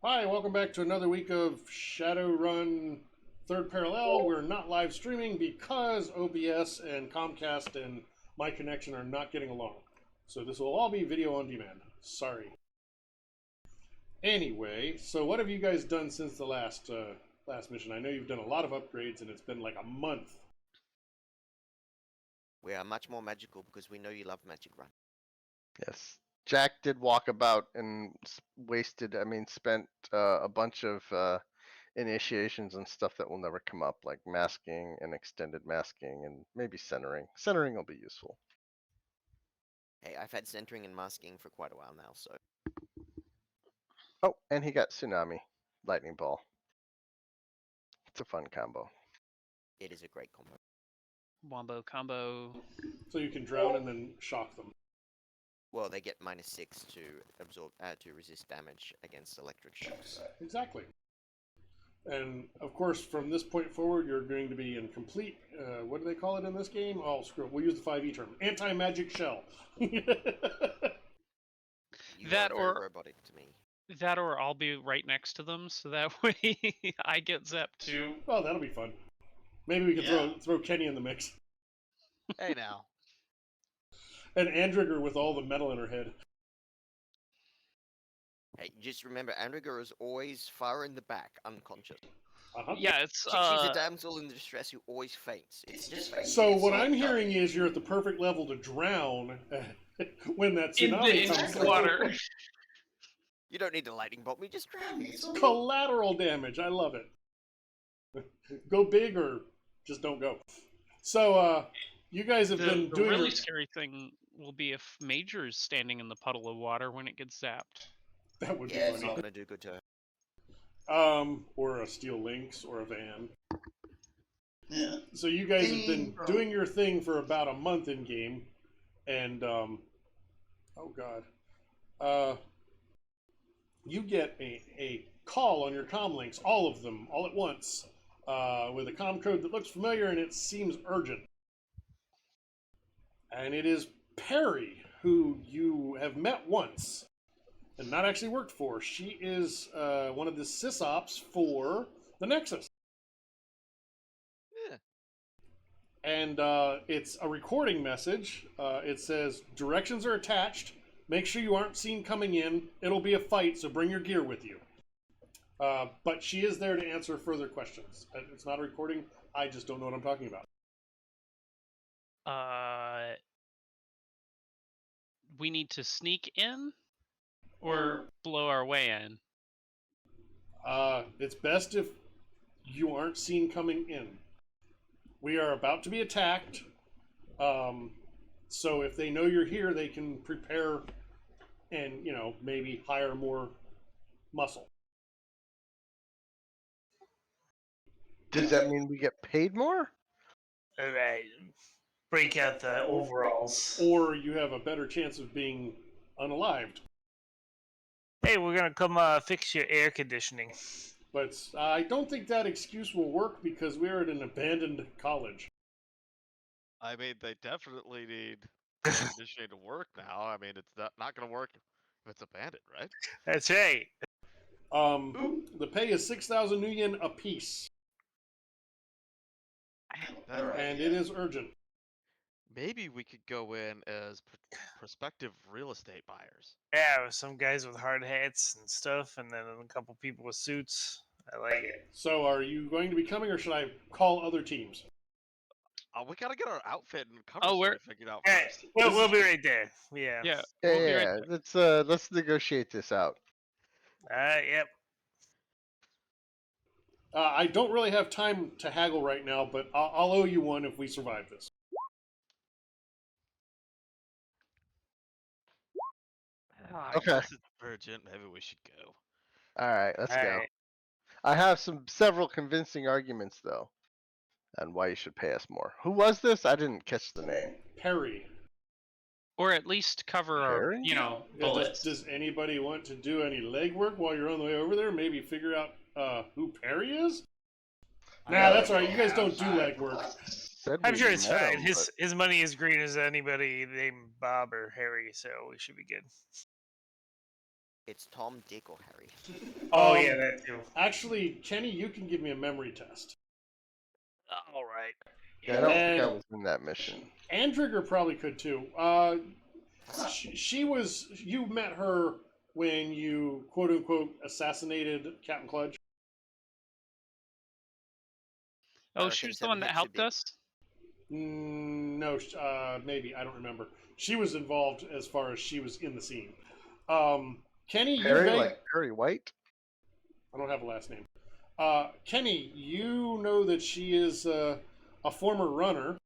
Hi, welcome back to another week of Shadowrun Third Parallel. We're not live streaming because OBS and Comcast and my connection are not getting along. So this will all be video on demand. Sorry. Anyway, so what have you guys done since the last mission? I know you've done a lot of upgrades and it's been like a month. We are much more magical because we know you love Magic Run. Yes. Jack did walk about and spent a bunch of initiations and stuff that will never come up, like masking and extended masking and maybe centering. Centering will be useful. Hey, I've had centering and masking for quite a while now, so Oh, and he got Tsunami, Lightning Ball. It's a fun combo. it is a great combo. Wombo combo. So you can drown and then shock them. Well, they get -6 to absorb to resist damage against electric shocks. Exactly. And of course, from this point forward, you're going to be in complete, what do they call it in this game? Oh, screw it. We'll use the 5e term. Anti-magic shell. You That are very or- robotic to me. That or I'll be right next to them, so that way I get zapped too. Well, that'll be fun. Maybe we can throw Kenny in the mix. Hey now. And Andrigger with all the metal in her head. Hey, just remember, Andrigger is always far in the back, unconscious. Uh-huh. Yeah, it's She's a damsel in distress who always faints. It's just fainting. So It's what not I'm hearing dying. is you're at the perfect level to drown when that in tsunami comes the through. water. You don't need to lightning bolt me, just drown me. Collateral damage. I love it. Go big or just don't go. So you guys have been The doing really your... scary thing will be if Major's standing in the puddle of water when it gets zapped. That would be Yeah, it's funny. not gonna do good to her. Or a steel lynx or a van. Yeah. So you guys have been doing your thing for about a month in game, and oh god, you get a call on your comm links, all of them, all at once, with a comm code that looks familiar and it seems urgent. And it is Perri, who you have met once and not actually worked for. She is one of the sysops for the Nexus. Yeah. And it's a recording message. It says, directions are attached. Make sure you aren't seen coming in. It'll be a fight, so bring your gear with you. But she is there to answer further questions. It's not a recording. I just don't know what I'm talking about. We need to sneak in or blow our way in. It's best if you aren't seen coming in. We are about to be attacked. So if they know you're here, they can prepare and, maybe hire more muscle. Does that mean we get paid more? Alright. Break out the overalls. Or you have a better chance of being unalived. Hey, we're gonna come fix your air conditioning. But I don't think that excuse will work because we're at an abandoned college. I mean, they definitely need conditioning to work now. I mean, it's not going to work if it's abandoned, right? That's right. The pay is 6,000 new yen apiece, and it is urgent. Maybe we could go in as prospective real estate buyers. Yeah, with some guys with hard hats and stuff, and then a couple people with suits. I like it. So are you going to be coming, or should I call other teams? We got to get our outfit and cover Oh, story figured out Alright, first. we'll be right there. Yeah. Yeah. Yeah, We'll be right yeah. Let's negotiate this out. Yep. I don't really have time to haggle right now, but I'll owe you one if we survive this. Okay. This is urgent. Maybe we should go. All right, let's go. Alright. I have several convincing arguments though, on why you should pay us more. Who was this? I didn't catch the name. Perri. Or at least cover our, Perri? Yeah, bullets. does anybody want to do any legwork while you're on the way over there? Maybe figure out who Perri is? Nah, that's all right. You guys don't do legwork. I'm sure it's fine. His money is green as anybody named Bob or Harry, so we should be good. It's Tom, Dick, or Harry. Oh Um, yeah, that too. Actually, Kenny, you can give me a memory test. All right. Yeah, I don't think I And was in that mission. Andrigger probably could too. She was. You met her when you quote unquote assassinated Captain Cludge. I Oh, reckon she was the 7 one that hits a helped bit. us. No, maybe I don't remember. She was involved as far as she was in the scene. Kenny, you Perry, vague- like Perry White. I don't have a last name. Kenny, you know that she is a former runner.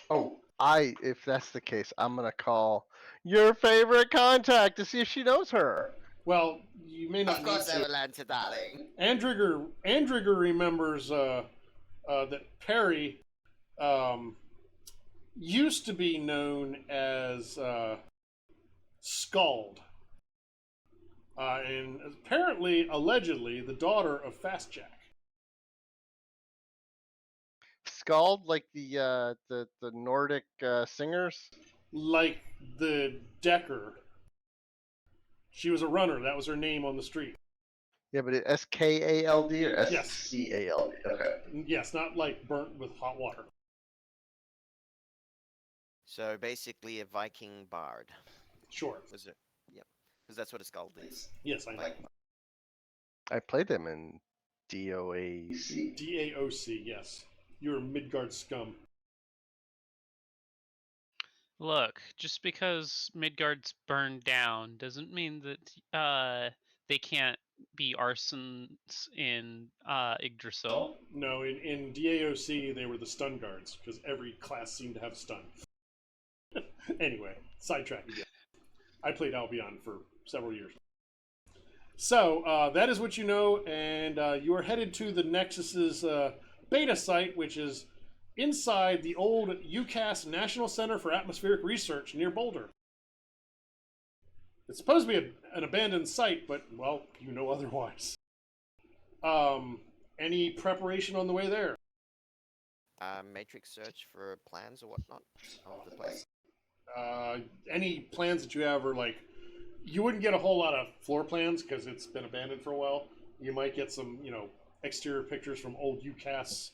Oh, if that's the case, I'm gonna call your favorite contact to see if she knows her. Well, you may not Of need course, to. Avalanche, darling. Andrigger remembers that Perry used to be known as Scald. And apparently, allegedly, the daughter of Fast Jack. Scald, like the Nordic singers. Like the Decker. She was a runner. That was her name on the street. Yeah, but SKALD or Yes. SCALD. Okay. Yes, not like burnt with hot water. So basically, a Viking bard. Sure. Was it? Yep. Because that's what a skald is. Yes, I know. I played them in DOAC. DAOC, yes. You're a Midgard scum. Look, just because Midgard's burned down doesn't mean that they can't be arsons in Yggdrasil. No, in DAOC, they were the stun guards, because every class seemed to have stun. Anyway, sidetrack again. I played Albion for several years. So, that is what you know, and you are headed to the Nexus's beta site, which is inside the old UCAS National Center for Atmospheric Research near Boulder. It's supposed to be an abandoned site, but, well, you know otherwise. Any preparation on the way there? Matrix search for plans or whatnot of the place. Any plans that you have are like, you wouldn't get a whole lot of floor plans because it's been abandoned for a while. You might get some, exterior pictures from old UCAS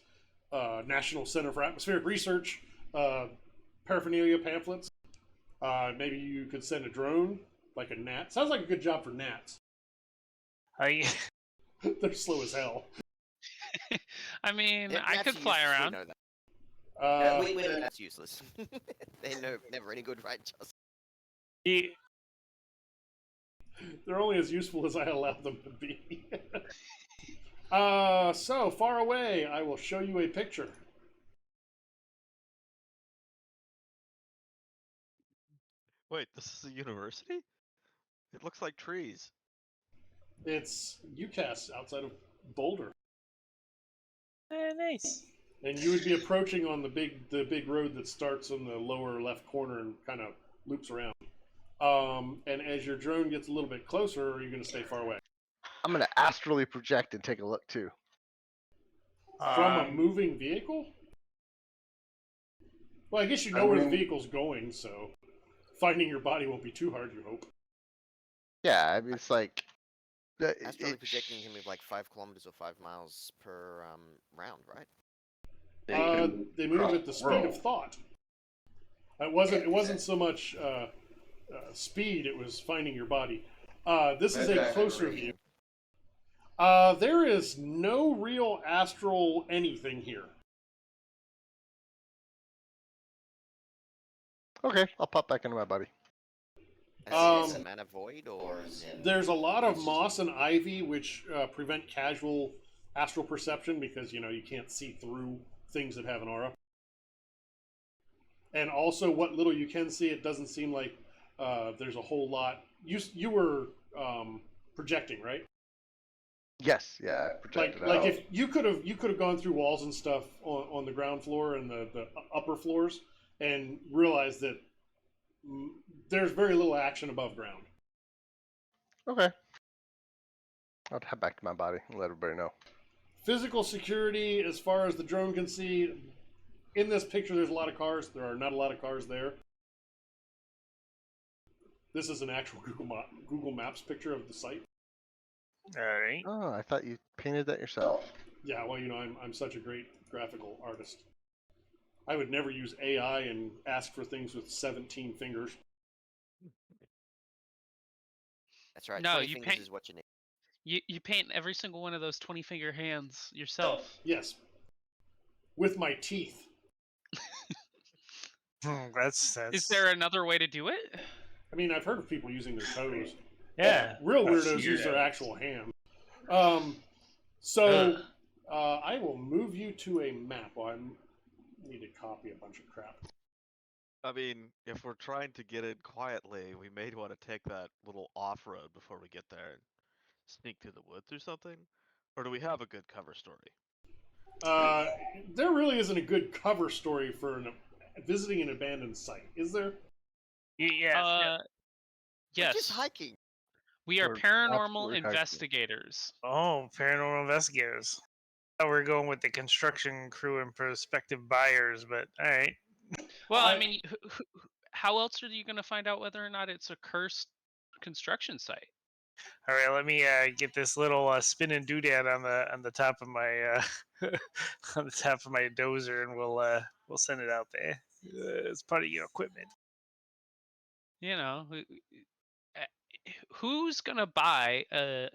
National Center for Atmospheric Research paraphernalia pamphlets. Maybe you could send a drone, like a gnat. Sounds like a good job for gnats. They're slow as hell. I mean, Yeah, I that's could fly useless, we around. know that. Uh, We know that's useless. They know never any good, right? Just they're only as useful as I allow them to be. So far away, I will show you a picture. Wait, this is a university? It looks like trees. It's UCAS outside of Boulder. Nice. And you would be approaching on the big road that starts in the lower left corner and kind of loops around. And as your drone gets a little bit closer, are you going to stay far away? I'm gonna astrally project and take a look too. From a moving vehicle? Well, I guess you know where the vehicle's going, so finding your body won't be too hard, you hope. Yeah, I mean it's like. Astrally projecting him with like 5 kilometers or 5 miles per round, right? They move at the speed of thought. It wasn't so much speed; it was finding your body. This is a closer view. There is no real astral anything here. Okay, I'll pop back into my body. Is it a mana void or is it... There's a lot of moss and ivy which prevent casual astral perception because you can't see through things that have an aura. And also, what little you can see, it doesn't seem like there's a whole lot. You were projecting, right? Yes, yeah, I projected Like out. if you could have gone through walls and stuff on the ground floor and the upper floors and realized that there's very little action above ground. Okay. I'll head back to my body and let everybody know. Physical security, as far as the drone can see, in this picture, there's a lot of cars. There are not a lot of cars there. This is an actual Google Maps picture of the site. All right. Oh, I thought you painted that yourself. Yeah, well, I'm such a great graphical artist. I would never use AI and ask for things with 17 fingers. That's right. No, 20 you fingers paint- is what you need. You paint every single one of those 20-finger hands yourself. Yes. With my teeth. That's Is there another way to do it? I mean, I've heard of people using their toes. yeah. Real That's weirdos use their weird. actual hands. So I will move you to a map. Well, I need to copy a bunch of crap. I mean, if we're trying to get in quietly, we may want to take that little off-road before we get there and sneak through the woods or something. Or do we have a good cover story? There really isn't a good cover story for visiting an abandoned site, is there? Yeah. We're Yes. just hiking. We are We're paranormal absolutely hiking. investigators. Oh, paranormal investigators. I thought we were going with the construction crew and prospective buyers, but all right. Well, I mean, how else are you going to find out whether or not it's a cursed construction site? All right, let me get this little spinning doodad on the top of my on the top of my dozer, and we'll send it out there. It's part of your equipment. You know, who's going to buy a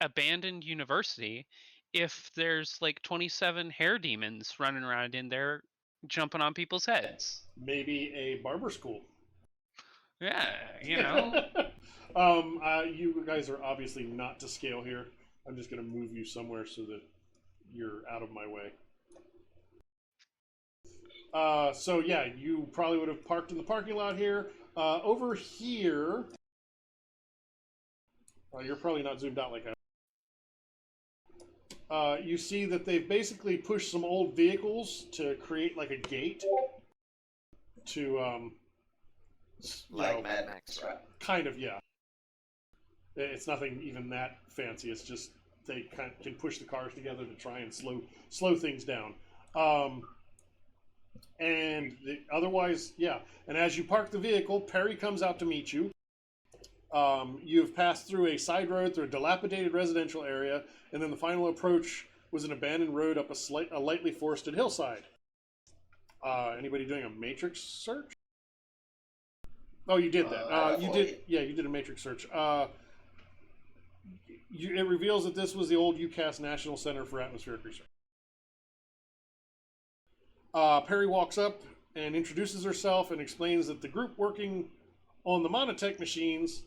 abandoned university if there's like 27 hair demons running around in there jumping on people's heads? Maybe a barber school. Yeah, you know. You guys are obviously not to scale here. I'm just going to move you somewhere so that you're out of my way. So yeah, you probably would have parked in the parking lot here. Over here, you're probably not zoomed out like I. You see that they've basically pushed some old vehicles to create like a gate to Like Mad Max, right? kind of, yeah. It's nothing even that fancy. It's just they can push the cars together to try and slow things down. Otherwise, yeah. And as you park the vehicle, Perri comes out to meet you. You've passed through a side road through a dilapidated residential area, and then the final approach was an abandoned road up a lightly forested hillside. Anybody doing a matrix search? Oh, you did that. You did. Yeah, you did a matrix search. It reveals that this was the old UCAS National Center for Atmospheric Research. Perri walks up and introduces herself and explains that the group working on the monotech machines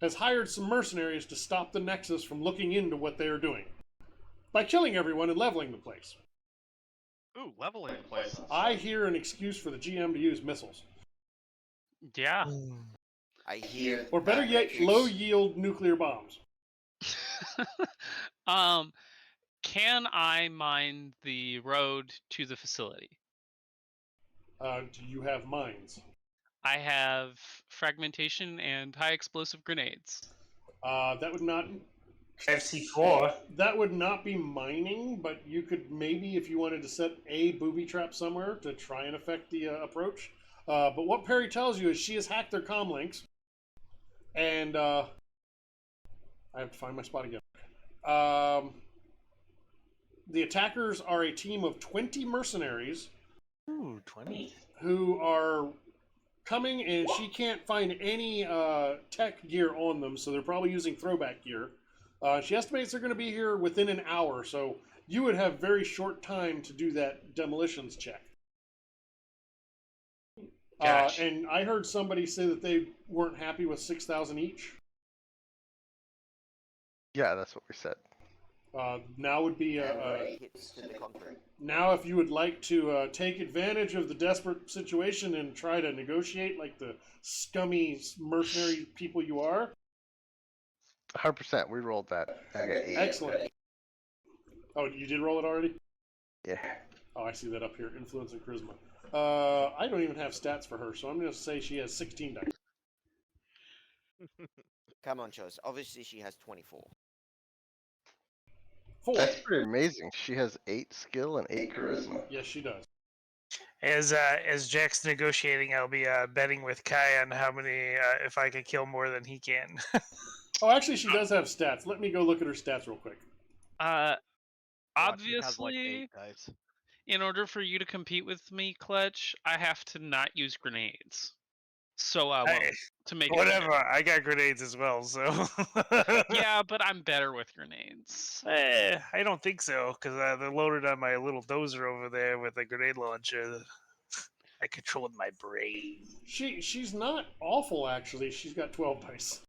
has hired some mercenaries to stop the Nexus from looking into what they are doing by killing everyone and leveling the place. Ooh, leveling places. I hear an excuse for the GM to use missiles. Yeah. I hear. Or better yet, low-yield nuclear bombs. Can I mine the road to the facility? Do you have mines? I have fragmentation and high explosive grenades. That would not. FC4. That would not be mining, but you could maybe, if you wanted to set a booby trap somewhere to try and affect the approach. But what Perri tells you is she has hacked their comm links, and I have to find my spot again. The attackers are a team of 20 mercenaries. Ooh, 20. Who are coming, and she can't find any tech gear on them, so they're probably using throwback gear. She estimates they're going to be here within an hour, so you would have very short time to do that demolitions check. Gotcha. And I heard somebody say that they weren't happy with 6,000 each. Yeah, that's what we said. Now would be Hits to the concrete. now if you would like to take advantage of the desperate situation and try to negotiate like the scummy mercenary people you are. 100%. We rolled that. Excellent. Oh, you did roll it already? Yeah. Oh, I see that up here. Influence and charisma. I don't even have stats for her, so I'm going to say she has 16 dice. Come on, Chose. Obviously, she has 24. 4. That's pretty amazing. She has 8 skill and 8 charisma. Yes, she does. As Jack's negotiating, I'll be betting with Kai on how many if I can kill more than he can. Oh, actually, she does have stats. Let me go look at her stats real quick. Watch, he has like Obviously, 8 dice. in order for you to compete with me, Clutch, I have to not use grenades. So I won't. To make it Whatever, fair. I got grenades as well, so. Yeah, but I'm better with grenades. I don't think so, because they're loaded on my little dozer over there with a grenade launcher. I control with my brain. She's not awful, actually. She's got 12 dice.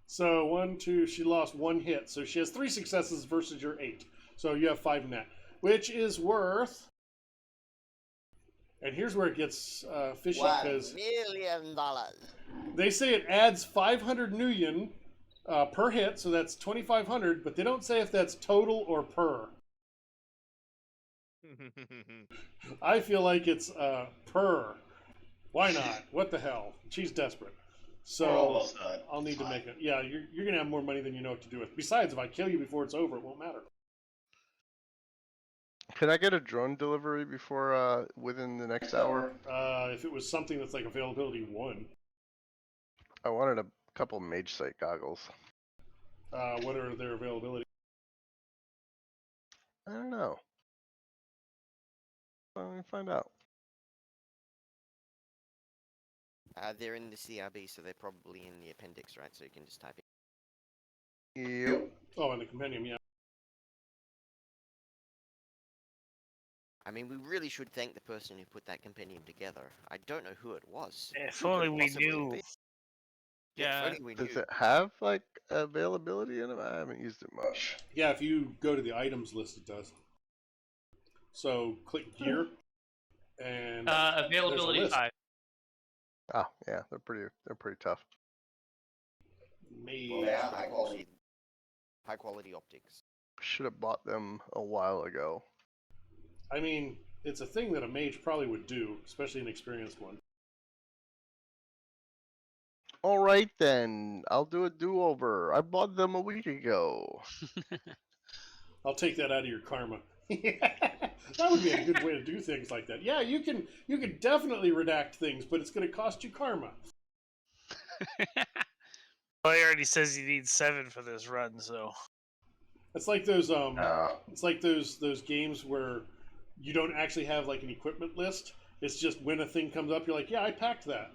So 1, 2. She lost 1 hit, so she has 3 successes versus your 8. So you have 5 net, which is worth. And here's where it gets fishy because $1 million. they say it adds 500 nuyen per hit, so that's 2,500. But they don't say if that's total or per. I feel like it's per. Why not? What the hell? She's desperate. So I'll need to make it. Yeah, you're gonna have more money than you know what to do with. Besides, if I kill you before it's over, it won't matter. Could I get a drone delivery before within the next hour? If it was something that's like availability 1, I wanted a couple mage sight goggles. what are their availability? I don't know. Let me find out. They're in the CRB, so they're probably in the appendix, right? So you can just type it. Yep. Oh, and the compendium, yeah. I mean, we really should thank the person who put that compendium together. I don't know who it was. If Who could only it we possibly knew. be? Yeah. If only we Does knew. it have like availability in it? I haven't used it much. Yeah, if you go to the items list, it does. So click gear, and there's a Availability list. 5. Oh yeah, they're pretty tough. Mage. Yeah, high quality optics. Should have bought them a while ago. I mean, it's a thing that a mage probably would do, especially an experienced one. All right then, I'll do a do-over. I bought them a week ago. I'll take that out of your karma. That would be a good way to do things like that. Yeah, you can definitely redact things, but it's going to cost you karma. Well, he already says he needs 7 for this run, so. It's like those those games where you don't actually have like an equipment list. It's just when a thing comes up, you're like, yeah, I packed that,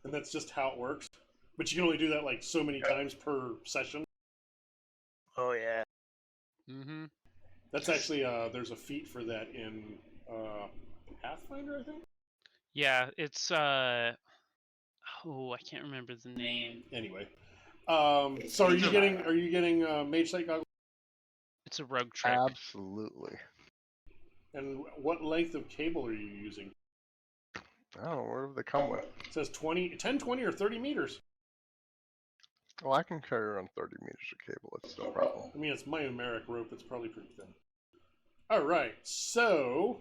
and that's just how it works. But you can only do that like so many times per session. Oh yeah. Mm-hmm. That's actually there's a feat for that in Pathfinder, I think. Yeah, it's I can't remember the name. Anyway, so are you getting mage sight goggles? It's a rogue trick. Absolutely. And what length of cable are you using? I don't know, where do they come with? It says 10, 20, or 30 meters. Oh, I can carry around 30 meters of cable. It's no problem. I mean, it's my numeric rope. It's probably pretty thin. All right, so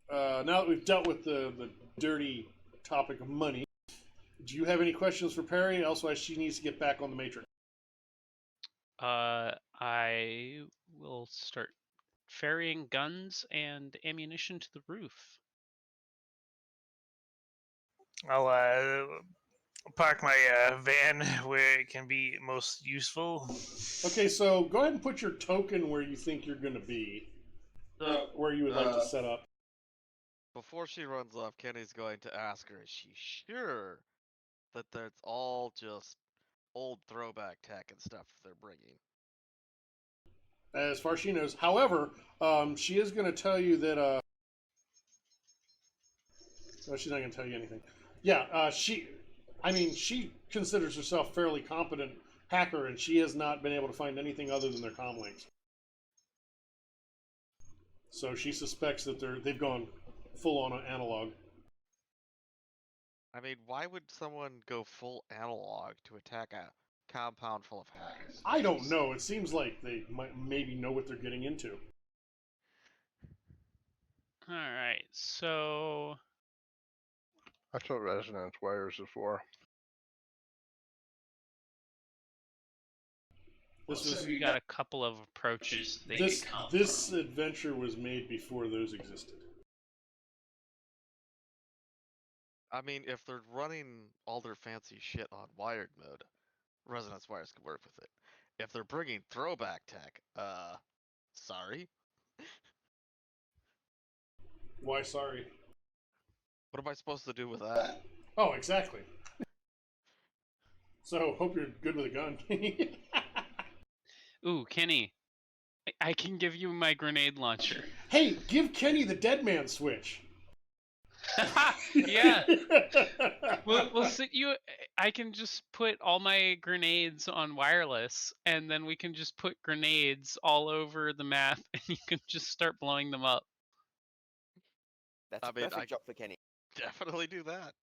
now that we've dealt with the dirty topic of money, do you have any questions for Perri? Elsewise, she needs to get back on the Matrix. I will start ferrying guns and ammunition to the roof. I'll park my van where it can be most useful. Okay, so go ahead and put your token where you think you're going to be, where you would like to set up. Before she runs off, Kenny's going to ask her, is she sure that that's all just old throwback tech and stuff they're bringing? As far as she knows. However, she is going to tell you that... no, she's not going to tell you anything. Yeah, she considers herself fairly competent hacker, and she has not been able to find anything other than their comm links. So she suspects that they've gone full on analog. I mean, why would someone go full analog to attack a compound full of hackers? I don't know. It seems like they might maybe know what they're getting into. All right, so That's what resonance wires are for. we got a couple of approaches they could come This adventure was made before those existed. I mean, if they're running all their fancy shit on wired mode, resonance wires can work with it. If they're bringing throwback tech, sorry. Why, sorry. What am I supposed to do with that? Oh, exactly. So, hope you're good with a gun. Ooh, Kenny, I can give you my grenade launcher. Hey, give Kenny the dead man switch. Yeah. We'll sit you. I can just put all my grenades on wireless, and then we can just put grenades all over the map, and you can just start blowing them up. That's I a mean, perfect job for Kenny. Definitely do that.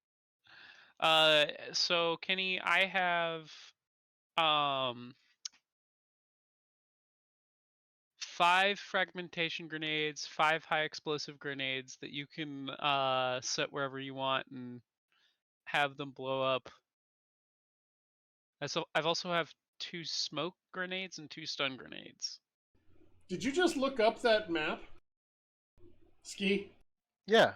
So Kenny, I have 5 fragmentation grenades, 5 high explosive grenades that you can set wherever you want and have them blow up. And so I've also have 2 smoke grenades and 2 stun grenades. Did you just look up that map? Ski? Yeah.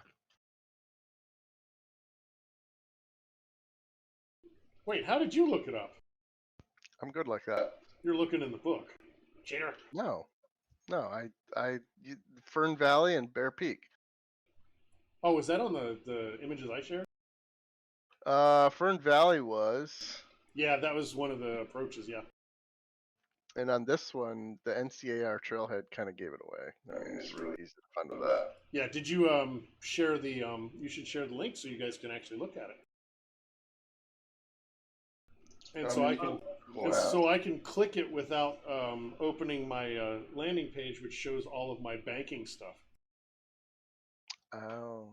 Wait, how did you look it up? I'm good like that. You're looking in the book. Cheater. No. Fern Valley and Bear Peak. Oh, was that on the images I shared? Fern Valley was, Yeah, that was one of the approaches, yeah. and on this one, the NCAR trailhead kind of gave it away. I mean, it's really easy to find with that. Yeah, did you share the you should share the link so you guys can actually look at it. And so I can click it without opening my landing page, which shows all of my banking stuff. Oh,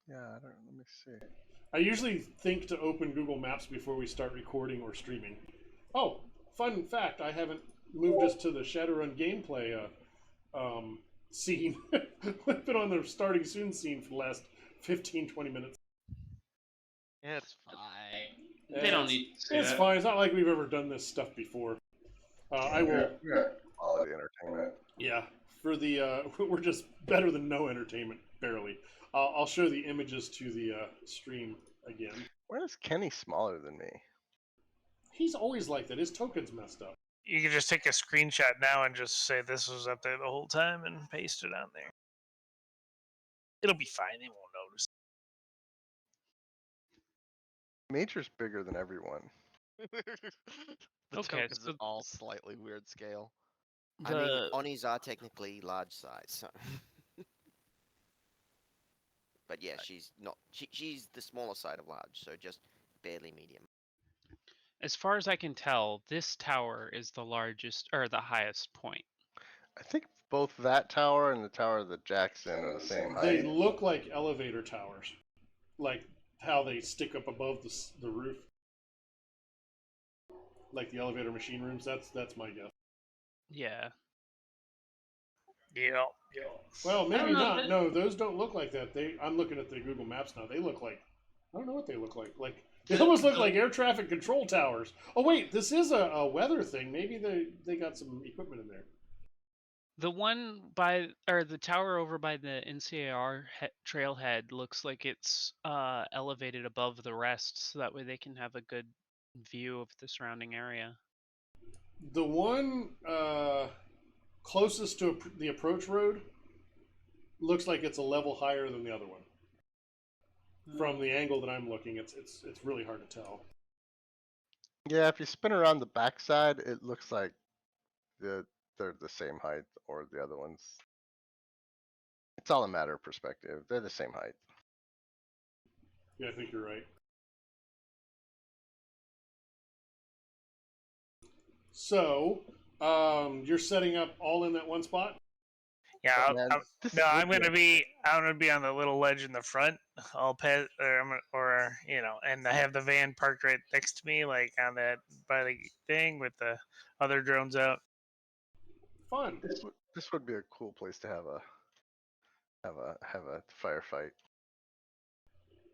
yeah, let me see. I usually think to open Google Maps before we start recording or streaming. Oh, fun fact, I haven't moved us to the Shadowrun gameplay scene. We've been on the starting soon scene for the last 15-20 minutes. It's fine. They don't need to see It's that. fine. It's not like we've ever done this stuff before. I will. Yeah, quality entertainment. Yeah, for the we're just better than no entertainment, barely. I'll show the images to the stream again. Why is Kenny smaller than me? He's always like that. His token's messed up. You can just take a screenshot now and just say this was up there the whole time and paste it on there. It'll be fine. They won't notice. Major's bigger than everyone. The Okay, tokens so are all slightly weird scale. I mean, Onis are technically large size, so. But yeah, she's not. She's the smaller side of large, so just barely medium. as far as I can tell, this tower is the largest or the highest point. I think both that tower and the tower that Jackson are the same They height. look like elevator towers, like how they stick up above the roof, like the elevator machine rooms. That's my guess. Yeah. Yeah. Well, I maybe don't know, not. but- No, those don't look like that. I'm looking at the Google Maps now. They look like, I don't know what they look like. Like they almost look like air traffic control towers. Oh wait, this is a weather thing. Maybe they got some equipment in there. The one by or the tower over by the NCAR trailhead looks like it's elevated above the rest, so that way they can have a good view of the surrounding area. The one closest to the approach road looks like it's a level higher than the other one. From the angle that I'm looking, it's really hard to tell. Yeah, if you spin around the backside, it looks like they're the same height, or the other ones. It's all a matter of perspective. They're the same height. Yeah, I think you're right. So, you're setting up all in that one spot? Yeah, Man, this no, would I'm be gonna a- be on the little ledge in the front. I'll pet or and I have the van parked right next to me, like on that by the thing with the other drones out. Fun. This would be a cool place to have a firefight.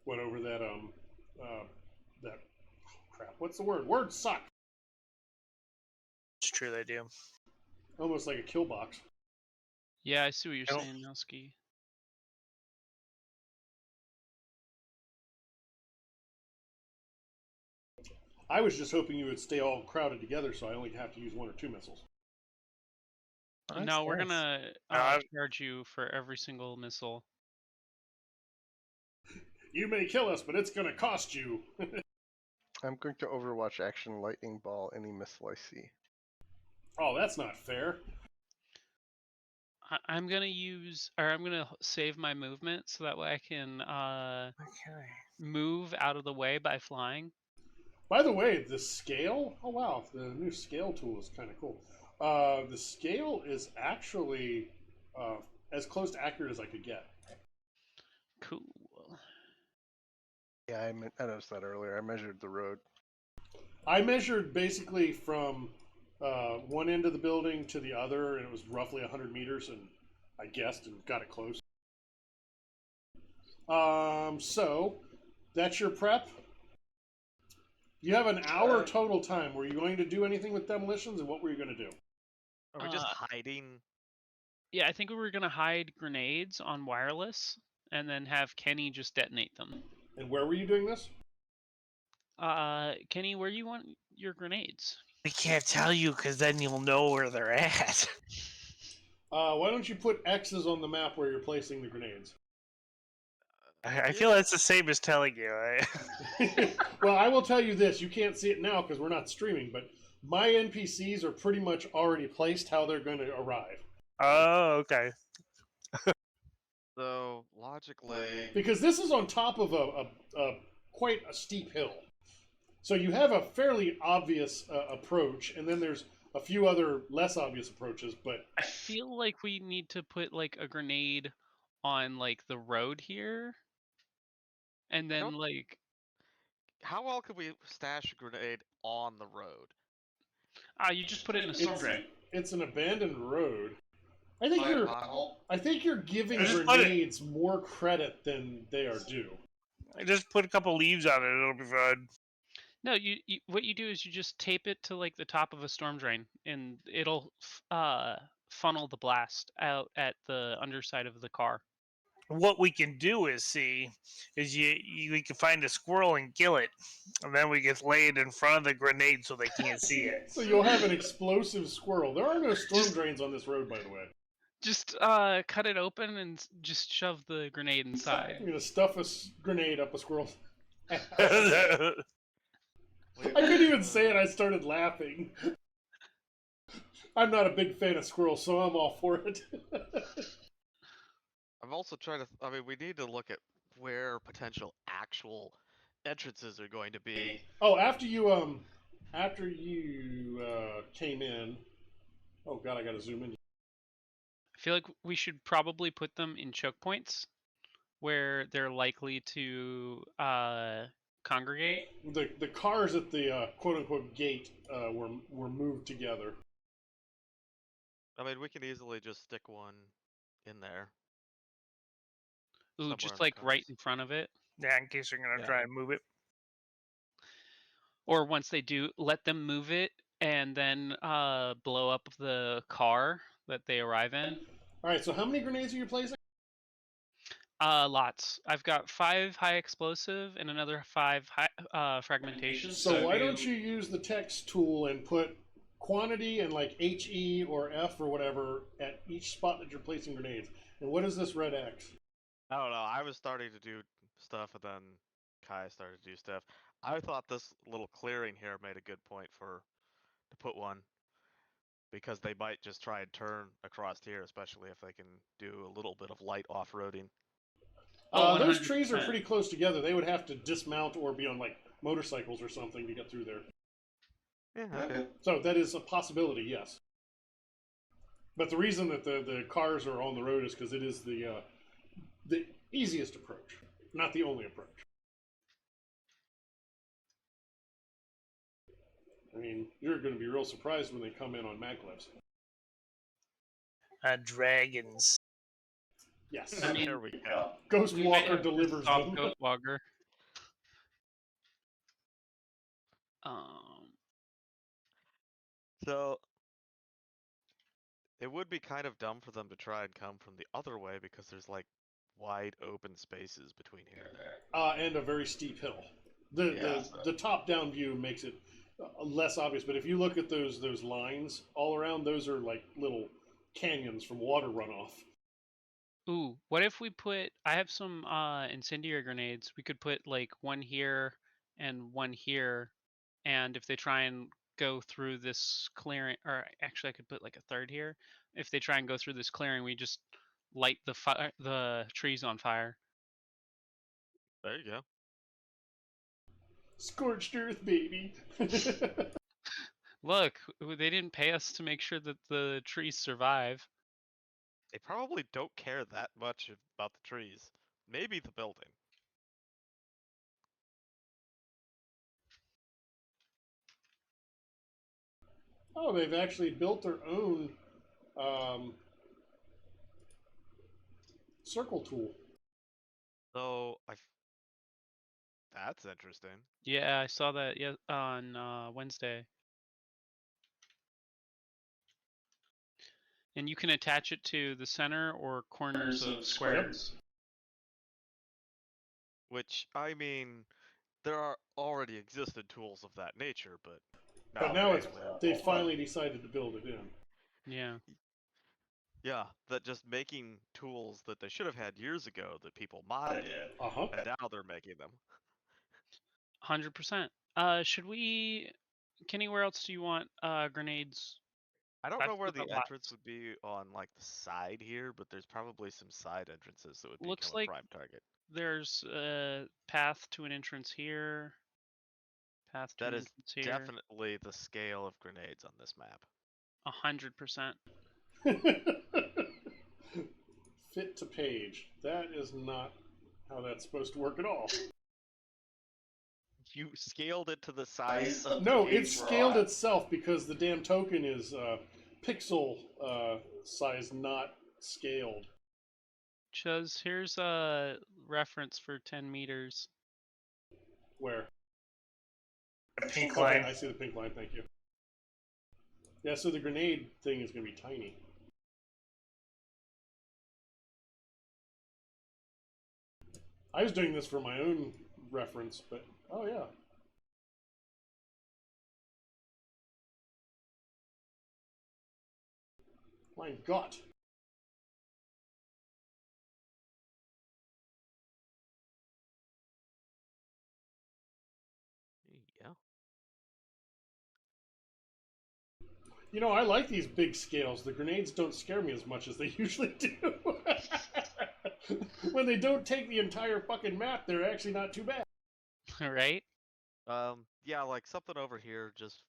Went over that that crap. What's the word? Words suck. It's true, they do. Almost like a kill box. Yeah, I see what you're Nope. saying, Nelsky. I was just hoping you would stay all crowded together, so I only have to use 1 or 2 missiles. That's No, we're nice. gonna Uh, charge you for every single missile. You may kill us, but it's going to cost you. I'm going to Overwatch Action Lightning Ball any missile I see. Oh, that's not fair. I'm gonna save my movement so that way I can okay. move out of the way by flying. By the way, the scale. Oh wow, the new scale tool is kind of cool. The scale is actually as close to accurate as I could get. Cool. Yeah, I noticed that earlier. I measured the road. I measured basically from one end of the building to the other, and it was roughly 100 meters, and I guessed and got it close. So that's your prep. You have an hour total time. Were you going to do anything with demolitions, and what were you going to do? Are we just hiding? Yeah, I think we were gonna hide grenades on wireless and then have Kenny just detonate them. And where were you doing this? Kenny, where you want your grenades? We can't tell you because then you'll know where they're at. Why don't you put X's on the map where you're placing the grenades? I feel that's the same as telling you. Well, I will tell you this. You can't see it now because we're not streaming, but my NPCs are pretty much already placed how they're going to arrive. Oh, okay. So logically, Because this is on top of quite a steep hill. So you have a fairly obvious approach, and then there's a few other less obvious approaches, but I feel like we need to put like a grenade on like the road here. And then don't- like how well could we stash a grenade on the road? you just put it in a storm drain. it's an abandoned road. I think you're giving Just put it- grenades more credit than they are due. I just put a couple leaves on it. It'll be fun. No, you what you do is you just tape it to like the top of a storm drain, and it'll funnel the blast out at the underside of the car. What we can do is we can find a squirrel and kill it, and then we can lay it in front of the grenade so they can't see it. So you'll have an explosive squirrel. There are no storm drains on this road, by the way. Just cut it open and just shove the grenade inside. I'm gonna stuff a grenade up a squirrel's ass. Yeah, I couldn't even say it. I started laughing. I'm not a big fan of squirrels, so I'm all for it. I'm also trying to. I mean, we need to look at where potential actual entrances are going to be. Oh, after you came in. Oh God, I gotta zoom in. I feel like we should probably put them in choke points where they're likely to congregate. The cars at the quote unquote gate were moved together. I mean, we can easily just stick one in there. Ooh, somewhere just in the like right cars. in front of it. in case you're gonna Yeah. try and move it. Or once they do, let them move it and then blow up the car that they arrive in. All right, so how many grenades are you placing? Lots. I've got 5 high explosive and another 5 high fragmentation. So why don't you use the text tool and put quantity and like HE or F or whatever at each spot that you're placing grenades? And what is this red X? I don't know. I was starting to do stuff, and then Kai started to do stuff. I thought this little clearing here made a good point to put one, because they might just try and turn across here, especially if they can do a little bit of light off-roading. Those trees are pretty close together. They would have to dismount or be on like motorcycles or something to get through there. Yeah. Okay. So that is a possibility, yes. But the reason that the cars are on the road is because it is the easiest approach, not the only approach. I mean, you're going to be real surprised when they come in on maglevs. Dragons. Yes. I mean, There we go. Ghost we may Walker have delivers Stop them. Goat Walker. So it would be kind of dumb for them to try and come from the other way, because there's like wide open spaces between here and there. And a very steep hill. The top down view makes it less obvious, but if you look at those lines all around, those are like little canyons from water runoff. Ooh, what if we put? I have some incendiary grenades. We could put like one here and one here, and if they try and go through this clearing, or actually I could put like a third here. If they try and go through this clearing, we just light the trees on fire. There you go. Scorched earth, baby. Look, they didn't pay us to make sure that the trees survive. They probably don't care that much about the trees. Maybe the building. Oh, they've actually built their own circle tool. So that's interesting. Yeah, I saw that on Wednesday. And you can attach it to the center or corners of squares. Which, I mean, there are already existed tools of that nature, but But now they finally decided to build it in. Yeah. Yeah, that just making tools that they should have had years ago that people modded, and now they're making them. 100%. Should we? Kenny, where else do you want grenades? I don't I've know where still the got entrance lots. would be on like the side here, but there's probably some side entrances that would Looks become like a prime target. there's a path to an entrance here. Path to That an is entrance here. definitely the scale of grenades on this map. 100%. Fit to page. That is not how that's supposed to work at all. You scaled it to the size of No, the page it's we're scaled on. itself because the damn token is pixel size, not scaled. Chuz, here's a reference for 10 meters. Where? A pink Okay, line. I see the pink line, thank you. Yeah, so the grenade thing is going to be tiny. I was doing this for my own reference, but oh yeah. My God. Yeah. You know, I like these big scales. The grenades don't scare me as much as they usually do. When they don't take the entire fucking map, they're actually not too bad. Right? Yeah, like something over here just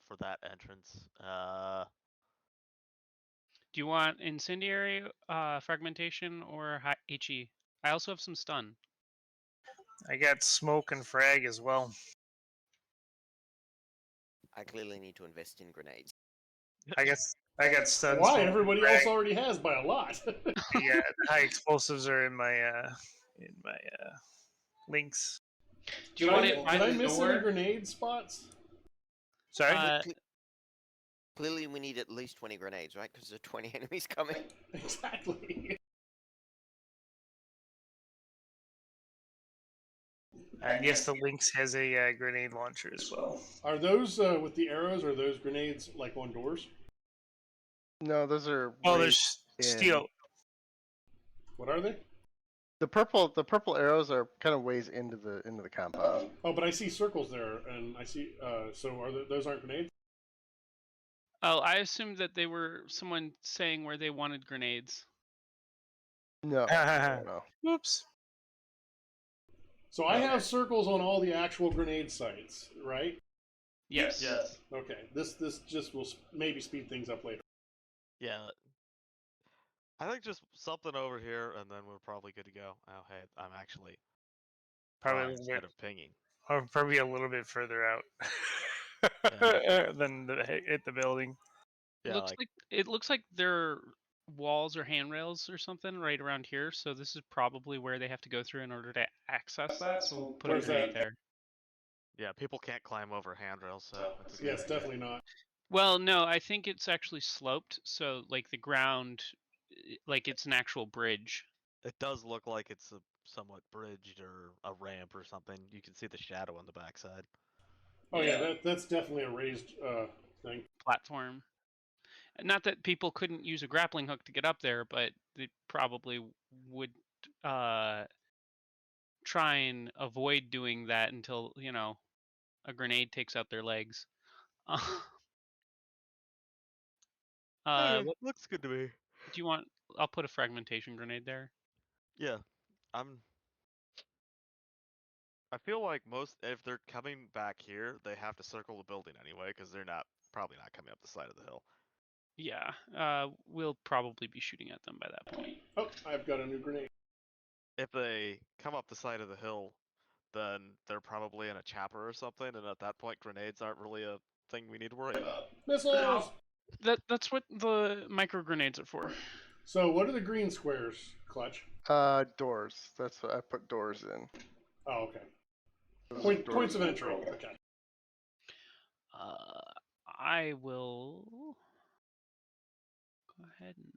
for that entrance. Do you want incendiary, fragmentation, or HE? I also have some stun. I got smoke and frag as well. I clearly need to invest in grenades. I got stun. Why? smoke, Everybody frag. else already has by a lot. Yeah, high explosives are in my links. Do you want did it by I the miss door? any grenade spots? Sorry. Clearly, we need at least 20 grenades, right? Because there are 20 enemies coming. Exactly. And yes, the links has a grenade launcher as well. Are those with the arrows? Are those grenades like on doors? No, those are. Oh, raised there's in- steel. What are they? The purple arrows are kind of ways into the compound. Oh, but I see circles there, and I see. So are those aren't grenades? Oh, I assumed that they were someone saying where they wanted grenades. No, no. Whoops. So I have circles on all the actual grenade sites, right? Yes. Okay. This just will maybe speed things up later. Yeah. I think just something over here, and then we're probably good to go. Oh, hey, I'm actually Probably instead of pinging. or probably a little bit further out than hit the building. Yeah, It looks like there are walls or handrails or something right around here. So this is probably where they have to go through in order to access that. So we'll put Where's a grenade that? there. yeah, people can't climb over handrails, so it's a good Yes, idea. definitely not. Well, no, I think it's actually sloped. So like the ground, like it's an actual bridge. It does look like it's a somewhat bridged or a ramp or something, you can see the shadow on the backside. Oh yeah, that's definitely a raised thing. Platform. Not that people couldn't use a grappling hook to get up there, but they probably would try and avoid doing that until, a grenade takes out their legs. What Looks good to me. do you want? I'll put a fragmentation grenade there. Yeah, I feel like if they're coming back here, they have to circle the building anyway, because they're probably not coming up the side of the hill. Yeah, we'll probably be shooting at them by that point. Oh, I've got a new grenade. If they come up the side of the hill, then they're probably in a chopper or something, and at that point, grenades aren't really a thing we need to worry about. Missiles! That's what the micro grenades are for. So what are the green squares, Clutch? Doors. That's what I put doors in. Oh, okay. Those are Points of doors. entry. Okay. I will go ahead and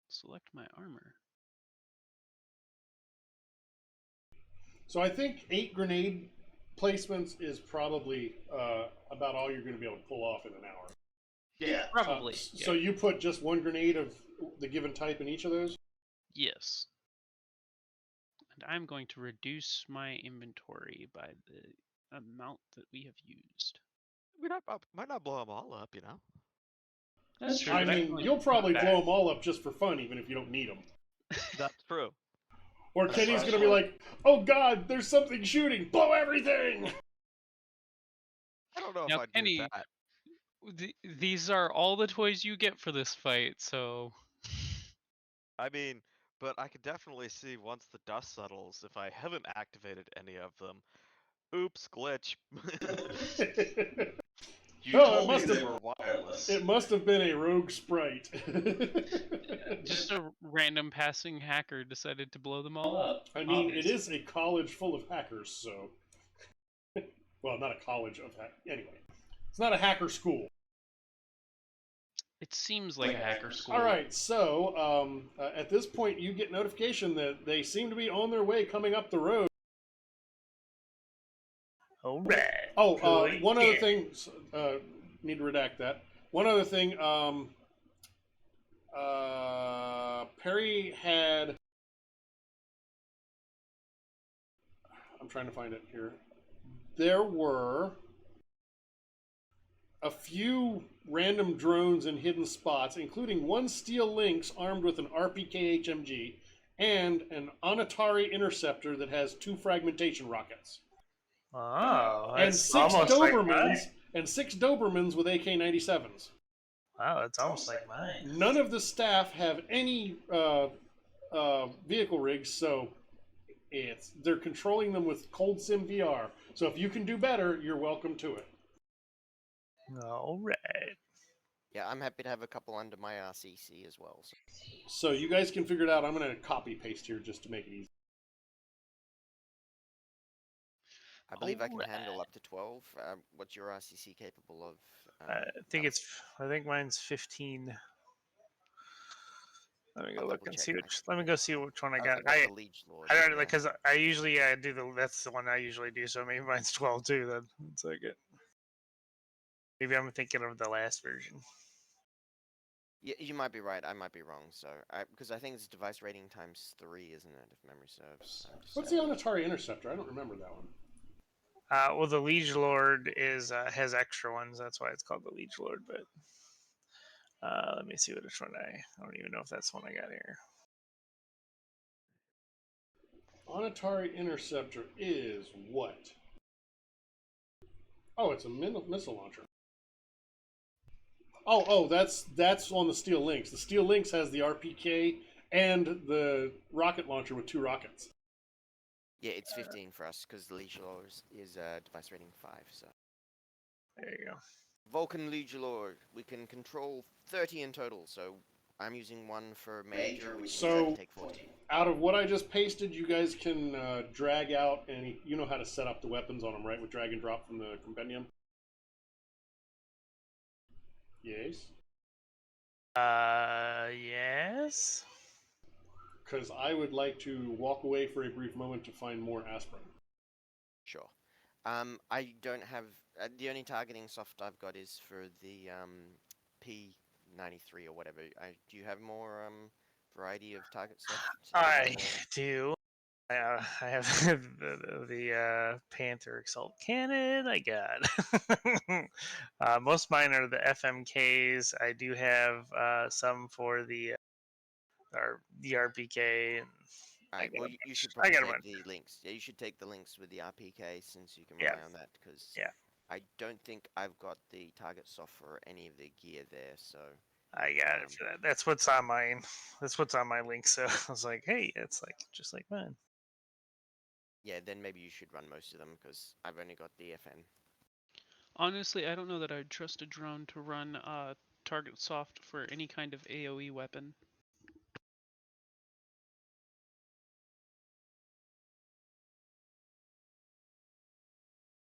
select my armor. So I think 8 grenade placements is probably about all you're going to be able to pull off in an hour. Yeah, probably. So you put just 1 grenade of the given type in each of those? Yes. And I'm going to reduce my inventory by the amount that we have used. We might not blow them all up, you know? That's true. I but mean, only you'll probably that. blow them all up just for fun, even if you don't need them. That's true. Or Kenny's going to be like, oh god, there's something shooting! Blow everything! I don't know Now, if I'd Kenny, do that. these are all the toys you get for this fight, so... I mean, but I could definitely see once the dust settles, if I haven't activated any of them. Oops, glitch. You Oh, told me they were wireless. It must have been a rogue sprite. Just a random passing hacker decided to blow them all up. I mean, it is a college full of hackers, so... Well, not a college of hackers. Anyway, it's not a hacker school. It seems like a hacker school. All right, so at this point, you get notification that they seem to be on their way coming up the road. All right. Oh, Cool. one other thing. Need to redact that. One other thing. Perri had. I'm trying to find it here. There were a few random drones in hidden spots, including 1 steel lynx armed with an RPK HMG and an Onatari interceptor that has 2 fragmentation rockets. Oh, And that's 6 almost like Dobermans mine. and 6 Dobermans with AK-97s. Wow, that's almost like mine. None of the staff have any vehicle rigs, so they're controlling them with Cold Sim VR. So if you can do better, you're welcome to it. All right. Yeah, I'm happy to have a couple under my RCC as well. So you guys can figure it out. I'm going to copy paste here just to make it easy. I believe I can Alright. handle up to 12. What's your RCC capable of? I think mine's 15. Let me go I'll look double and check see my- which. Let me go see which one I I got. got the Liege Lord. I don't yeah. because I usually do the. That's the one I usually do. So maybe mine's 12 too. Then it's like it. Maybe I'm thinking of the last version. Yeah, you might be right. I might be wrong. So, because I think it's device rating times 3, isn't it? If memory serves. What's the Onatari Interceptor? I don't remember that one. Well, the Liege Lord has extra ones. That's why it's called the Liege Lord. But let me see which one I don't even know if that's the one I got here. Onatari Interceptor is what? Oh, it's a missile launcher. Oh, that's on the Steel Lynx. The Steel Lynx has the RPK and the rocket launcher with 2 rockets. Yeah, it's 15 for us because the Liege Lord is device rating 5. So. There you go. Vulcan Liege Lord, we can control 30 in total. So I'm using 1 for major, which means I can take 14. Out of what I just pasted, you guys can drag out, and you know how to set up the weapons on them, right? With drag and drop from the compendium. Yes. Yes. because I would like to walk away for a brief moment to find more aspirin. Sure. I don't have the only targeting soft I've got is for the P93 or whatever. Do you have more variety of target soft? I Or- do. I have the Panther Exalt cannon. I got most of mine are the FMKs. I do have some for the RPK. And Alright, well, you should I probably got a take bunch. the links. Yeah, you should take the links with the RPK since you can Yeah. rely on that because Yeah. I don't think I've got the target soft for any of the gear there. So I got it for that. That's what's on mine. That's what's on my link. So I was like, hey, it's like just like mine. yeah, then maybe you should run most of them because I've only got the FN. Honestly, I don't know that I'd trust a drone to run target soft for any kind of AoE weapon.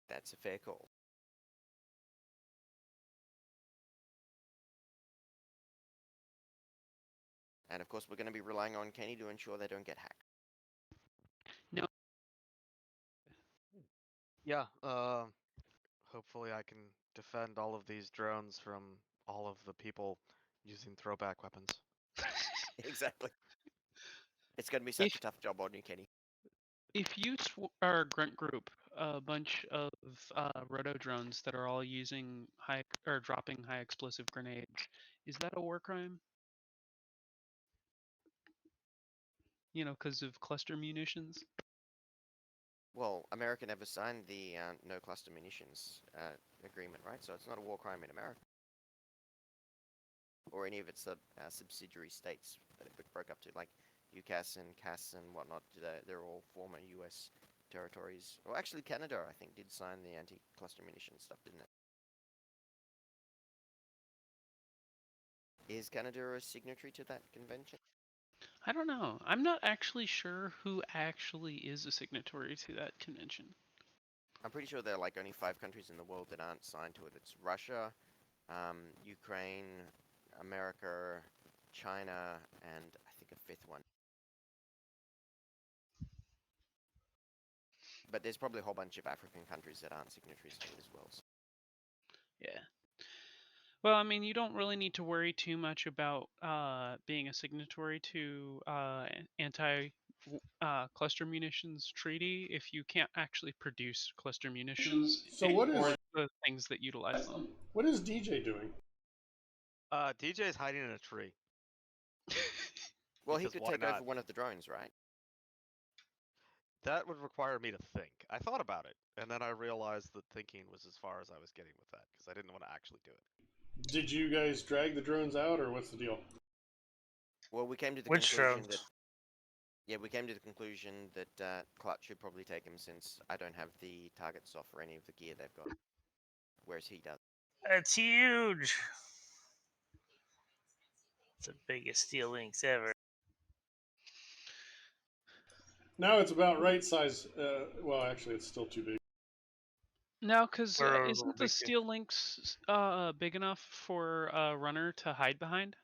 That's a fair call. And of course, we're going to be relying on Kenny to ensure they don't get hacked. No, Yeah. Hopefully, I can defend all of these drones from all of the people using throwback weapons. Exactly. It's going to be if such a tough job on you, Kenny. if you are a grunt group, a bunch of roto drones that are all using high or dropping high explosive grenades, is that a war crime? You know, because of cluster munitions. Well, America never signed the no cluster munitions agreement, right? So it's not a war crime in America. Or any of its subsidiary states that it broke up to, like UCAS and CAS and whatnot. They're all former US territories. Well, actually, Canada, I think, did sign the anti-cluster munitions stuff, didn't it? Is Canada a signatory to that convention? I don't know. I'm not actually sure who actually is a signatory to that convention. I'm pretty sure there are like only 5 countries in the world that aren't signed to it. It's Russia, Ukraine, America, China, and I think a 5th one. But there's probably a whole bunch of African countries that aren't signatories to it as well. So. Yeah. Well, I mean, you don't really need to worry too much about being a signatory to anti-cluster munitions treaty if you can't actually produce cluster munitions So what or is the things that utilize them. what is DJ doing? DJ's hiding in a tree. Well, he Because could why take not? over one of the drones, right? That would require me to think. I thought about it, and then I realized that thinking was as far as I was getting with that, because I didn't want to actually do it. Did you guys drag the drones out, or what's the deal? Well, we came to the Which conclusion drones? that we came to the conclusion that Clutch should probably take him since I don't have the targets off for any of the gear they've got, whereas he does. It's huge. It's the biggest steel links ever. Now it's about right size. Well, actually, it's still too big. No, because We're a little isn't the big too. steel links big enough for a runner to hide behind?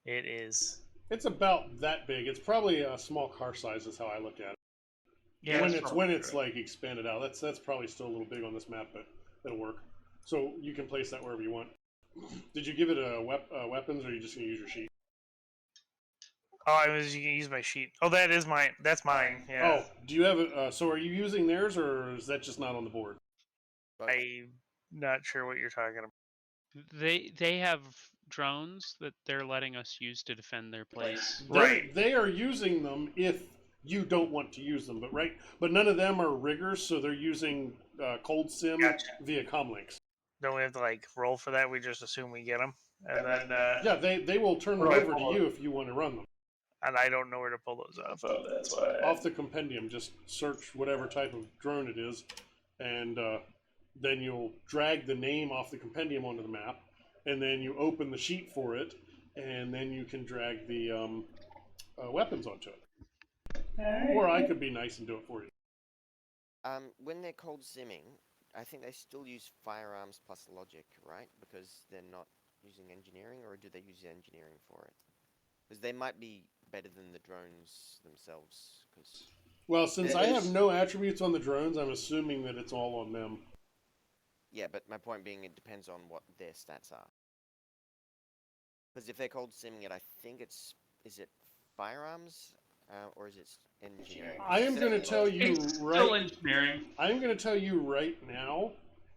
It is. It's about that big. It's probably a small car size, is how I look at it. Yeah, when that's it's probably it's true. like expanded out, that's probably still a little big on this map, but it'll work. So you can place that wherever you want. Did you give it a weapons, or are you just gonna use your sheet? Oh, I was. You can use my sheet. Oh, that is mine. That's mine. Yeah. Oh, do you have it? So are you using theirs, or is that just not on the board? Both. I'm not sure what you're talking about. They have drones that they're letting us use to defend their place. Right. They are using them if you don't want to use them, but none of them are riggers, so they're using cold sim Gotcha. via comlinks. Don't we have to like roll for that? We just assume we get them, and then Yeah, they will turn them over to you if you want to run them. and I don't know where to pull those off of. That's why. Off the compendium, just search whatever type of drone it is, and then you'll drag the name off the compendium onto the map, and then you open the sheet for it, and then you can drag the weapons onto it. Or I could be nice and do it for you. When they're cold simming, I think they still use firearms plus logic, right? Because they're not using engineering, or do they use engineering for it? Because they might be better than the drones themselves? Because Well, since I have no attributes on the drones, I'm assuming that it's all on them. yeah, but my point being, it depends on what their stats are. Because if they're cold simming it, I think it's is it firearms or is it engineering? I am going to tell you It's still right. engineering. I'm going to tell you right now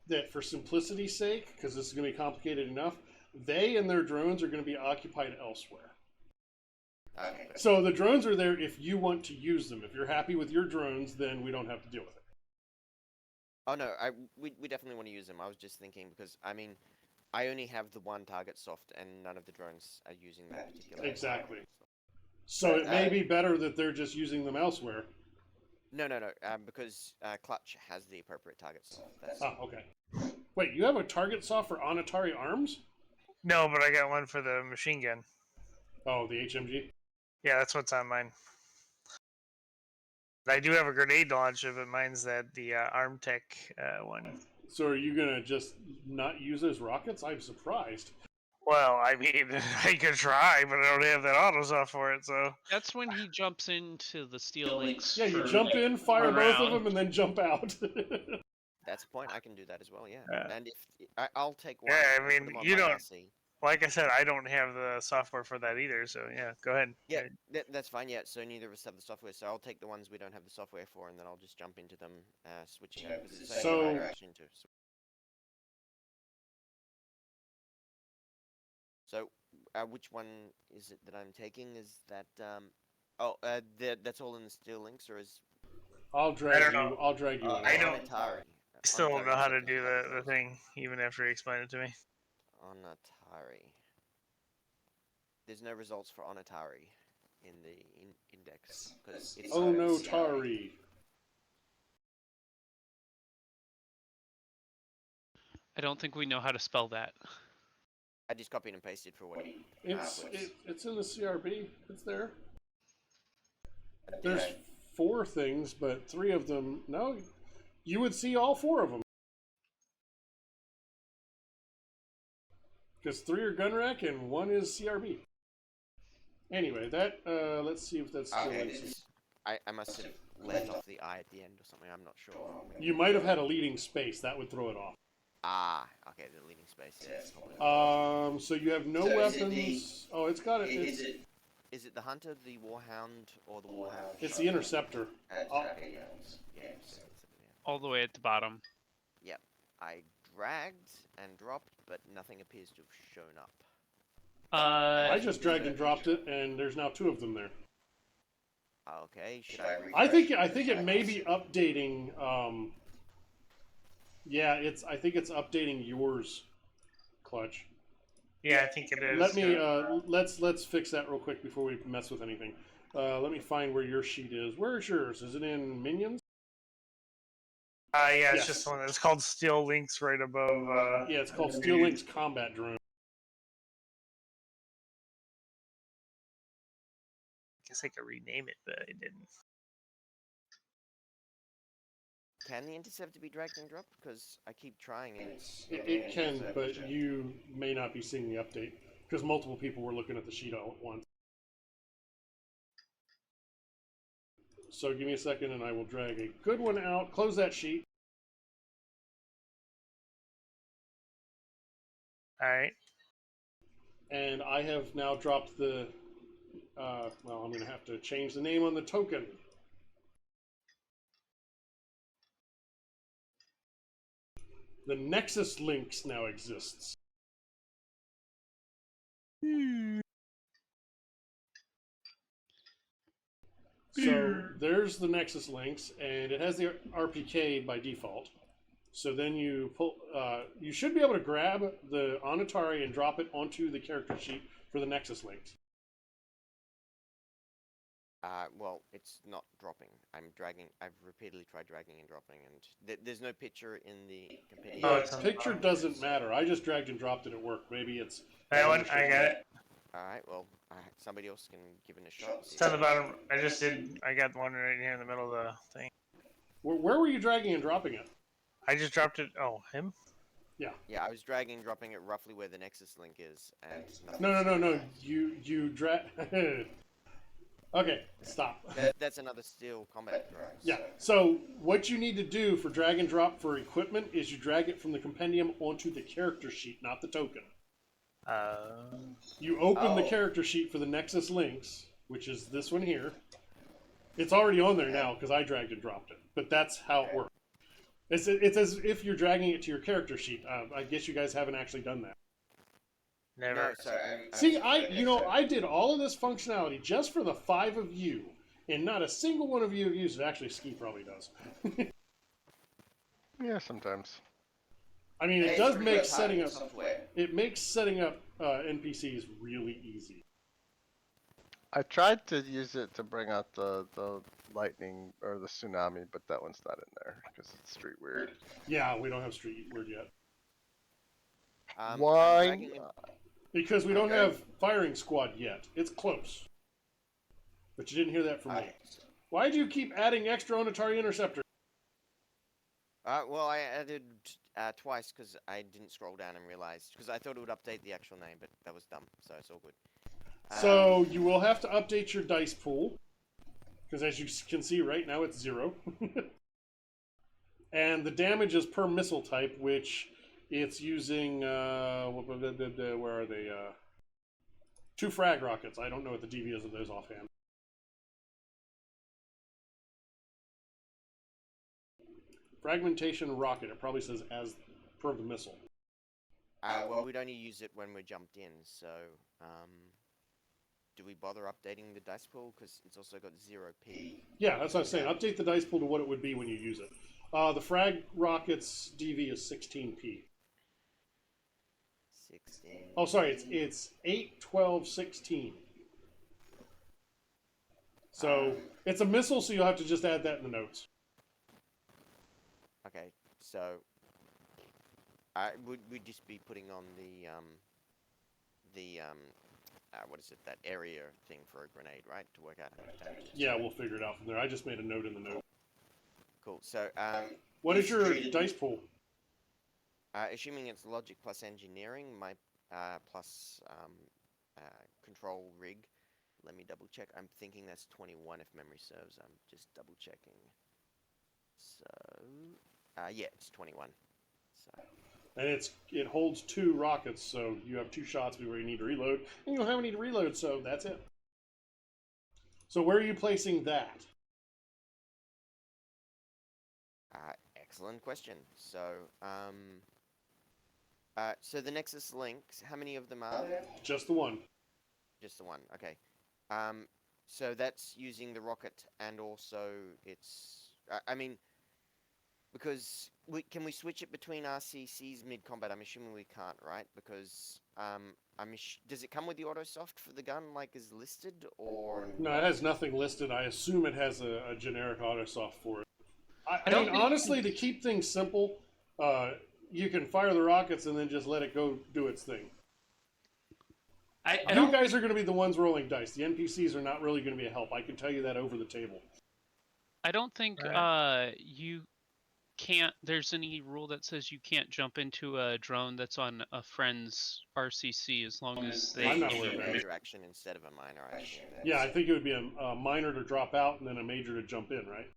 that for simplicity's sake, because this is going to be complicated enough, they and their drones are going to be occupied elsewhere. Okay. So the drones are there if you want to use them. If you're happy with your drones, then we don't have to deal with it. Oh no, we definitely want to use them. I was just thinking because I mean, I only have the one target soft, and none of the drones are using that particular. Exactly. So it may be better that they're just using them elsewhere. No. Because Clutch has the appropriate target soft. That's Ah, okay. Wait, you have a target saw for Onatari arms? No, but I got one for the machine gun. Oh, the HMG? Yeah, that's what's on mine. I do have a grenade launcher, but mine's the Arm Tech one. So are you going to just not use those rockets? I'm surprised. Well, I mean, I could try, but I don't have that auto soft for it, so. That's when he jumps into the steel links. Yeah, you for, jump like, in, fire both of around. them, and then jump out. that's a point. I can do that as well. Yeah. Yeah. And if I'll take one. Yeah, I and mean, put them on you my don't- RC. Like I said, I don't have the software for that either, so yeah, go ahead. Yeah, that's fine. Yeah, so neither of us have the software, so I'll take the ones we don't have the software for, and then I'll just jump into them, switching over. 'Cause it's the same So- interaction too. So, which one is it that I'm taking? Is that that's all in the steel links, or is I'll drag don't you. know. I'll drag you. I in. don't- Onatari. I still don't know how to Onatari do doesn't have the thing, even after you explain it to me. Onatari. There's no results for Onatari in the index because it's. Oh no, Tari. I don't think we know how to spell that. I just copied and pasted for what he. It's in the CRB. It's there. There's 4 things, but 3 of them. No, you would see all 4 of them. Because 3 are gun rack and 1 is CRB. Anyway, that let's see if that's still Okay, links. this is, I must have left off the I at the end or something. I'm not sure. You might have had a leading space that would throw it off. Ah, okay, the leading space. Yeah, that's probably So you have no So is it weapons. Oh, it's got it. Is It's, it? Is it the hunter, the warhound, or the warhound? it's the interceptor. Okay, yeah. Yeah. All the way at the bottom. I dragged and dropped, but nothing appears to have shown up. I just dragged and dropped it, and there's now 2 of them there. Okay, should Should I I? I think it may be updating. Yeah, I think it's updating yours, Clutch. Yeah, I think it is. Let me let's fix that real quick before we mess with anything. Let me find where your sheet is. Where's yours? Is it in Minions? Yeah, it's Yes. just one that's called Steel Links right above. Yeah, it's called Steel Link's Combat Drone. I guess I could rename it, but I didn't. Can the interceptor be dragged and dropped? Because I keep trying and it's. It can, but you may not be seeing the update because multiple people were looking at the sheet all at once. So give me a second, and I will drag a good one out. Close that sheet. All right. And I have now dropped the. Well, I'm going to have to change the name on the token. The Nexus links now exists. So there's the Nexus links, and it has the RPK by default. So then you pull. You should be able to grab the Onatari and drop it onto the character sheet for the Nexus links. Well, it's not dropping. I'm dragging. I've repeatedly tried dragging and dropping, and there's no picture in the compendium. Oh, The it's on the picture bottom. doesn't matter. I just dragged and dropped it at work. Maybe it's. That one, I got it. All right. Well, somebody else can give it a shot. and see It's on the if- bottom. I just did. I got one right here in the middle of the thing. Where were you dragging and dropping it? I just dropped it. Oh, him? Yeah, I was dragging and dropping it roughly where the Nexus link is, and nothing. No. You drag. Okay, stop. That's another steel combat drone. Yeah. So what you need to do for drag and drop for equipment is you drag it from the compendium onto the character sheet, not the token. You open the character sheet for the Nexus links, which is this one here. It's already on there now because I dragged and dropped it. But that's how it works. It's as if you're dragging it to your character sheet. I guess you guys haven't actually done that. Never. No, sorry. See, I did all of this functionality just for the 5 of you, and not a single one of you have used it. Actually, Ski probably does. Yeah, sometimes. I mean, it does make setting up. It makes setting up NPCs really easy. I tried to use it to bring out the lightning or the tsunami, but that one's not in there because it's street weird. Yeah, we don't have street word yet I'm Why? dragging him- because we don't have firing squad yet. It's close, but you didn't hear that from me. Why do you keep adding extra on Atari Interceptor? well, I added twice because I didn't scroll down and realized because I thought it would update the actual name, but that was dumb. So it's all good. So you will have to update your dice pool, because as you can see right now it's 0. And the damage is per missile type, which it's using, where are they? 2 frag rockets. I don't know what the DV is of those offhand. Fragmentation rocket. It probably says as per the missile. Well, we'd only use it when we're jumped in, so do we bother updating the dice pool? Because it's also got 0p. Yeah, that's what I was saying. Update the dice pool to what it would be when you use it. The frag rocket's DV is 16p. 16. Oh, sorry, it's 8, 12, 16. So it's a missile, so you'll have to just add that in the notes. Okay, so we'd just be putting on the what is it, that area thing for a grenade, right, to work out how much damage. Yeah, we'll figure it out from there. I just made a note in the note. Cool. So What is your dice pool? assuming it's logic plus engineering, my plus control rig. Let me double check. I'm thinking that's 21 if memory serves. I'm just double checking. So yeah, it's 21. So And it holds 2 rockets, so you have 2 shots before you need to reload, and you don't have any to reload, so that's it. So where are you placing that? excellent question. So so the Nexus links, how many of them are there? Just the one. Just the one. Okay. So that's using the rocket, and also it's. I mean, because can we switch it between RCCs mid combat? I'm assuming we can't, right? Because does it come with the autosoft for the gun, like is listed, or No, it has nothing listed. I assume it has a generic autosoft for it. I don't mean, think- honestly, to keep things simple, you can fire the rockets and then just let it go do its thing. I You don't. guys are going to be the ones rolling dice. The NPCs are not really going to be a help. I can tell you that over the table. I don't think Right. you can't. There's any rule that says you can't jump into a drone that's on a friend's RCC as long as they. I'm not It's aware of a that. major action instead of a minor action? Yeah, I think it would be a minor to drop out and then a major to jump in, right?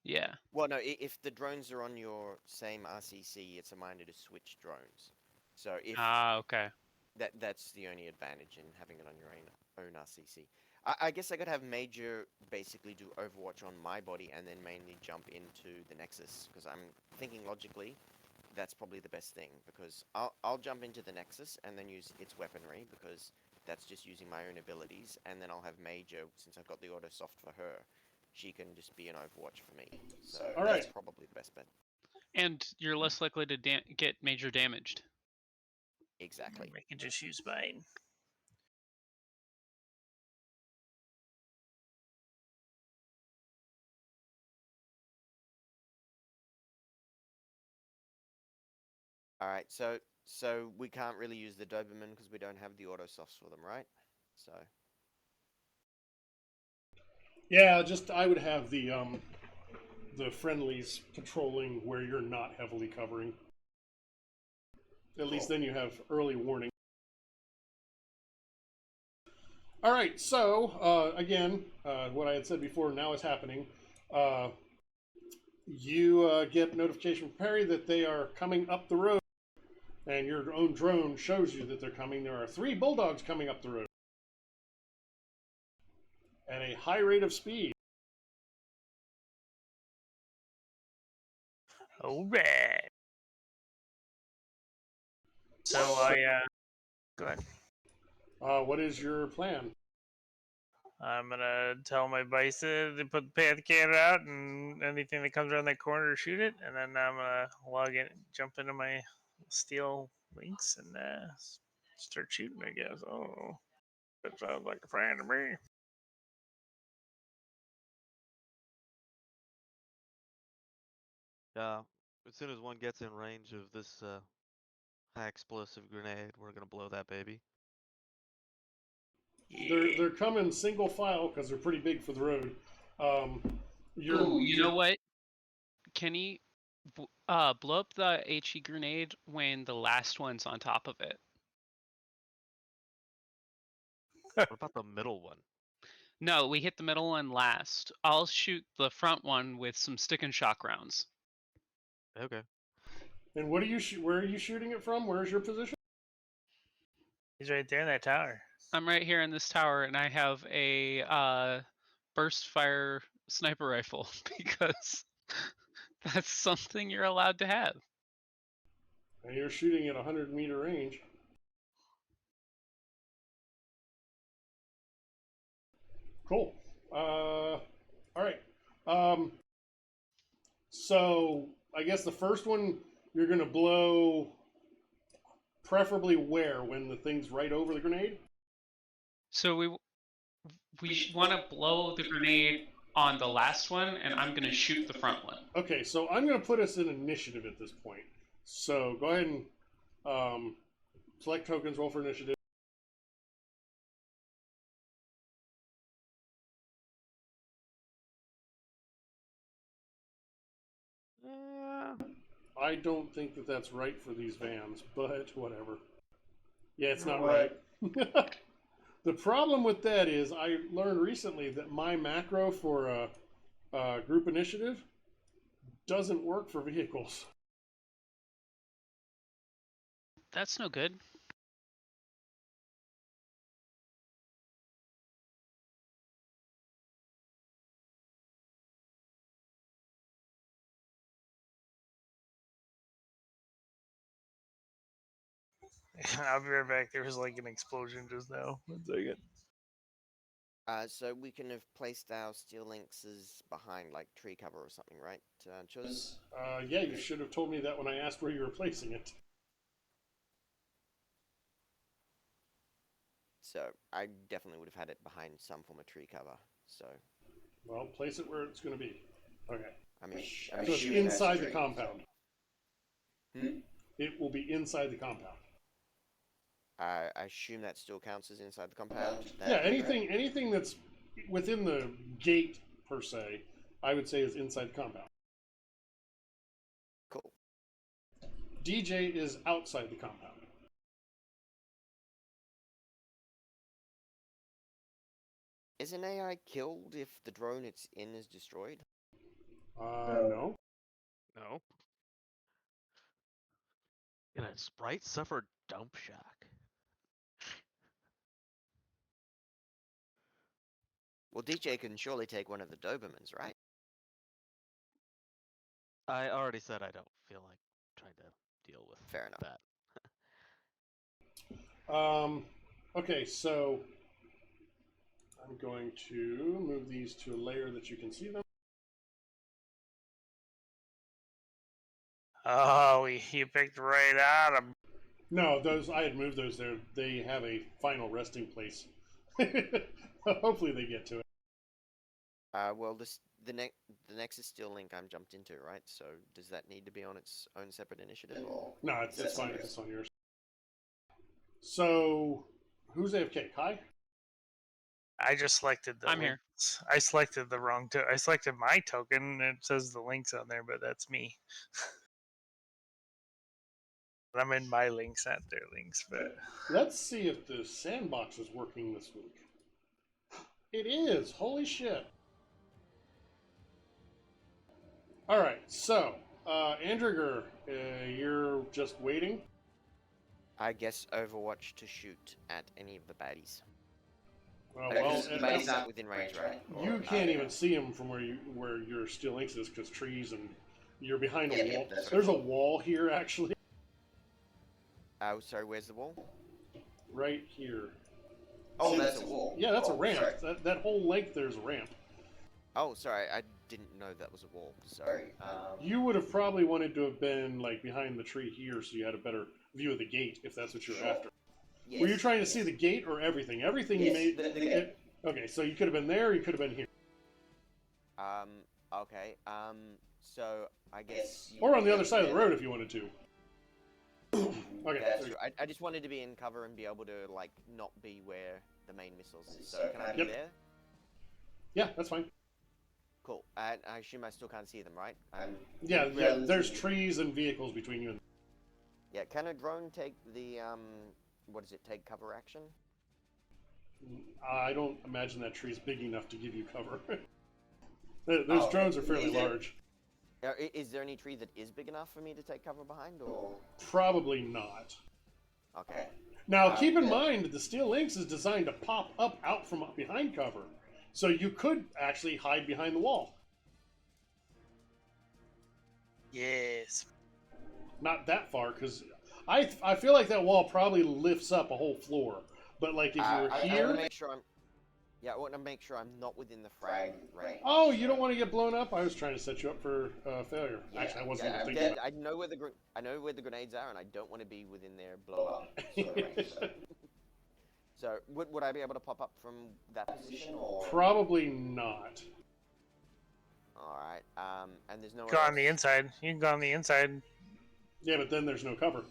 Yeah. Well, no. If the drones are on your same RCC, it's a minor to switch drones. So if Okay. that's the only advantage in having it on your own RCC. I guess I could have major basically do Overwatch on my body and then mainly jump into the Nexus, because I'm thinking logically that's probably the best thing, because I'll jump into the Nexus and then use its weaponry, because that's just using my own abilities, and then I'll have major, since I've got the auto soft for her, she can just be an Overwatch for me. So All that's right. probably the best bet. And you're less likely to get major damaged. Exactly. We can just use mine. All right, so we can't really use the Doberman because we don't have the auto softs for them, right? So Yeah, just I would have the friendlies patrolling where you're not heavily covering. At least then you have early warning. All right, so again, what I had said before now is happening. You get notification from Perry that they are coming up the road, and your own drone shows you that they're coming. There are 3 bulldogs coming up the road at a high rate of speed. All right. So go ahead. What is your plan? I'm gonna tell my bison to put the panther cannon out, and anything that comes around that corner, shoot it, and then I'm gonna log in, jump into my steel links, and start shooting. I guess. Oh, that sounds like a plan to me. As soon as one gets in range of this high explosive grenade, we're gonna blow that baby. They're coming single file because they're pretty big for the road. Ooh, you know what? Can he blow up the HE grenade when the last one's on top of it? What about the middle one? No, we hit the middle one last. I'll shoot the front one with some stick and shock rounds. Okay. And what are you? Where are you shooting it from? Where's your position? He's right there in that tower. I'm right here in this tower, and I have a burst fire sniper rifle because that's something you're allowed to have. And you're shooting at 100-meter range. Cool. All right. So I guess the first one you're gonna blow, preferably where? When the thing's right over the grenade? So we want to blow the grenade on the last one, and I'm going to shoot the front one. Okay, so I'm gonna put us in initiative at this point. So go ahead and select tokens, roll for initiative. I don't think that that's right for these vans, but whatever. Yeah, it's not right. The problem with that is I learned recently that my macro for group initiative doesn't work for vehicles. That's no good. I'll be right back. There was like an explosion just now. 1 second. So we can have placed our steel links as behind like tree cover or something, right? Chuz? Yeah, you should have told me that when I asked where you were placing it. So I definitely would have had it behind some form of tree cover. So. Well, place it where it's going to be. Okay. I mean, So it's inside the compound. Hmm? It will be inside the compound. I assume that still counts as inside the compound. Yeah, anything that's within the gate per se, I would say is inside the compound. Cool. DJ is outside the compound. Is an AI killed if the drone it's in is destroyed? No. No. And a sprite suffered dump shock. Well, DJ can surely take one of the Dobermans, right? I already said I don't feel like trying to deal with Fair enough. that. Okay, so I'm going to move these to a layer that you can see them. Oh, you picked right out of. No, those I had moved those there. They have a final resting place. Hopefully they get to it. Well, the Nexus steel link I'm jumped into, right? So does that need to be on its own separate initiative? Or? No, it's fine. It's on yours. So, who's AFK? Kai? I just selected the. I'm here. I selected the wrong. I selected my token. And it says the links on there, but that's me. I'm in my links, not their links. But let's see if the sandbox is working this week. It is. Holy shit. All right. So, Andriger, you're just waiting. I guess Overwatch to shoot at any of the baddies. Well, Because well, the baddies aren't within range, right? you Or- can't even see them from where your Steel Lynx is because trees and you're behind a Yeah, wall. that's There's a right. wall here actually, Oh, sorry, where's the wall? right here. Oh, See, that's a wall. Yeah, that's a Oh, ramp. sorry. That whole length there's a ramp. Oh, sorry, I didn't know that was a wall. Sorry. You would have probably wanted to have been like behind the tree here, so you had a better view of the gate if that's what you're after. Yes, Were you trying to see the gate or everything? Everything you Yes, made. the gate. Okay, so you could have been there. Or you could have been here, Okay. So I guess. or on the other side of the road if you wanted to. Okay. That's true. I just wanted to be in cover and be able to like not be where the main missiles is. So can I be Yep. there? Yeah, that's fine. Cool. I assume I still can't see them, right? Yeah, there's trees and vehicles between you and. Yeah. Can a drone take the what is it? Take cover action? I don't imagine that tree's big enough to give you cover. Those drones are fairly large. Is there any tree that is big enough for me to take cover behind, or? Probably not. Okay. Now, keep in mind, the Steel Lynx is designed to pop up out from behind cover. So you could actually hide behind the wall. Yes. Not that far, because I feel like that wall probably lifts up a whole floor. But, like, if you were I here... want to make sure I'm. Yeah, I want to make sure I'm not within the frag range. Oh, you don't want to get blown up? I was trying to set you up for failure. Yeah, Actually, I wasn't yeah, even thinking about I know where the grenades are, and I don't want to be within their blow up. So would I be able to pop up from that position, or? Probably not. All right. And there's no. Go on the inside. You can go on the inside. Yeah, but then there's no cover.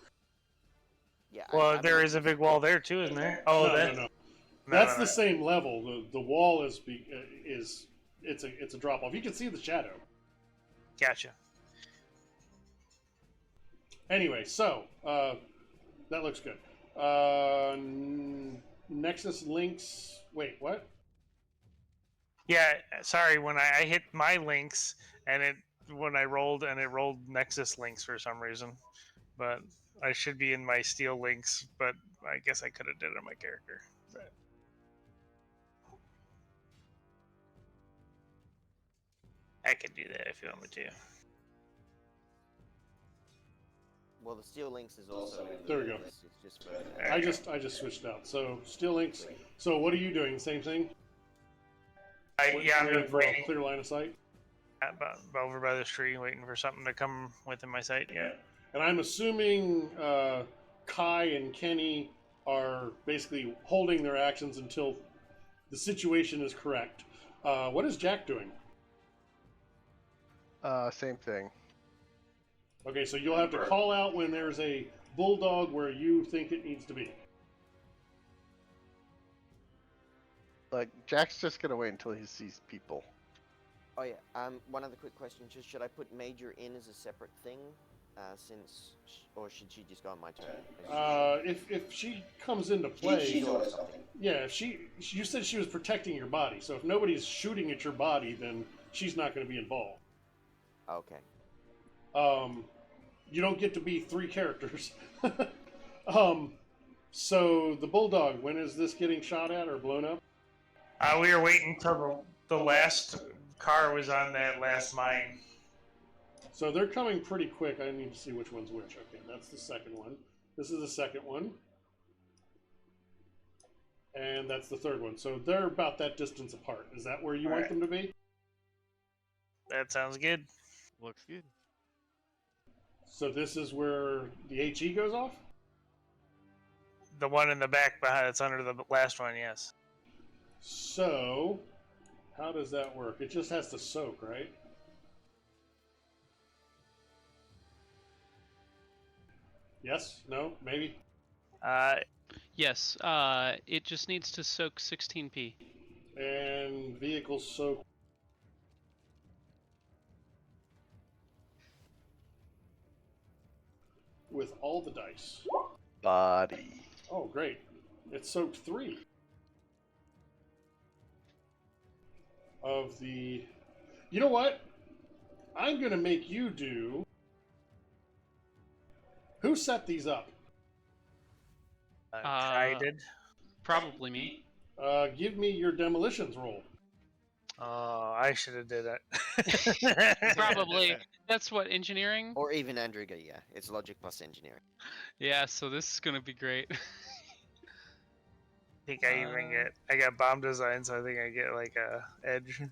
Yeah. Well, there is a big wall there too, isn't there? Oh, No. That's the same level. The wall is it's a drop off. You can see the shadow. Gotcha. Anyway, so that looks good. Nexus links. Wait, what? Yeah, sorry. When I hit my links and when I rolled and it rolled Nexus links for some reason, but I should be in my steel links. But I guess I could have did it on my character. But... I could do that if you want me to. Well, the steel links is also. There we go. It's just further. I just switched out. So Steel links. So what are you doing? Same thing? I'm Waiting just for a waiting clear line of sight. over by this tree, waiting for something to come within my sight. Yeah. And I'm assuming Kai and Kenny are basically holding their actions until the situation is correct. What is Jack doing? Same thing. Okay, so you'll have to call out when there's a bulldog where you think it needs to be. Like, Jack's just gonna wait until he sees people. Oh yeah. One other quick question: should I put Major in as a separate thing, or should she just go on my turn? If she comes into play, She's always something. yeah. You said she was protecting your body, so if nobody's shooting at your body, then she's not going to be involved. Okay. You don't get to be three characters. So the bulldog, when is this getting shot at or blown up? We were waiting until the last car was on that last mine. So they're coming pretty quick. I need to see which one's which. Okay, that's the second one. This is the second one. And that's the third one. So they're about that distance apart. Is that where you want them to be? That sounds good. Looks good. So this is where the HE goes off? The one in the back behind that's under the last one, yes. So, how does that work? It just has to soak, right? Yes? No? Maybe? Yes, it just needs to soak 16p. And vehicles soak. With all the dice. Body. Oh, great. It soaked 3. of the... You know what? I'm going to make you do... Who set these up? Kai did. Probably me. Give me your demolitions roll. Oh, I should have did it. Probably. That's what, engineering? Or even Andriga, yeah. It's logic plus engineering. Yeah, so this is gonna be great. I think I even get. I got bomb design, so I think I get like a edge.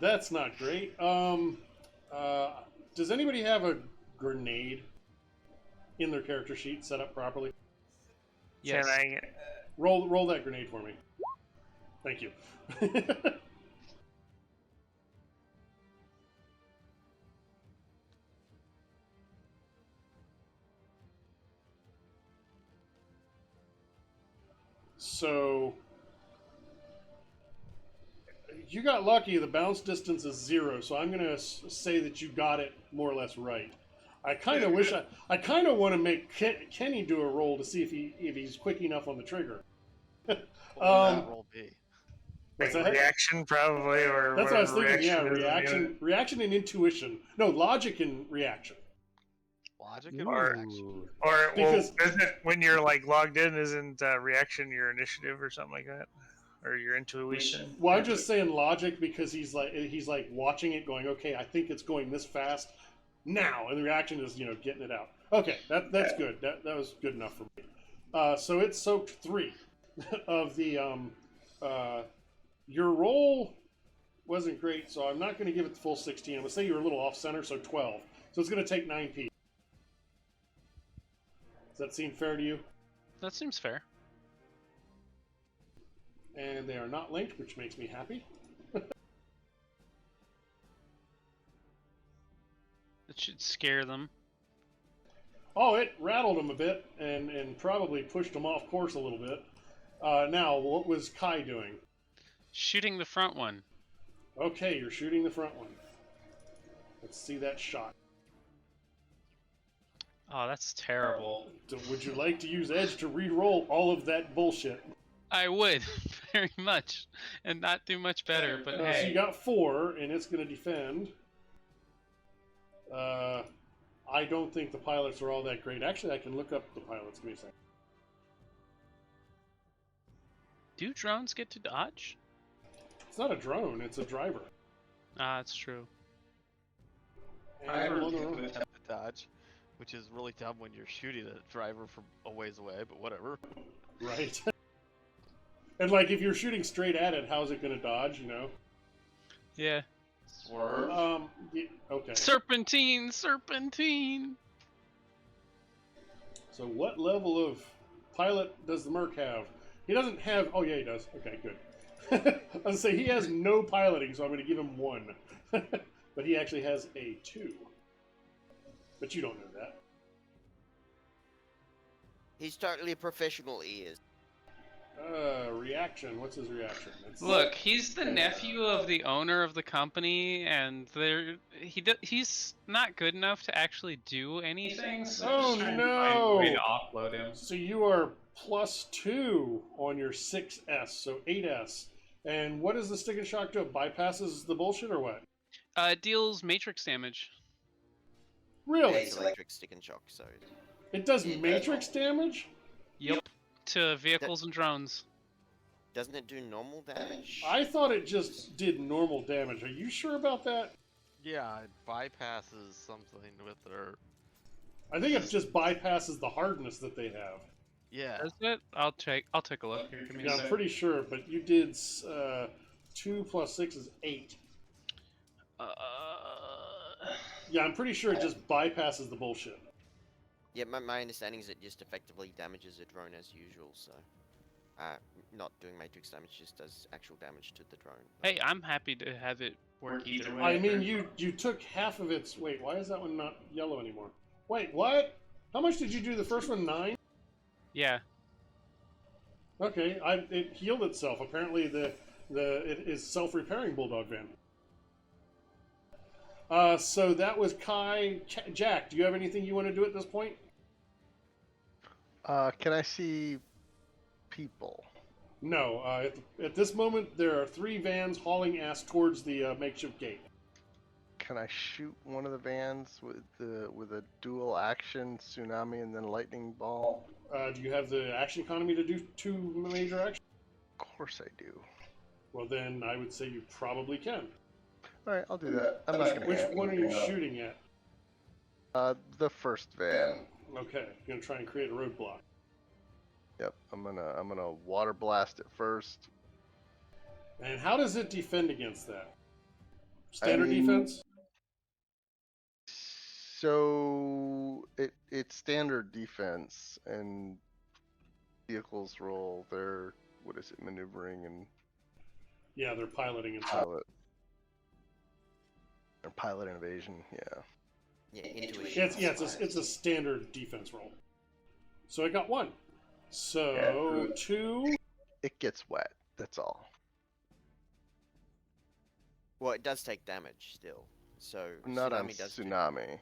That's not great. Does anybody have a grenade in their character sheet set up properly? Yes. Can I? Roll that grenade for me. Thank you. So you got lucky. The bounce distance is 0, so I'm gonna say that you got it more or less right. I kind of wish I kind of want to make Kenny do a roll to see if he's quick enough on the trigger. What would that roll be? What's Like that? reaction probably, or That's what I was whatever thinking. Yeah, reaction is. reaction and intuition. No, logic and reaction. Logic and Or- reaction. Or Because- well, isn't when you're like logged in, isn't reaction your initiative or something like that, or your intuition? Well, I'm just saying logic because he's like watching it, going, okay, I think it's going this fast now, and the reaction is getting it out. Okay, that's good. That was good enough for me. So it soaked 3 of the your roll wasn't great, so I'm not going to give it the full 16. I'm going to say you were a little off center, so 12. So it's going to take 9p. Does that seem fair to you? That seems fair. And they are not linked, which makes me happy. It should scare them. Oh, it rattled them a bit and probably pushed them off course a little bit. Now, what was Kai doing? Shooting the front one. Okay, you're shooting the front one. Let's see that shot. Oh, that's terrible. Would you like to use Edge to re-roll all of that bullshit? I would, very much, and not do much better, but So you hey. got 4, and it's going to defend. I don't think the pilots are all that great. Actually, I can look up the pilots. Give me a second. Do drones get to dodge? It's not a drone, it's a driver. Ah, that's true. And on the road. Attempt to dodge, which is really dumb when you're shooting a driver from a ways away, but whatever. Right. And like, if you're shooting straight at it, how's it going to dodge, Yeah. Swerve. Yeah, okay. Serpentine, serpentine! So what level of pilot does the Merc have? He doesn't have... Oh, yeah, he does. Okay, good. I was going to say, he has no piloting, so I'm going to give him 1. But he actually has a 2. But you don't know that. He's totally a professional, he is. Reaction. What's his reaction? Look, he's the nephew of the owner of the company, and he's not good enough to actually do anything. So Oh, just trying to find no. a way to offload him. So you are +2 on your 6S, so 8S. And what does the stick and shock do? It bypasses the bullshit or what? It deals matrix damage. Really? It's electric stick and shock, so... It does Yeah, matrix damage? Yep. To vehicles and drones. Doesn't it do normal damage? I thought it just did normal damage. Are you sure about that? Yeah, it bypasses something with their. I think it just bypasses the hardness that they have. Yeah. Is it? I'll take a look here. Give me Yeah, a I'm sec. pretty sure, but you did 2 + 6 is 8. Yeah, I'm pretty sure it just bypasses the bullshit. Yeah, my understanding is it just effectively damages a drone as usual, so... not doing matrix damage, just does actual damage to the drone. Hey, I'm happy to have it work either way. I mean, you took half of its... Wait, why is that one not yellow anymore? Wait, what? How much did you do the first one? 9? Yeah. Okay, it healed itself. Apparently it is self-repairing Bulldog Van. So that was Kai. Jack, do you have anything you want to do at this point? Can I see people. No, at this moment there are 3 vans hauling ass towards the makeshift gate. Can I shoot one of the vans with a dual action tsunami and then lightning ball? Do you have the action economy to do 2 major actions? Of course I do. Well, then I would say you probably can. All right, I'll do that. I'm not gonna. Which hit one are you anything up. shooting at? The first van. Okay, you're gonna try and create a roadblock. Yep, I'm gonna water blast it first. And how does it defend against that? Standard mean- defense? So it's standard defense, and vehicles roll their maneuvering and Yeah, they're piloting and stuff. pilot. Or pilot invasion, yeah. Yeah, intuition. It's a standard defense roll. So I got 1. So 2. It gets wet. That's all. Well, it does take damage still. So Not on tsunami does. tsunami.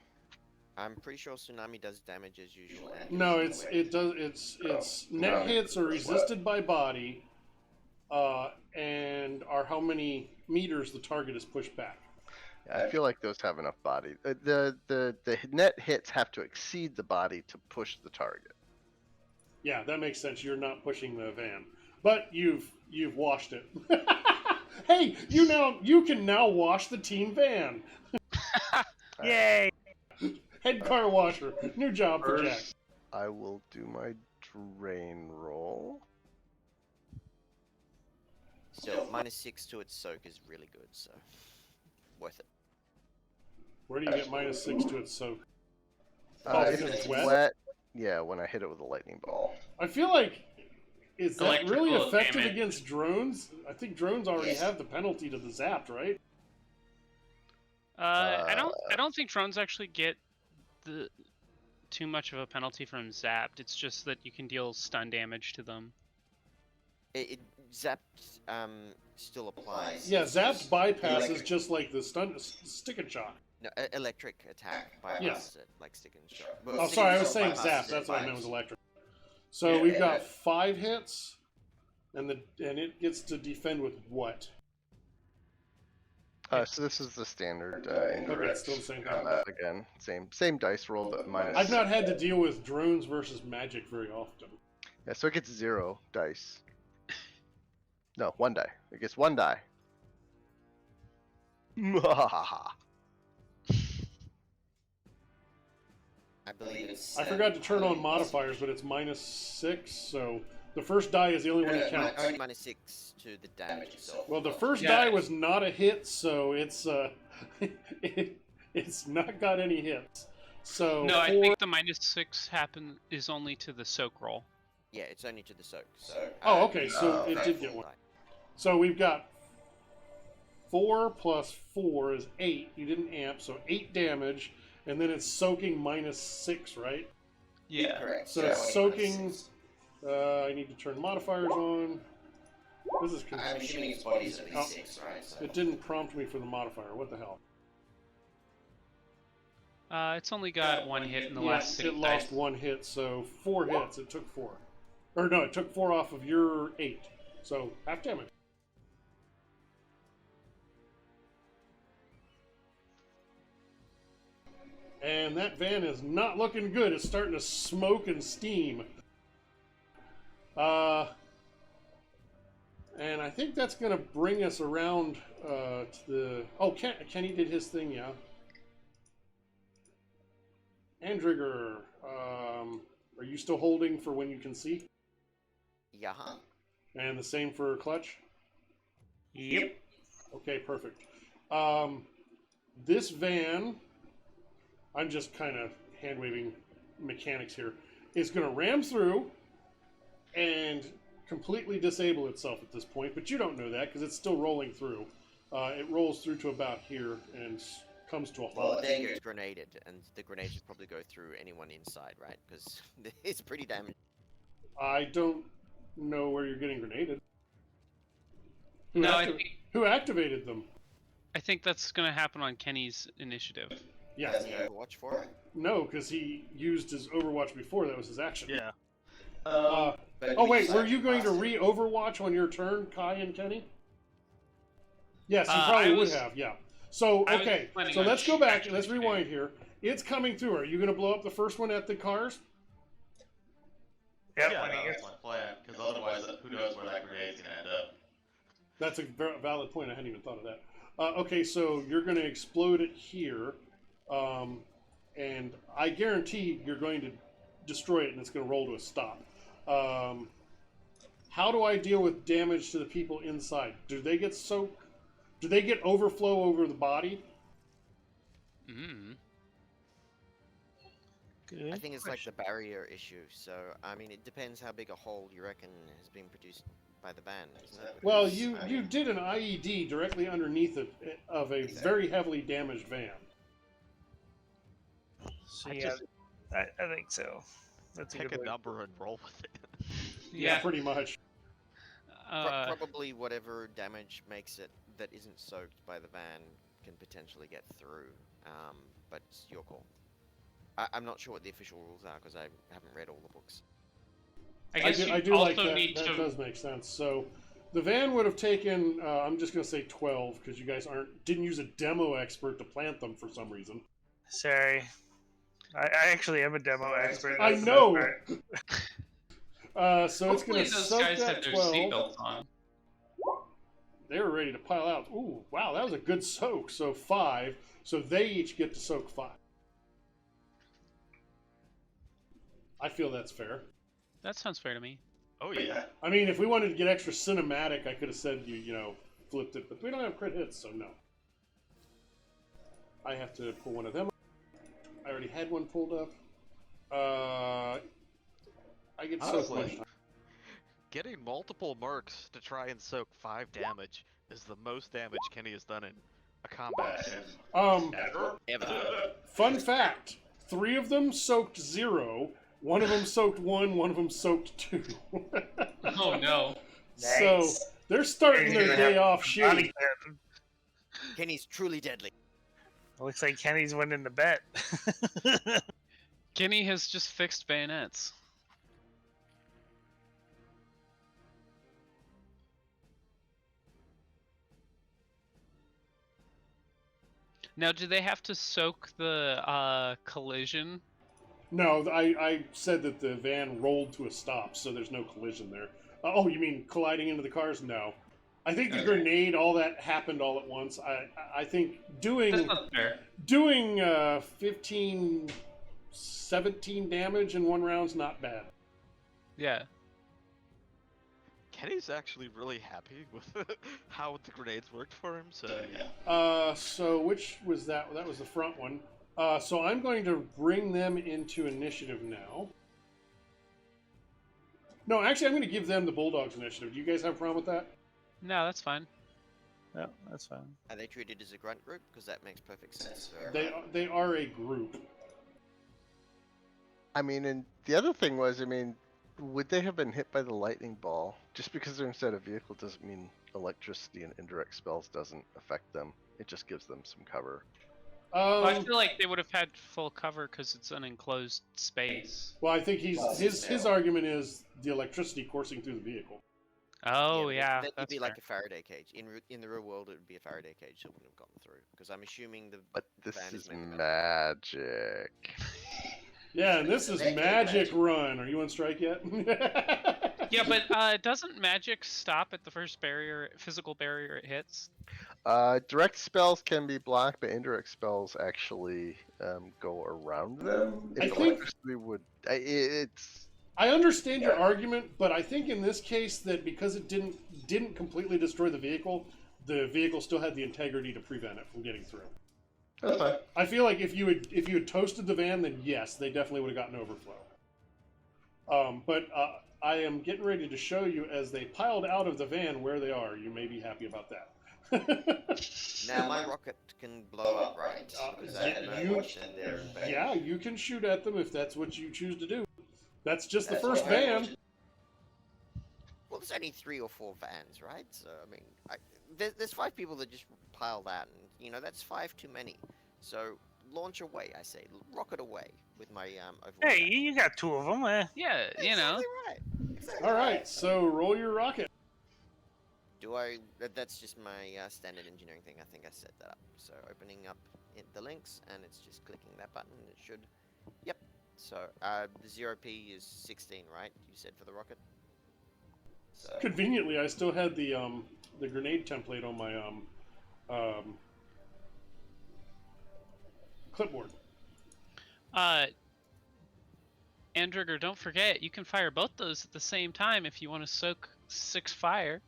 I'm pretty sure tsunami does damage as usual. And No, heals it does. It's net hits are resisted by body, and are how many meters the target is pushed back. Yeah, I feel like those have enough body. The net hits have to exceed the body to push the target. Yeah, that makes sense. You're not pushing the van, but you've washed it. Hey, you can now wash the team van. Yay! Head car washer. New job for Jack. First, I will do my drain roll. Still, -6 to its soak is really good, so worth it. Where do you get -6 to its soak? If because it's it's wet? wet, yeah, when I hit it with a lightning ball. I feel like is that really Electrical effective damage. against drones? I think drones already Yes. have the penalty to the zapped, right? I don't think drones actually get the too much of a penalty from zapped. It's just that you can deal stun damage to them. It zapped still applies. Yeah, It's zapped just- bypasses just like the stick and shock. No, electric attack bypasses Yes. it, like stick and shock. Well, Oh, stick sorry, and I was shock saying bypasses zap. it That's what I by meant was accident. electric. So we've got 5 hits, and it gets to defend with what? So this is the standard Okay, indirect still the same thing. combat again. Same dice roll, but minus. I've not had to deal with drones versus magic very often. Yeah, so it gets 0 dice. No, 1 die. It gets 1 die. I believe it's. I forgot to turn on modifiers, but it's -6, so the first die is the only one that counts. Only -6 to the damage itself. Well, the first Yeah. die was not a hit, so it's it's not got any hits. So No, I 4 think the -6 is only to the soak roll. Yeah, it's only to the soak. So. Oh, okay, so it did get one. So we've got 4 plus 4 is 8. You didn't amp, so 8 damage, and then it's soaking -6, right? Yeah. Correct. So it's soaking. I need to turn modifiers on. This is I'm confusing. assuming its body's at Oh. least 6, right? So. It didn't prompt me for the modifier. What the hell? It's only got 1 hit in the Yeah, last 6 it lost dice. 1 hit, so 4 hits. It took 4. Or no, it took 4 off of your 8. So half damage. And that van is not looking good. It's starting to smoke and steam. And I think that's going to bring us around to the... Oh, Kenny did his thing, yeah. Andrigger, are you still holding for when you can see? Yeah. And the same for Clutch? Yep. Okay, perfect. This van, I'm just kind of hand-waving mechanics here, is going to ram through and completely disable itself at this point, but you don't know that because it's still rolling through. It rolls through to about here and comes to a Well, halt. then it's grenaded, and the grenade should probably go through anyone inside, right? Because it's pretty damaged. I don't know where you're getting grenaded. Who, No, who activated them? I think that's going to happen on Kenny's initiative. Yeah. Has he Overwatch for it? No, because he used his Overwatch before. That was his action. Yeah. But Oh we wait, just were have you going to pass it. re-Overwatch on your turn, Kai and Kenny? Yes, you I probably would was- have. Yeah. So I was okay, planning so on let's go back. actually Let's shooting. rewind here. It's coming through. Are you going to blow up the first one at the cars? Yep, Yeah, when he that was gets my plan. Because otherwise, who knows where that grenade's gonna end up? That's a valid point. I hadn't even thought of that. Okay, so you're going to explode it here, and I guarantee you're going to destroy it, and it's going to roll to a stop. How do I deal with damage to the people inside? Do they get soaked? Do they get overflow over the body? Mm. good. I think it's like the question. barrier issue. So I mean, it depends how big a hole you reckon has been produced by the ban, isn't it? Well, Because, you I you mean, did an IED directly underneath of a very heavily damaged van. So I yeah, just- I think so. That's a Pick good a way. number and roll with it. Yeah, pretty much. probably whatever damage makes it that isn't soaked by the ban can potentially get through. But it's your call. I'm not sure what the official rules are because I haven't read all the books. I guess I you do like also that. need That to. does make sense. So, the van would have taken. I'm just going to say 12 because you guys didn't use a demo expert to plant them for some reason. Sorry. I actually am a demo expert. I that's the know. best part. So it's going Hopefully to those soak guys that had their 12. seatbelts on. They were ready to pile out. Ooh, wow, that was a good soak. So 5. So they each get to soak 5. I feel that's fair. That sounds fair to me. Oh yeah. I mean, if we wanted to get extra cinematic, I could have said you flipped it, but we don't have crit hits, so no. I have to pull one of them. I already had one pulled up. I get so Honestly, much. getting multiple mercs to try and soak 5 damage is the most damage Kenny has done in a combat sim ever. Fun fact: 3 of them soaked 0. One of them soaked 1. One of them soaked 2. Oh no. So Nice. they're starting their You're gonna day have off body shitty. therapy. Kenny's truly deadly. Looks like Kenny's winning the bet. Kenny has just fixed bayonets. Now, do they have to soak the collision? No, I said that the van rolled to a stop, so there's no collision there. Oh, you mean colliding into the cars? No. I think the Okay. grenade, all that happened all at once. I think That's doing not fair. 15, 17 damage in one round's not bad. Yeah. Kenny's actually really happy with how the grenades worked for him, so yeah. So which was that? That was the front one. So I'm going to bring them into initiative now. No, actually, I'm going to give them the Bulldogs initiative. Do you guys have a problem with that? No, that's fine. No, that's fine. Are they treated as a grunt group? Because that makes perfect sense. For, They are a group. I mean, and the other thing was, I mean, would they have been hit by the lightning ball? Just because they're inside a vehicle doesn't mean electricity and indirect spells doesn't affect them. It just gives them some cover. Well, I feel like they would have had full cover because it's an enclosed space. Well, I think his argument is the electricity coursing through the vehicle. Oh but yeah, that would that's be fair. like a Faraday cage. In the real world, it would be a Faraday cage that wouldn't have gotten through. Because I'm assuming the But this van is made of metal. magic. Yeah, and this is Magic Run. Are you on strike yet? Yeah, but doesn't magic stop at the first physical barrier it hits? Direct spells can be blocked, but indirect spells actually go around them. I If think- electricity would, it's I understand your argument, but I think in this case that because it didn't completely destroy the vehicle still had the integrity to prevent it from getting through. that's fine. I feel like if you had toasted the van, then yes, they definitely would have gotten overflow. But I am getting ready to show you as they piled out of the van where they are. You may be happy about that. Now my rocket can blow up, right? Because I had my you- watch in there. Yeah, you can shoot at them if that's what you choose to do. That's just the first van. Well, there's only 3 or 4 vans, right? So I mean, there's 5 people that just piled out, and that's 5 too many. So launch away. I say, rocket away with my overlord. Hey, action. you got 2 of them. Yeah, you know. Exactly right. Exactly All right. right, so roll your rocket. Do I? That's just my standard engineering thing. I think I set that up. So opening up the links, and it's just clicking that button. It should. Yep. So the 0p is 16, right? You said for the rocket. So Conveniently, I still had the grenade template on my clipboard. Andrigger, don't forget, you can fire both those at the same time if you want to soak 6 fire.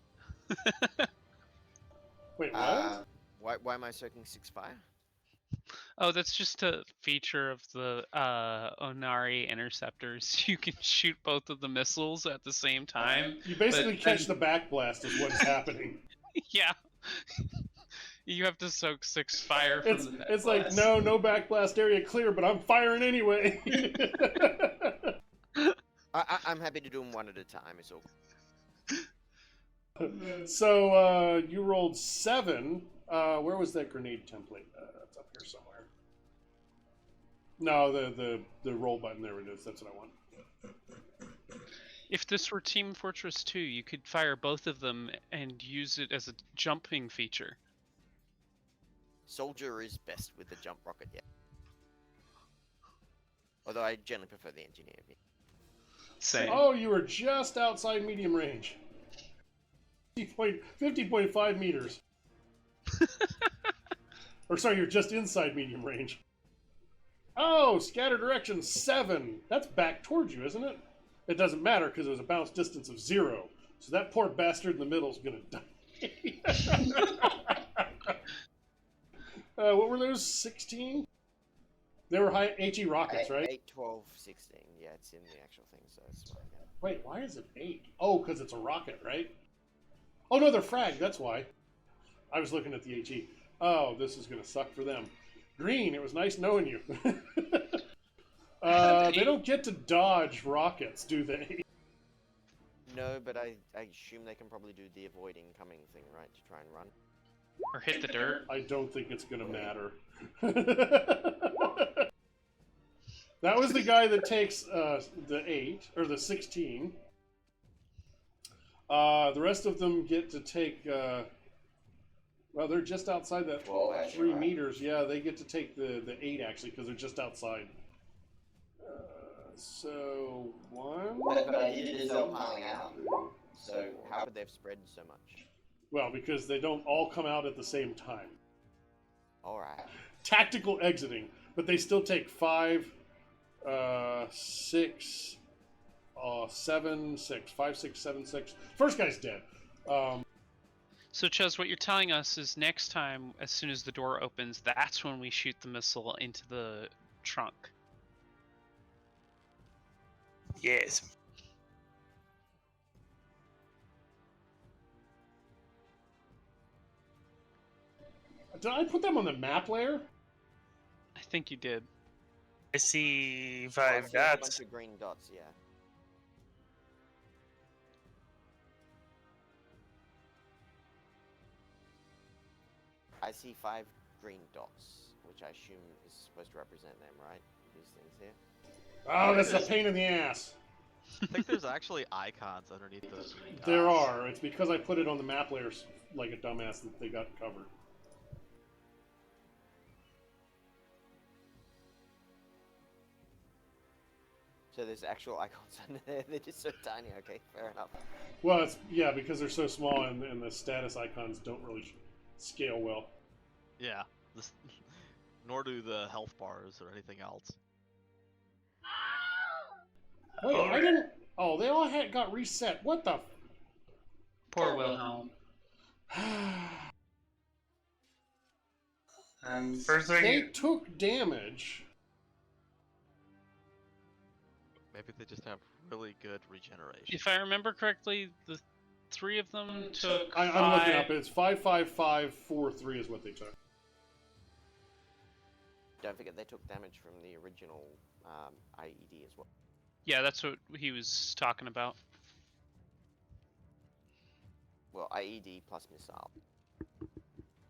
Wait, what? why am I soaking 6 fire? Oh, that's just a feature of the Onari interceptors. You can shoot both of the missiles at the same time. You basically but catch then- the backblast is what's happening. Yeah. You have to soak 6 fire from the It's like, backblast. no backblast area clear, but I'm firing anyway. I'm happy to do them one at a time. It's all. So you rolled 7. Where was that grenade template? It's up here somewhere. No, the roll button. There it is. That's what I want. If this were Team Fortress 2, you could fire both of them and use it as a jumping feature. Soldier is best with the jump rocket, yeah. Although I generally prefer the engineer. Same. Oh, you were just outside medium range. 50.5 meters. Or sorry, you're just inside medium range. Oh, scatter direction 7. That's back towards you, isn't it? It doesn't matter because it was a bounce distance of 0. So that poor bastard in the middle is going to die. What were those? 16? They were high HE rockets, right? 8, 12, 16. Yeah, it's in the actual thing, so it's fine. Yeah. Wait, why is it 8? Oh, because it's a rocket, right? Oh, no, they're frag. That's why. I was looking at the HE. Oh, this is going to suck for them. Green, it was nice knowing you. They don't get to dodge rockets, do they? No, but I assume they can probably do the avoid incoming thing, right? To try and run. Or hit the dirt. I don't think it's going to matter. That was the guy that takes the 8, or the 16. The rest of them get to take... well, they're just outside that 12, actually, 3 right? meters. Yeah, they get to take the 8, actually, because they're just outside. So, 1... But I did it as though piling out. So how could they have spread so much? Well, because they don't all come out at the same time. Alright. Tactical exiting, but they still take 5, 6, 7, 6. 5, 6, 7, 6. First guy's dead. So, Chuz, what you're telling us is next time, as soon as the door opens, that's when we shoot the missile into the trunk. Yes. Did I put them on the map layer? I think you did. I see I 5 see a dots. bunch of green dots, yeah. I see 5 green dots, which I assume is supposed to represent them, right? These things here. Oh, that's a pain in the ass. I think there's actually icons underneath those green dots. There are. It's because I put it on the map layers like a dumbass that they got covered. So there's actual icons under there. They're just so tiny. Okay, fair enough. Well, it's yeah, because they're so small and the status icons don't really scale well. Yeah. This, nor do the health bars or anything else. Wait, I didn't. Oh, they all got reset. What the? Poor Wilhelm. And first They thing, took damage. Maybe they just have really good regeneration. If I remember correctly, the 3 of them took I'm 5. looking up. It's 55543 is what they took. Don't forget they took damage from the original IED as well. Yeah, that's what he was talking about. Well, IED plus missile.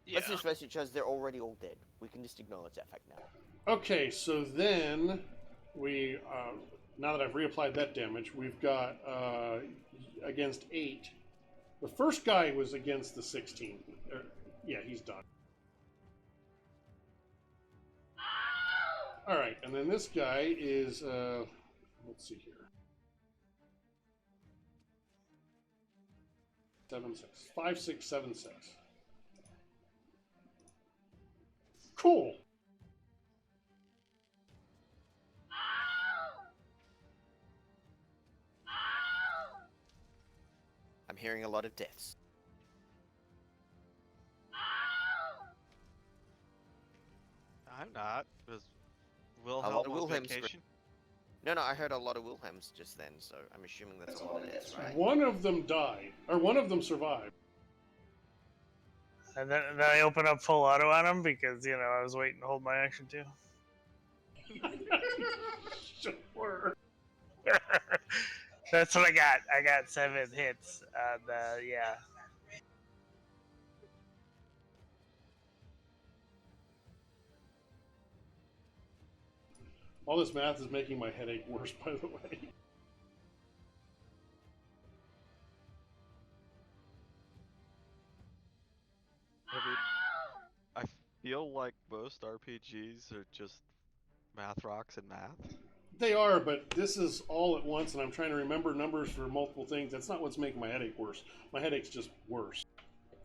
Yeah. Let's just face it, Chaz, they're already all dead. We can just acknowledge that fact now. Okay, so then we, now that I've reapplied that damage, we've got against 8. The first guy was against the 16. Yeah, he's done. All right, and then this guy is, let's see here. 7, 6. 5, 6, 7, 6. Cool. I'm hearing a lot of deaths. I'm not. Was A Wilhelm lot of on Wilhelms. vacation? No, I heard a lot of Wilhelms just then, so I'm assuming that's a lot of deaths, right? One of them died, or one of them survived. And then I open up full auto on him because, I was waiting to hold my action too. Sure. That's what I got. I got 7 hits. Yeah. All this math is making my headache worse, by the way. I mean, I feel like most RPGs are just math rocks and math. They are, but this is all at once, and I'm trying to remember numbers for multiple things. That's not what's making my headache worse. My headache's just worse.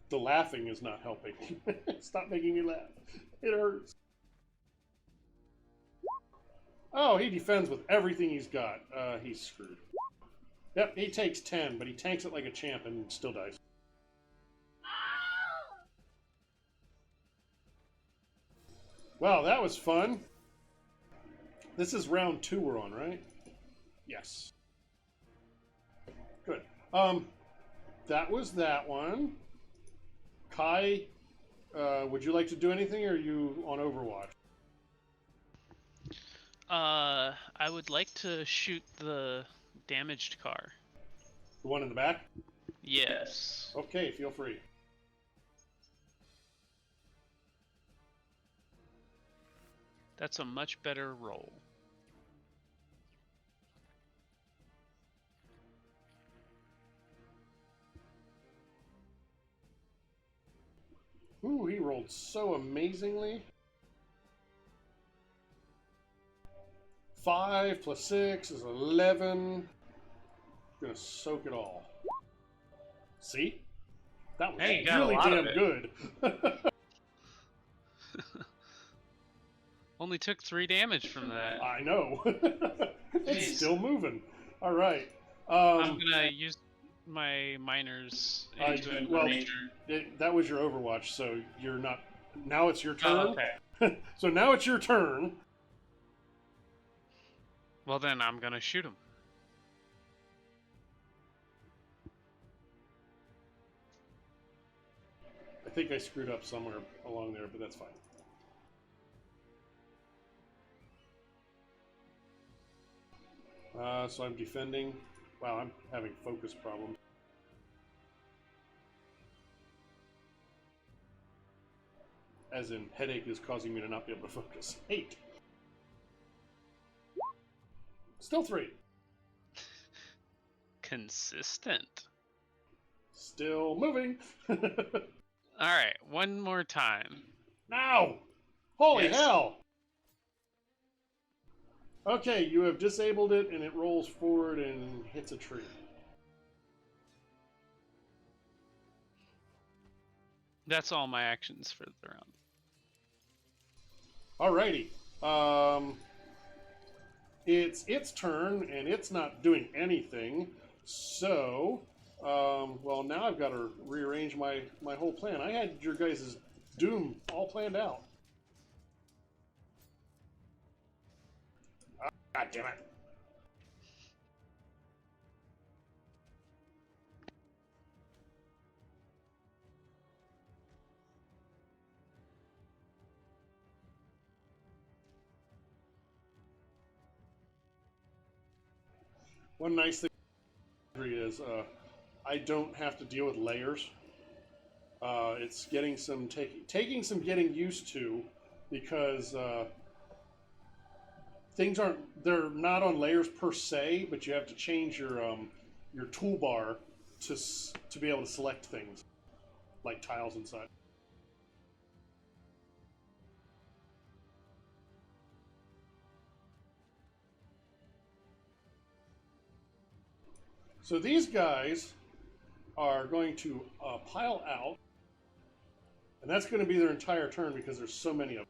The laughing is not helping. Stop making me laugh. It hurts. Oh, he defends with everything he's got. He's screwed. Yep, he takes 10, but he tanks it like a champ and still dies. Wow, that was fun. This is round 2 we're on, right? Yes. Good. That was that one. Kai, would you like to do anything, or are you on Overwatch? I would like to shoot the damaged car. The one in the back? Yes. Okay, feel free. That's a much better roll. Ooh, he rolled so amazingly. 5 plus 6 is 11. Gonna soak it all. See? That was Hey, you got a really lot damn of it. good. Only took 3 damage from that. I know. It's Jeez. still moving. All right. I'm gonna use my miners into a well, major. that was your Overwatch, so you're not. Now it's your turn. Oh, okay. So now it's your turn. Well, then I'm gonna shoot him. I think I screwed up somewhere along there, but that's fine. So I'm defending. Wow, I'm having focus problems. As in, headache is causing me to not be able to focus. 8. Still 3. Consistent. Still moving. Alright, one more time. Now! Holy Yes. hell! Okay, you have disabled it, and it rolls forward and hits a tree. That's all my actions for the round. Alrighty. It's its turn, and it's not doing anything. So, well, now I've got to rearrange my whole plan. I had your guys' doom all planned out. God damn it. One nice thing is I don't have to deal with layers. It's getting some taking some getting used to, because things they're not on layers per se, but you have to change your toolbar to be able to select things like tiles and such. So these guys are going to pile out, and that's going to be their entire turn because there's so many of them.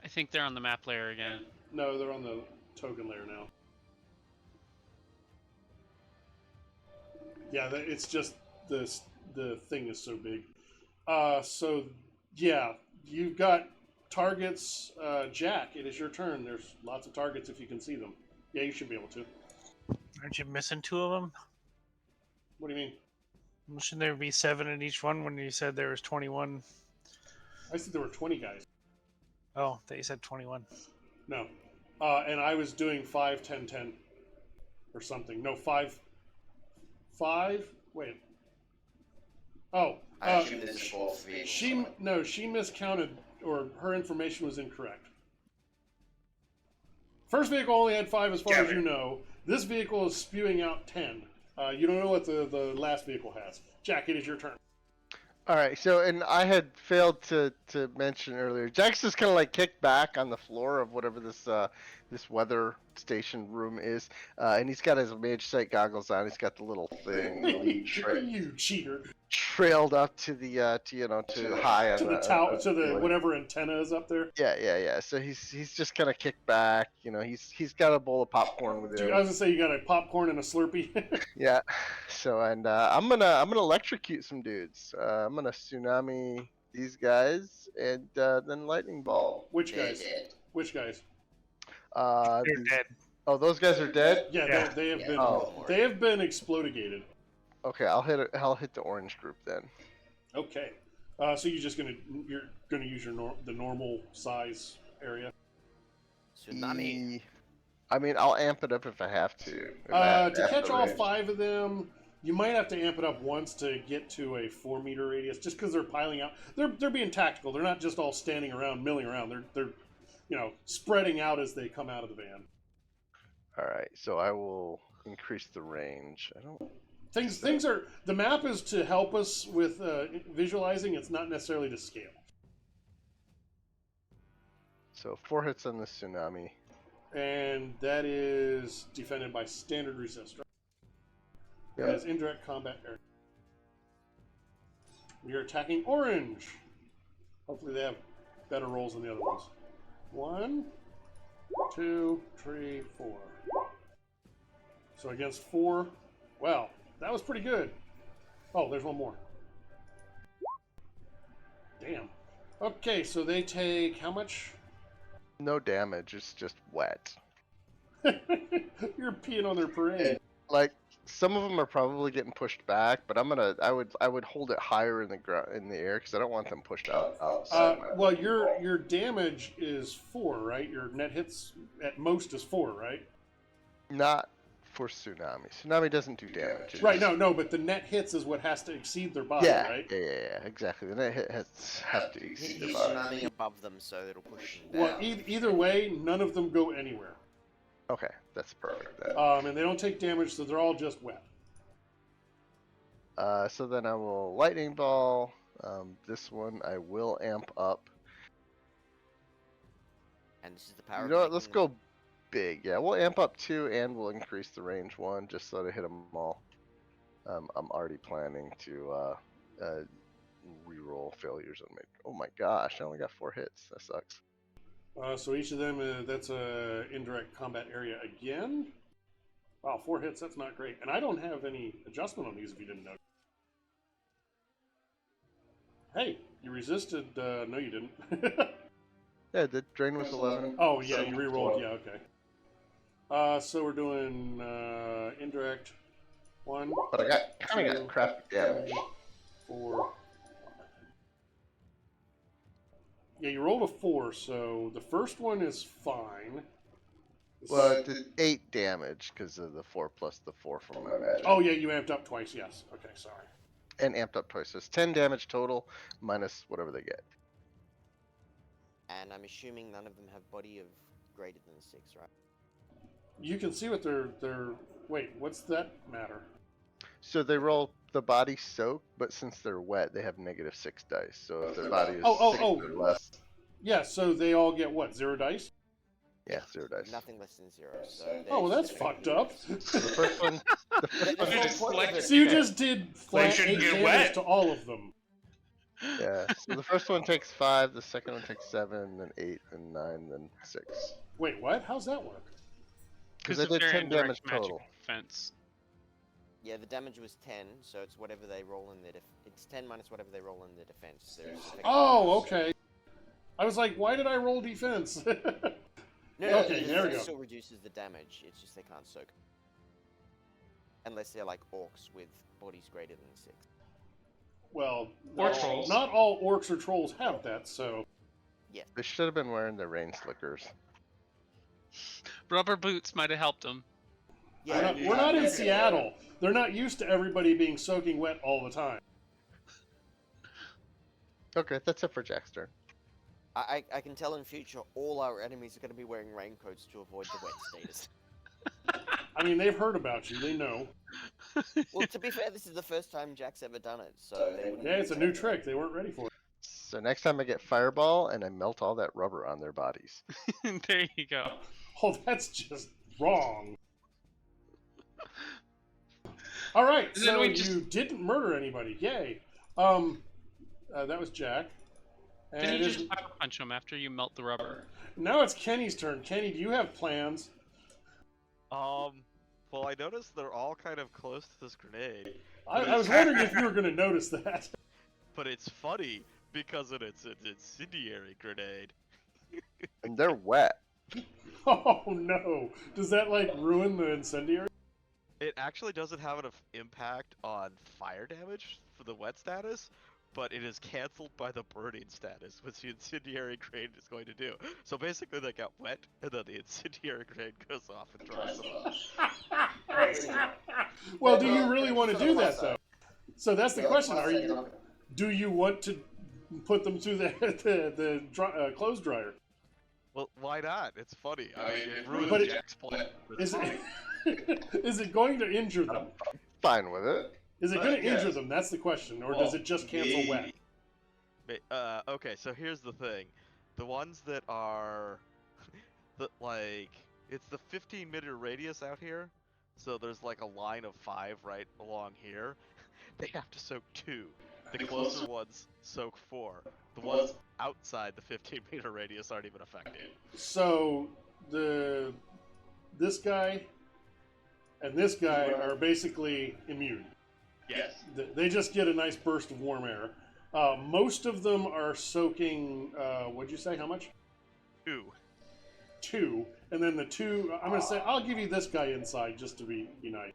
I think they're on the map layer again. No, they're on the token layer now. Yeah, it's just the thing is so big. So yeah, you've got targets. Jack, it is your turn. There's lots of targets if you can see them. Yeah, you should be able to. Aren't you missing 2 of them? What do you mean? Shouldn't there be 7 in each one when you said there was 21? I said there were 20 guys. Oh, that you said 21. No. And I was doing 5, 10, 10 or something. No, 5. Wait. Oh. I assume this is both vehicles. She miscounted, or her information was incorrect. First vehicle only had 5 as far as you know. This vehicle is spewing out 10. You don't know what the last vehicle has. Jack, it is your turn. All right. So, and I had failed to mention earlier. Jack's just kind of like kicked back on the floor of whatever this weather station room is, and he's got his mage sight goggles on. He's got the little thing. You cheater. Trailed up to the to high To on the tower, to the whatever antenna is up there. Yeah. So he's just kind of kicked back. You know, he's got a bowl of popcorn with him. I was gonna say you got a popcorn and a Slurpee. Yeah. So and I'm gonna electrocute some dudes. I'm gonna tsunami these guys and then lightning ball. Which guys? Which guys? They're dead. Oh, those guys are dead. Yeah, they have been. Oh. They have been explodigated. Okay, I'll hit the orange group then. Okay. So you're gonna use the normal size area. Tsunami. I mean, I'll amp it up if I have to. To catch all 5 of them, you might have to amp it up once to get to a 4-meter radius, just because they're piling out. They're being tactical. They're not just all standing around, milling around. They're spreading out as they come out of the van. All right, so I will increase the range. I don't. Things are. The map is to help us with visualizing. It's not necessarily to scale. So 4 hits on the tsunami. And that is defended by standard resist, right? Yeah. That is indirect combat area. We are attacking orange. Hopefully they have better rolls than the other ones. 1, 2, 3, 4. So against 4, well, that was pretty good. Oh, there's one more. Damn. Okay, so they take how much? No damage. It's just wet. You're peeing on their parade. Like some of them are probably getting pushed back, but I would hold it higher in the air because I don't want them pushed out. Well, your damage is 4, right? Your net hits at most is 4, right? Not for tsunami. Tsunami doesn't do damage. Right. No, but the net hits is what has to exceed their body, right? Yeah, exactly. The net hit have to exceed their He's body. tsunami above them, so it'll push them down. Well, either way, none of them go anywhere. Okay, that's perfect then. And they don't take damage, so they're all just wet. So then I will lightning ball. This one I will amp up. And this is the power. You know what? Let's go big. Yeah, we'll amp up 2 and we'll increase the range 1 just so to hit them all. I'm already planning to re-roll failures on me. Oh my gosh, I only got 4 hits. That sucks. So each of them, that's a indirect combat area again. Wow, 4 hits, that's not great. And I don't have any adjustment on these if you didn't know. Hey, you resisted, no you didn't. Yeah, the drain was 11. Oh yeah, you re-rolled, yeah, okay. So we're doing indirect 1. But I kind of got crappy damage. 4. Yeah, you rolled a 4, so the first one is fine. Well, it did 8 damage because of the 4 plus the 4 from my magic. Oh yeah, you amped up twice, yes. Okay, sorry. and amped up twice. So it's 10 damage total minus whatever they get. And I'm assuming none of them have body of greater than 6, right? You can see what their wait, what's that matter? So they roll the body soak, but since they're wet, they have -6 dice. So if their body is Oh, 6 oh. or less, Yeah, so they all get what, 0 dice? yeah, 0 dice. Nothing less than 0. So Oh, well, they're that's just fucked effectively- up. So the first one, But that's the just whole point of it. So you just did flat shouldn't 8 get damage wet. to all of them. yeah. So the first one takes 5, the second one takes 7, then 8, then 9, then 6. Wait, what? How's that work? Because Because they of did their 10 damage indirect magic total. defense. Yeah, the damage was 10, so it's whatever they roll in their it's 10 minus whatever they roll in their defense. There's Oh, okay. I was like, why did I roll defense? No, Okay, the there we defense go. still reduces the damage. It's just they can't soak. Unless they're like orcs with bodies greater than 6. Well, Or not, trolls. not all orcs or trolls have that, so They should have been wearing their rain slickers. Rubber boots might have helped them. we're not in Seattle. They're not used to everybody being soaking wet all the time. Okay, that's it for Jack's turn. I can tell in future all our enemies are going to be wearing raincoats to avoid the wet status. I mean, they've heard about you. They know. Well, to be fair, this is the first time Jack's ever done it, so they wouldn't Yeah, it's a new expect trick. They weren't ready for it. So next time I get Fireball and I melt all that rubber on their bodies. There you go. Oh, that's just wrong. All right, And then so we you just- didn't murder anybody. Yay. That was Jack. Then And you it is, just power punch them after you melt the rubber. now it's Kenny's turn. Kenny, do you have plans? Well, I noticed they're all kind of close to this grenade, I was wondering if you were going to notice that. but it's funny because it's an incendiary grenade. And they're wet. Oh no! Does that like ruin the incendiary? It actually doesn't have enough impact on fire damage for the wet status, but it is canceled by the burning status, which the incendiary grenade is going to do. So basically, they got wet, and then the incendiary grenade goes off and dries them up. Well, do you really want to do that though? So that's the question. Do you want to put them through the clothes dryer? Well, why not? It's funny. I mean, it ruins But it- Jack's plan. but Is it's funny. it, is it going to injure them? Fine with it. Is it going to injure them? That's the question. Or does it just cancel wet? Okay, so here's the thing. The ones that are, it's the 15-meter radius out here, so there's like a line of 5 right along here. They have to soak 2. The closer ones soak 4. The ones outside the 15-meter radius aren't even affected. So this guy and this guy are basically immune. Yes. They just get a nice burst of warm air. Most of them are soaking. What'd you say? How much? 2. 2, and then the 2. I'm gonna say I'll give you this guy inside just to be nice.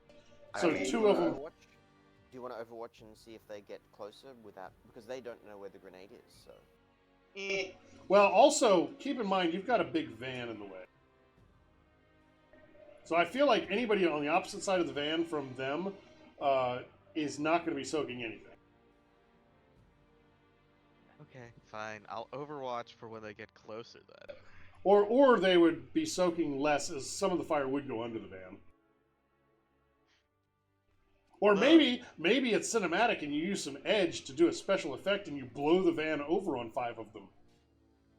So Okay, 2 of them. Do you want to overwatch and see if they get closer without, because they don't know where the grenade is. So Well, also keep in mind you've got a big van in the way. So I feel like anybody on the opposite side of the van from them is not going to be soaking anything. Okay, fine. I'll overwatch for when they get closer then. Or they would be soaking less, as some of the fire would go under the van. Or maybe it's cinematic and you use some edge to do a special effect and you blow the van over on 5 of them.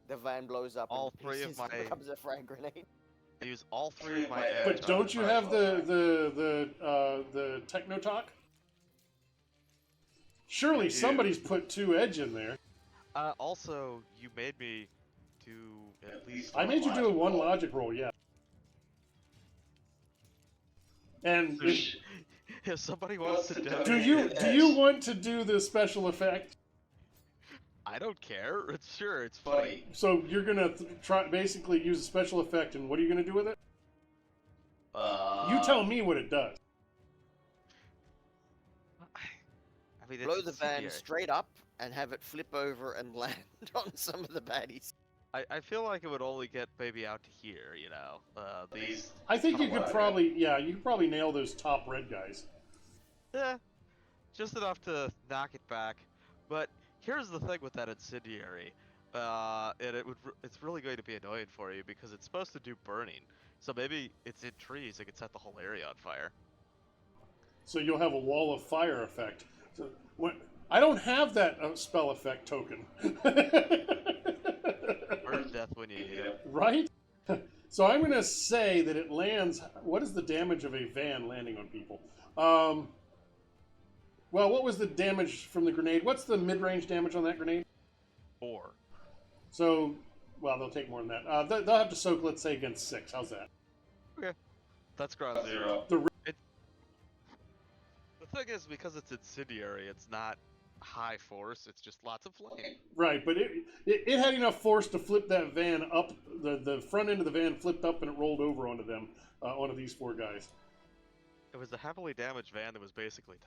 the van blows up. All and 3 of pieces my- becomes a frag grenade. I use all 3 of my edge. But on don't you the have fireball. the techno talk? Surely I do. somebody's put 2 edge in there. Also, you made me do at least. I made you do a logic 1 roll. logic roll, yeah. And If somebody wants to do you want to do the special effect? I don't care. It's funny. So you're gonna try basically use a special effect, and what are you gonna do with it? You tell me what it does. I mean, Blow it's the van incendiary. straight up and have it flip over and land on some of the baddies. I feel like it would only get maybe out to here, you know. These. I think you could probably, you could probably nail those top red guys. Eh, just enough to knock it back. But here's the thing with that incendiary. It's really going to be annoying for you because it's supposed to do burning. So maybe it's in trees, it could set the whole area on fire. So you'll have a wall of fire effect. So what? I don't have that spell effect token. Burn death when you need it. Right? So I'm going to say that it lands. What is the damage of a van landing on people? Well, what was the damage from the grenade? What's the mid-range damage on that grenade? 4. So, well, they'll take more than that. They'll have to soak, let's say, against 6. How's that? Okay. That's ground 0. The The thing is, because it's incendiary, it's not high force, it's just lots of flame. Right, but it had enough force to flip that van up. The front end of the van flipped up and it rolled over onto them, onto these 4 guys. It was a heavily damaged van that was basically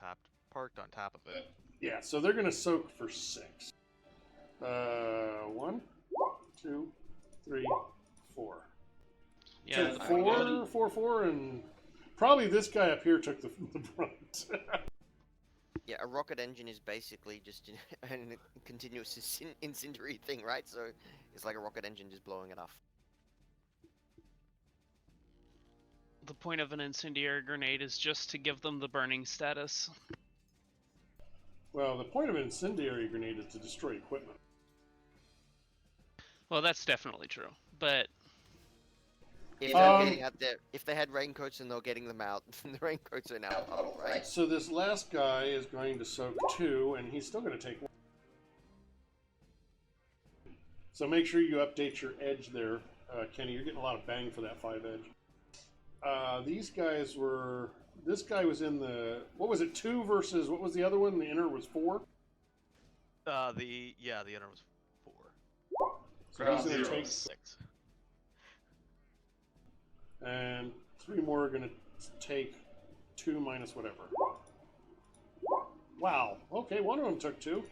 parked on top of it. Yeah, so they're going to soak for 6. 1, 2, 3, 4. Yeah, So I 4, 4, 4, and probably this guy up here took the brunt. Yeah, a rocket engine is basically just a continuous incendiary thing, right? So it's like a rocket engine just blowing it off. The point of an incendiary grenade is just to give them the burning status. Well, the point of an incendiary grenade is to destroy equipment. Well, that's definitely true, but If they're getting out there, if they had raincoats and they're getting them out, then the raincoats are now up, right? So this last guy is going to soak 2, and he's still going to take 1. So make sure you update your edge there, Kenny. You're getting a lot of bang for that 5 edge. These guys were... This guy was in the... What was it, 2 versus... What was the other one? The inner was 4? The inner was 4. So Ground he's going to 0 take... was 6. And 3 more are going to take 2 minus whatever. Wow. Okay, one of them took 2.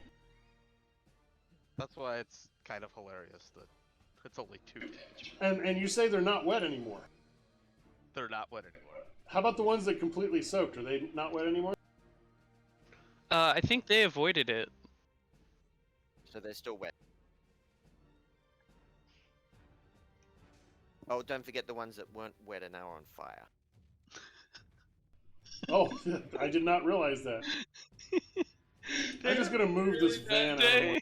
That's why it's kind of hilarious that it's only 2 damage. And you say they're not wet anymore. They're not wet anymore. How about the ones that completely soaked? Are they not wet anymore? I think they avoided it. So they're still wet. Oh, don't forget the ones that weren't wet are now on fire. Oh, I did not realize that. I'm just going to move this van out of the way.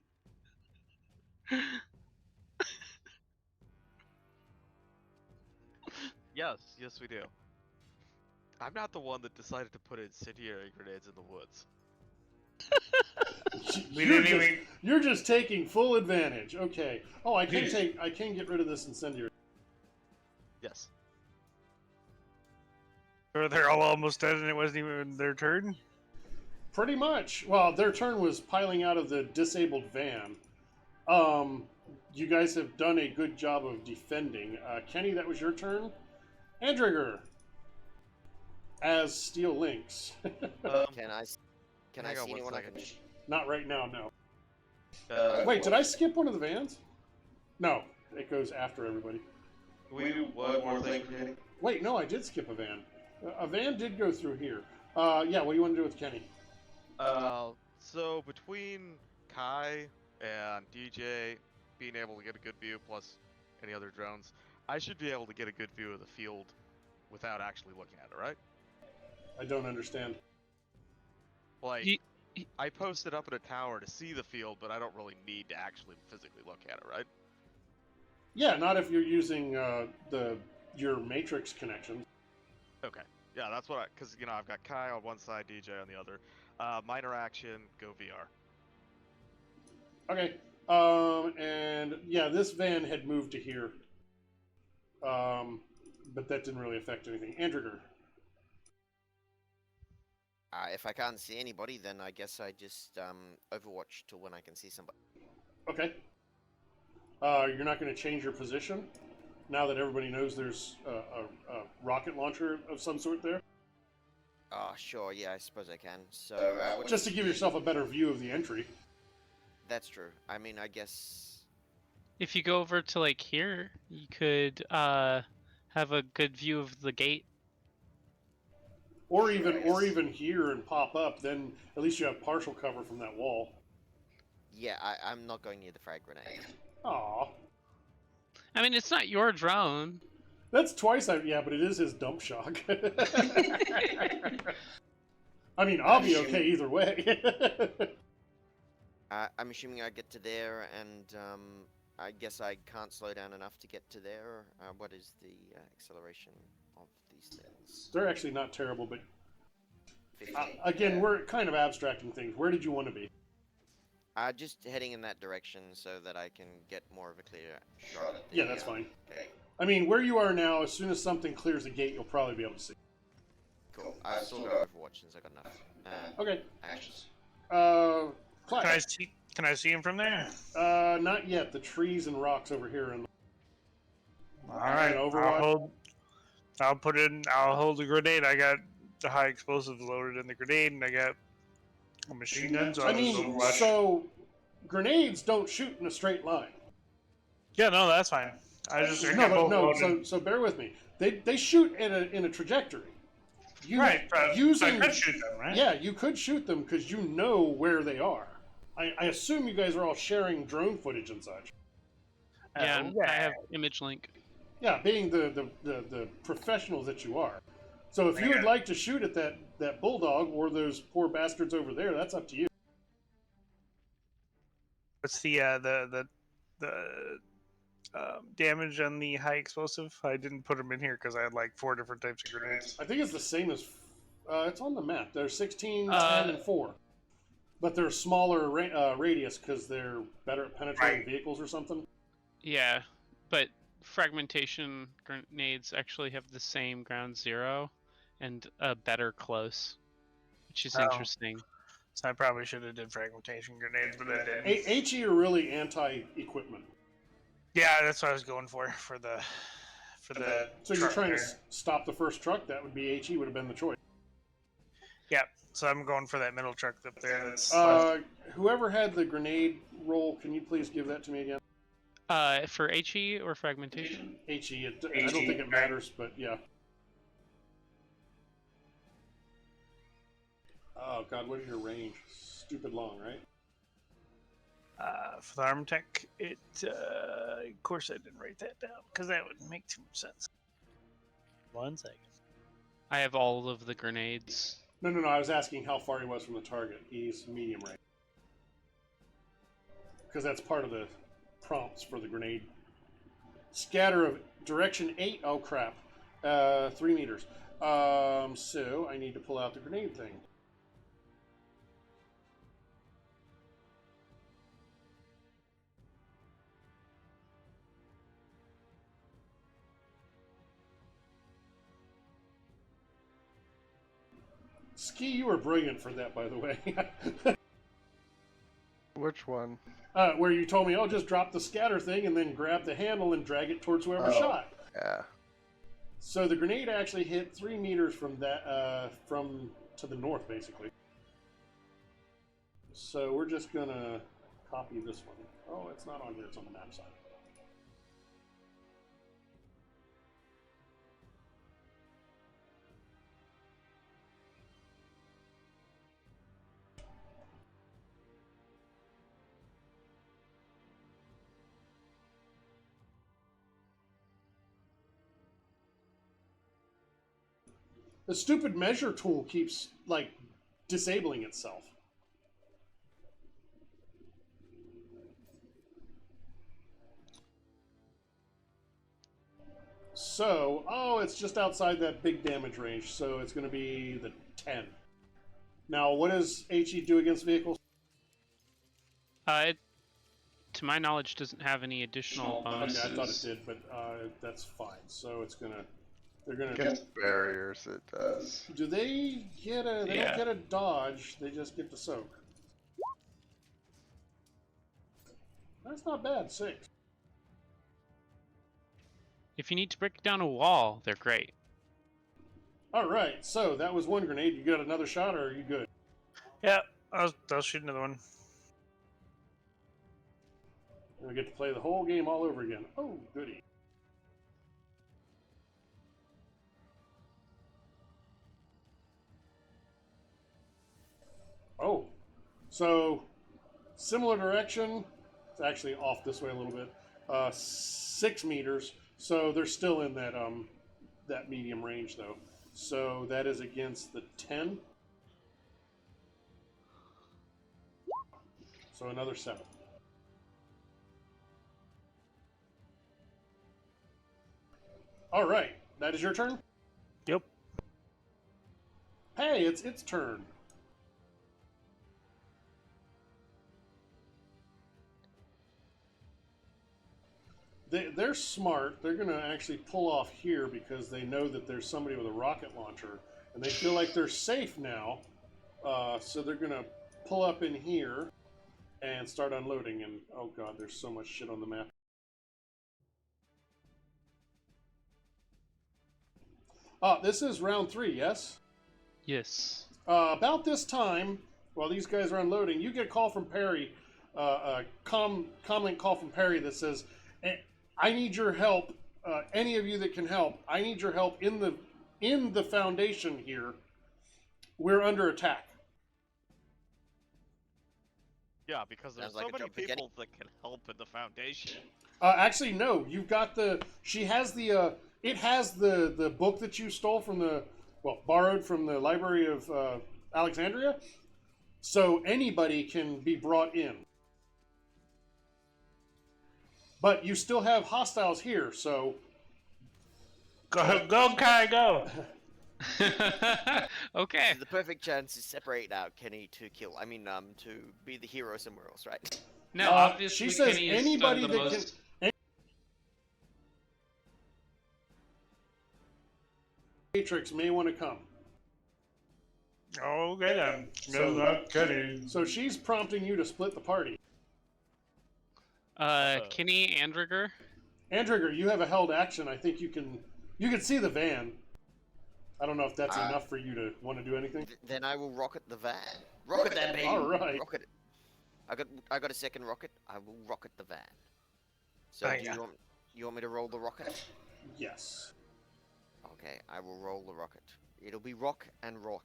Yes, we do. I'm not the one that decided to put incendiary grenades in the woods. You're just taking full advantage. Okay. Oh, I can get rid of this incendiary. Yes. Or they're all almost dead and it wasn't even their turn? Pretty much. Well, their turn was piling out of the disabled van. You guys have done a good job of defending. Kenny, that was your turn. Andrigger as Steel Lynx. Can I hang on see one anyone I second. can... Not right now, no. Wait, Did I skip one of the vans? No, it goes after everybody. we one more thing, Kenny? Wait, no, I did skip a van. A van did go through here. Yeah, what do you want to do with Kenny? So between Kai and DJ being able to get a good view, plus any other drones, I should be able to get a good view of the field without actually looking at it, right? I don't understand. Like, I posted up in a tower to see the field, but I don't really need to actually physically look at it, right? Yeah, not if you're using your matrix connection. Okay. Yeah, that's what because, I've got Kai on one side, DJ on the other. Minor action, go VR. Okay. And yeah, this van had moved to here. But that didn't really affect anything. Andrigger. If I can't see anybody, then I guess I just Overwatch till when I can see somebody. Okay. You're not going to change your position now that everybody knows there's a rocket launcher of some sort there? Oh, sure, yeah, I suppose I can. So, Just to give yourself a better view of the entry. That's true. I mean, I guess... If you go over to like here, you could have a good view of the gate. Or even here and pop up. Then at least you have partial cover from that wall. Yeah, I'm not going near the frag grenade. Aw. I mean, it's not your drone. That's twice yeah, but it is his dump shock. I mean, I'll be okay either way. I'm assuming I get to there, and I guess I can't slow down enough to get to there. What is the acceleration of these things? They're actually not terrible, but 15. again, we're kind of abstracting things. Where did you want to be? Just heading in that direction so that I can get more of a clear shot at the, Yeah, that's fine. Okay, I mean, where you are now, as soon as something clears the gate, you'll probably be able to see. cool. I've still got Overwatch since I got enough Okay. actions. Clyde. Can I see him from there? Not yet. The trees and rocks over here. All right, Overwatch. I'll hold the grenade. I got the high explosives loaded in the grenade, and I got a machine gun. So I mean, Overwatch. so grenades don't shoot in a straight line. Yeah, no, that's fine. I just So bear with me. They shoot in a trajectory. Right. Using, I could shoot them, right? Yeah, you could shoot them because you know where they are. I assume you guys are all sharing drone footage and such. Yeah, and I have image link. Yeah, being the professionals that you are. So if you would like to shoot at that bulldog or those poor bastards over there, that's up to you. What's the damage on the high explosive? I didn't put them in here because I had like 4 different types of grenades. I think it's the same as it's on the map. There's 16, 10, and 4. But they're smaller radius because they're better at penetrating vehicles or something. Yeah, but fragmentation grenades actually have the same ground zero and a better close, which is interesting. So I probably should have did fragmentation grenades, but I didn't. HE are really anti-equipment. Yeah, that's what I was going for the. So you're trying to stop the first truck? That would be HE. Would have been the choice. Yeah, so I'm going for that middle truck up there. That's whoever had the grenade roll, can you please give that to me again? For HE or fragmentation? HE. I don't think it matters, but yeah. Oh God, what is your range? Stupid long, right? For the arm tech, of course I didn't write that down because that would make too much sense. 1 second. I have all of the grenades. No. I was asking how far he was from the target. He's medium range. Because that's part of the prompts for the grenade. Scatter of direction 8. Oh crap. 3 meters. So I need to pull out the grenade thing. Ski, you were brilliant for that, by the way. Which one? Where you told me, oh, just drop the scatter thing and then grab the handle and drag it towards whoever shot. Yeah. So the grenade actually hit 3 meters from that, from to the north, basically. So we're just gonna copy this one. Oh, it's not on here; it's on the map side. The stupid measure tool keeps, like, disabling itself. So, oh, it's just outside that big damage range, so it's going to be the 10. Now, what does HE do against vehicles? It, to my knowledge, doesn't have any additional bonuses. Okay, I thought it did, but that's fine. So it's going to... They're gonna Against barriers, it does. Do they get a? They don't get a dodge. They just get to soak. That's not bad. 6. If you need to break down a wall, they're great. All right. So that was 1 grenade. You got another shot, or are you good? Yeah, I'll shoot another one. And we get to play the whole game all over again. Oh, goody. So, similar direction. It's actually off this way a little bit. 6 meters. So they're still in that that medium range though. So that is against the 10. So another 7. All right, that is your turn. Yep. Hey, it's its turn. They're smart. They're going to actually pull off here because they know that there's somebody with a rocket launcher, and they feel like they're safe now. So they're going to pull up in here and start unloading. And oh god, there's so much shit on the map. This is round 3, yes? Yes. About this time, while these guys are unloading, you get a call from Perri, a comlink call from Perri that says, I need your help. Any of you that can help, I need your help in the foundation here. We're under attack. Yeah, because there's Sounds like so a many job for Jenny. people that can help in the Foundation. Actually, no. You've got the. She has the. It has the book that you stole from borrowed from the Library of Alexandria. So anybody can be brought in. But you still have hostiles here, so. Go, Kai, go. Okay. So the perfect chance is separate out Kenny to kill. I mean, to be the hero somewhere else, right? No, Uh, obviously she says Kenny has anybody done the that most. Matrix may want to come. Okay then. So- Good luck, Kenny. So she's prompting you to split the party. Kenny Andriger. Andrigger, you have a held action. I think you can see the van. I don't know if that's enough for you to want to do anything. Then I will rocket the van. Rocket that baby. All right. Rocket it. I got a second rocket. I will rocket the van. So Oh, do yeah. you want me to roll the rocket? Yes. Okay, I will roll the rocket. It'll be rocket and roll.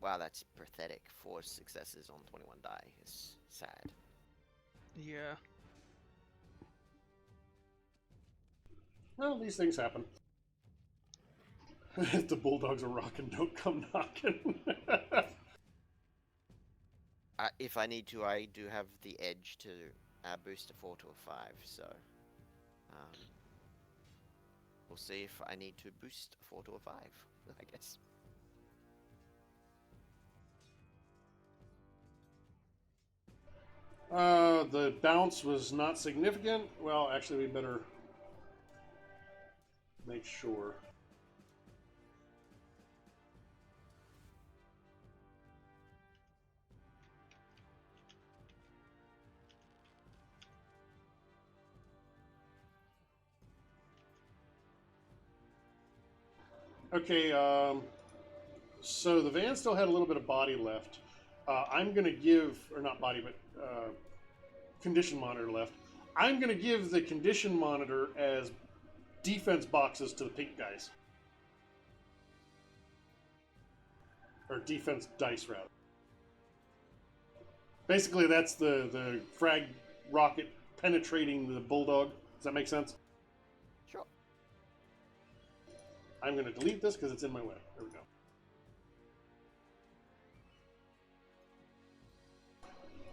Wow, that's pathetic. 4 successes on 21 die. It's sad. Yeah. Well, these things happen. If the bulldogs are rocking, don't come knocking. If I need to, I do have the edge to boost a 4 to a 5, so we'll see if I need to boost a 4 to a 5, I guess. The bounce was not significant. Well, actually, we better make sure. Okay, so the van still had a little bit of body left. I'm going to give, or not body, but condition monitor left. I'm going to give the condition monitor as defense boxes to the pink guys. Or defense dice, rather. Basically, that's the frag rocket penetrating the bulldog. Does that make sense? Sure. I'm going to delete this because it's in my way. There we go.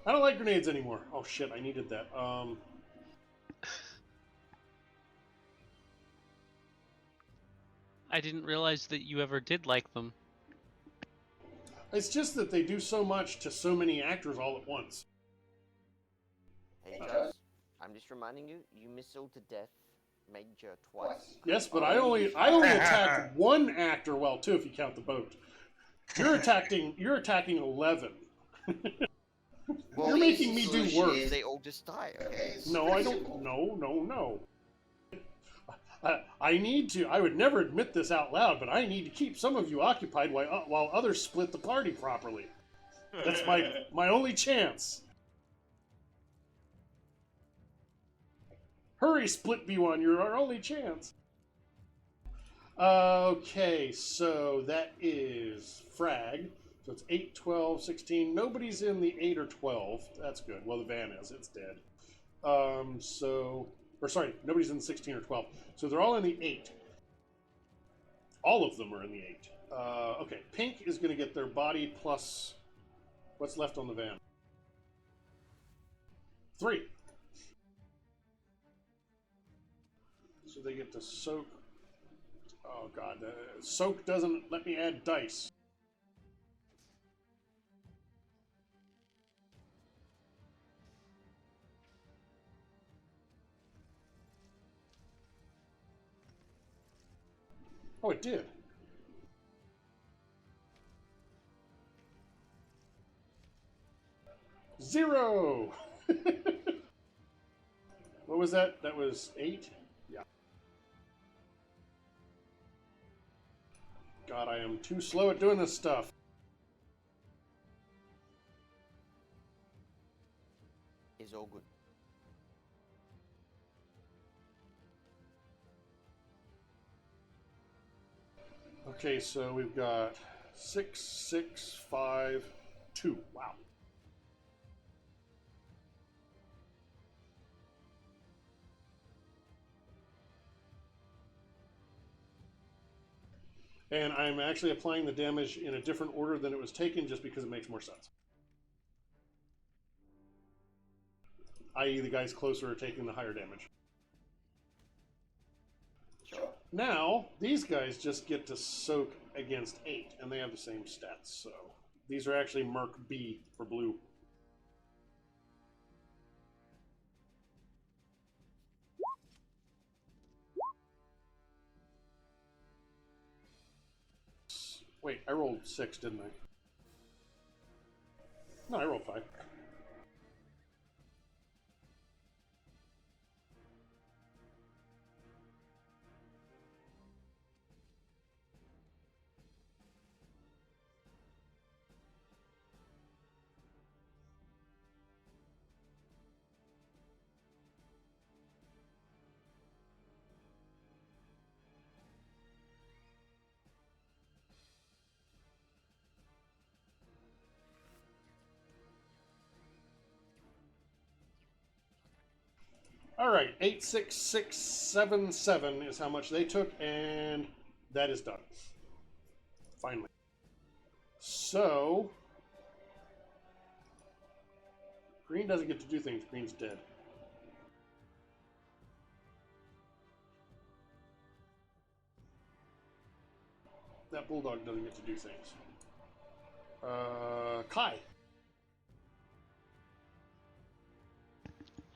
I don't like grenades anymore. Oh shit, I needed that. I didn't realize that you ever did like them. It's just that they do so much to so many actors all at once. Hey, Josh, I'm just reminding you, you missiled to death Major twice. Yes, but I only attacked one actor, well, 2 if you count the boat. You're attacking 11. Well, You're making me do solution work. is they all just die, okay? It's No, pretty I don't. simple. No. I need to. I would never admit this out loud, but I need to keep some of you occupied while others split the party properly. That's my only chance. Hurry, split B1. You're our only chance. Okay, so that is frag. So it's 8, 12, 16. Nobody's in the 8 or 12. That's good. Well, the van is. It's dead. Nobody's in the 16 or 12. So they're all in the 8. All of them are in the 8. Okay, pink is going to get their body plus what's left on the van. 3. So they get to soak. Oh god, soak doesn't let me add dice. Oh, it did. Zero! What was that? That was 8? Yeah. God, I am too slow at doing this stuff. Is all good. Okay, so we've got 6, 6, 5, 2. Wow. And I'm actually applying the damage in a different order than it was taken just because it makes more sense. I.e. the guys closer are taking the higher damage. Sure. Now, these guys just get to soak against 8, and they have the same stats, so these are actually Merc B for blue. Wait, I rolled 6, didn't I? No, I rolled 5. All right, 86677 is how much they took, and that is done. Finally. So, green doesn't get to do things. Green's dead. That bulldog doesn't get to do things. Kai.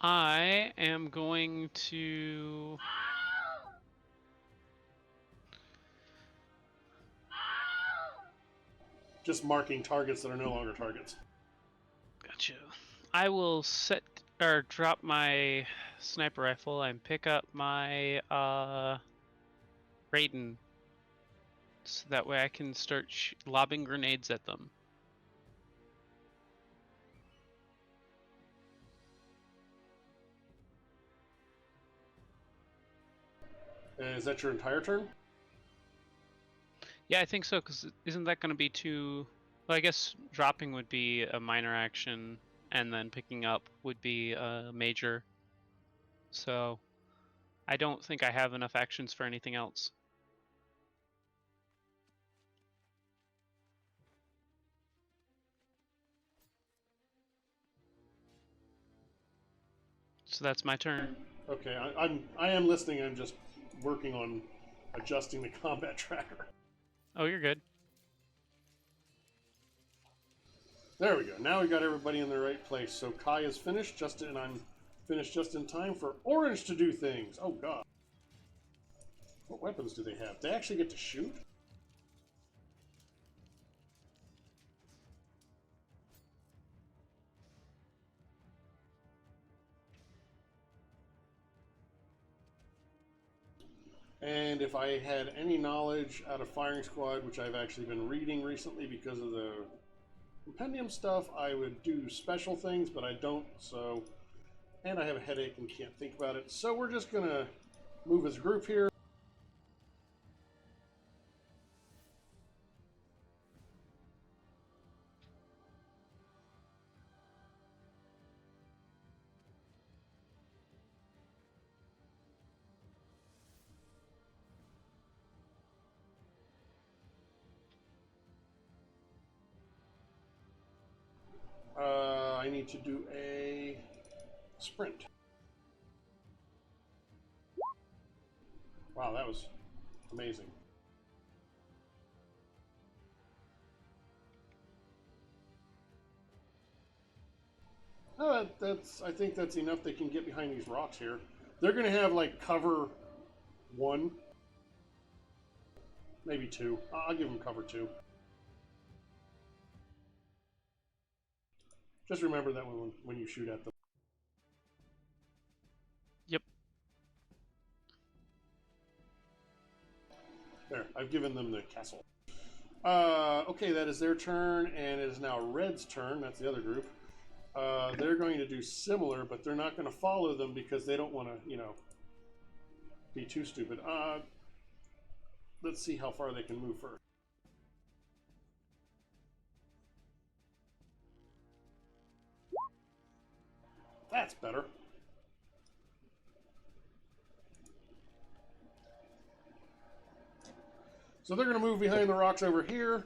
I am going to Just marking targets that are no longer targets. Gotcha. I will set or drop my sniper rifle and pick up my Raiden, so that way I can start lobbing grenades at them. Is that your entire turn? Yeah, I think so, because isn't that going to be too... Well, I guess dropping would be a minor action, and then picking up would be a major. So, I don't think I have enough actions for anything else. So that's my turn. Okay, I am listening. I'm just working on adjusting the combat tracker. Oh, you're good. There we go. Now we got everybody in the right place. So Kai is finished, and I'm finished just in time for Orange to do things. Oh god. What weapons do they have? They actually get to shoot? And if I had any knowledge out of Firing Squad, which I've actually been reading recently because of the compendium stuff, I would do special things, but I don't, so... And I have a headache and can't think about it. So we're just going to move as a group here. I need to do a sprint. Wow, that was amazing. No, that's. I think that's enough. They can get behind these rocks here. They're going to have like cover 1, maybe 2. I'll give them cover 2. Just remember that when you shoot at them. Yep. There, I've given them the castle. Okay, that is their turn, and it is now Red's turn. That's the other group. They're going to do similar, but they're not going to follow them because they don't want to, be too stupid. Let's see how far they can move first. That's better. So they're going to move behind the rocks over here,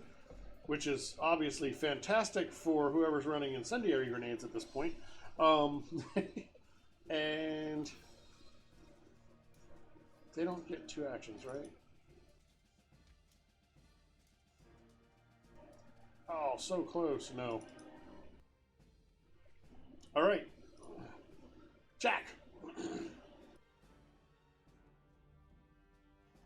which is obviously fantastic for whoever's running incendiary grenades at this point. And they don't get 2 actions, right? Oh, so close. No. All right. Jack.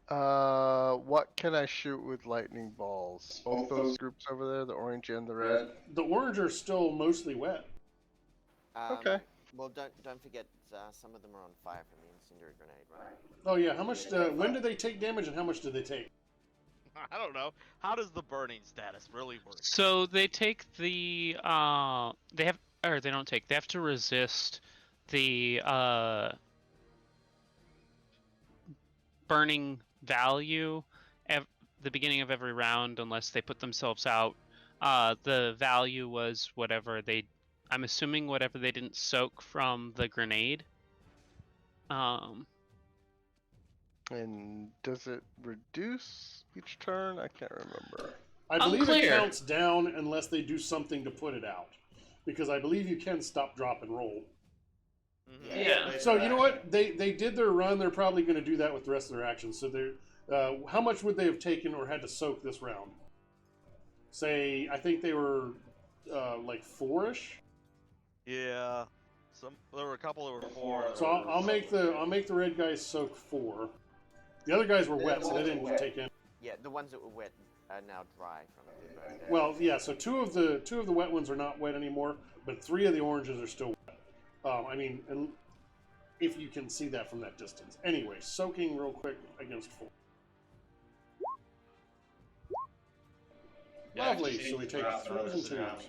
What can I shoot with lightning balls? Both those groups over there, the orange and the red. The orange are still mostly wet. Okay. Well, don't forget some of them are on fire from the incendiary grenade, right? Oh yeah, how much? When do they take damage, and how much do they take? I don't know. How does the burning status really work? So they take the they have or they don't take. They have to resist the burning value at the beginning of every round unless they put themselves out. The value was whatever I'm assuming whatever they didn't soak from the grenade. And does it reduce each turn? I can't remember. I believe it Unclear. counts down unless they do something to put it out, because I believe you can stop, drop, and roll. Mhm. Yeah. So you know what? They did their run. They're probably going to do that with the rest of their actions. So they're how much would they have taken or had to soak this round? Say, I think they were like 4-ish. Yeah. There were a couple that were 4. So I'll make the red guys soak 4. The other guys were wet, so they didn't take in. Yeah, the ones that were wet are now dry from the burn damage. Well, yeah. So two of the wet ones are not wet anymore, but 3 of the oranges are still wet. I mean, and if you can see that from that distance. Anyway, soaking real quick against 4. Lovely. So we take 3s and 2s.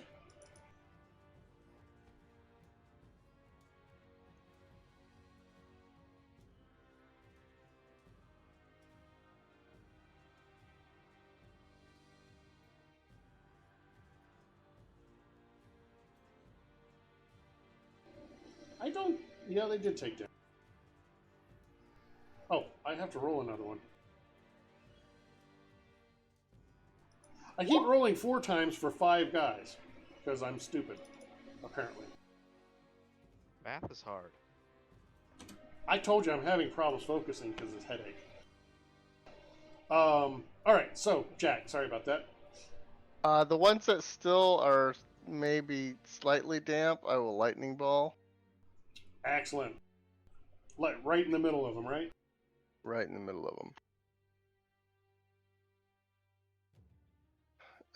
I don't. Yeah, they did take damage. Oh, I have to roll another one. I keep rolling 4 times for 5 guys because I'm stupid, apparently. Math is hard. I told you I'm having problems focusing because of this headache. All right, so Jack, sorry about that. The ones that still are maybe slightly damp, I will lightning ball. Excellent. Right in the middle of them, right? Right in the middle of them.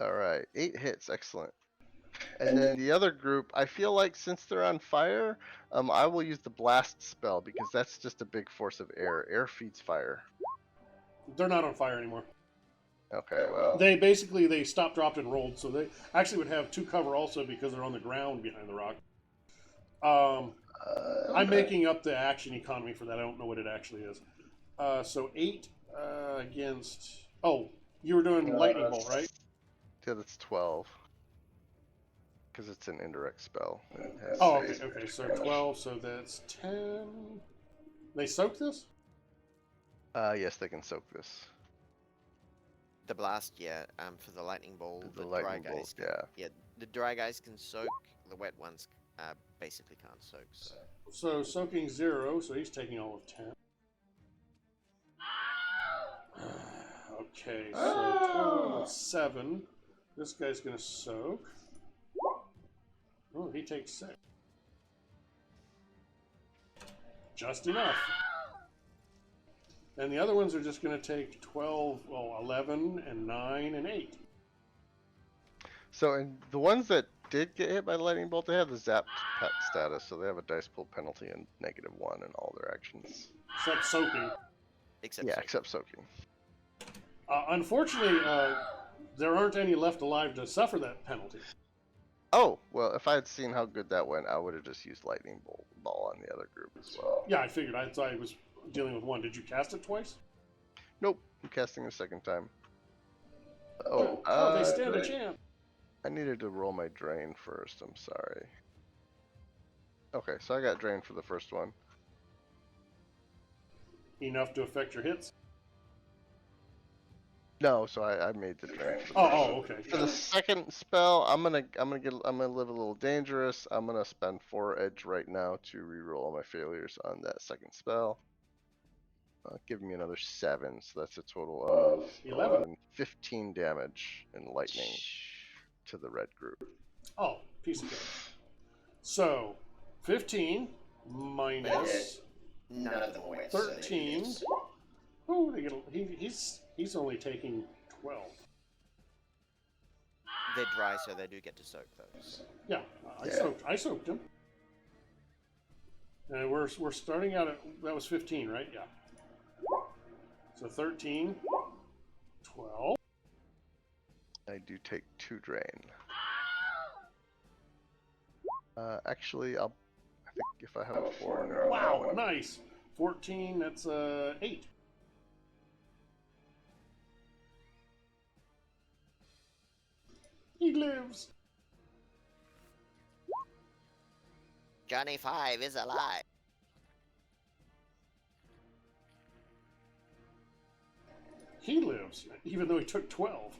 Alright, 8 hits, excellent. And then the other group, I feel like since they're on fire, I will use the blast spell because that's just a big force of air. Air feeds fire. They're not on fire anymore. Okay, well. They stopped, dropped, and rolled, so they actually would have 2 cover also because they're on the ground behind the rock. I'm making up the action economy for that. I don't know what it actually is. So 8 against. Oh, you were doing lightning bolt, right? Yeah, that's 12. Because it's an indirect spell. It has Oh, okay, save. okay. So 12. So that's 10. They soak this? Yes, they can soak this. The blast, yeah. For the lightning ball, The dry lightning guys. bolt, yeah. Yeah, the dry guys can soak the wet ones basically can't soak. So So soaking 0, so he's taking all of 10. Okay, so total of 7. This guy's gonna soak. Oh, he takes 6. Just enough. And the other ones are just gonna take 12, 11, and 9, and 8. So, and the ones that did get hit by the lightning bolt, they have the zapped pet status, so they have a dice pool penalty and -1 in all their actions. Except soaking. except Yeah, soak. except soaking. Unfortunately, there aren't any left alive to suffer that penalty. Oh, well, if I had seen how good that went, I would have just used lightning ball on the other group as well. Yeah, I figured. I thought I was dealing with one. Did you cast it twice? Nope, I'm casting the second time. They stand a chance. I needed to roll my drain first, I'm sorry. Okay, so I got drain for the first one. Enough to affect your hits? No, so I made the drain for the first Oh, one. okay. For the second spell, I'm gonna live a little dangerous. I'm gonna spend 4 edge right now to reroll all my failures on that second spell. Give me another 7, so that's a total of 11. 15 damage and lightning to the red group. Oh, piece of cake. So, 15 minus None of them wet. 13. Oh, they get he's only taking 12. They're dry, so they do get to soak though. So. Yeah, I soaked him. And we're starting out at, that was 15, right? Yeah. So 13, 12. I do take 2 drain. Actually, I think if I have a 4 in there. Wow, nice. 14, that's 8. He lives. Johnny 5 is alive. He lives, even though he took 12.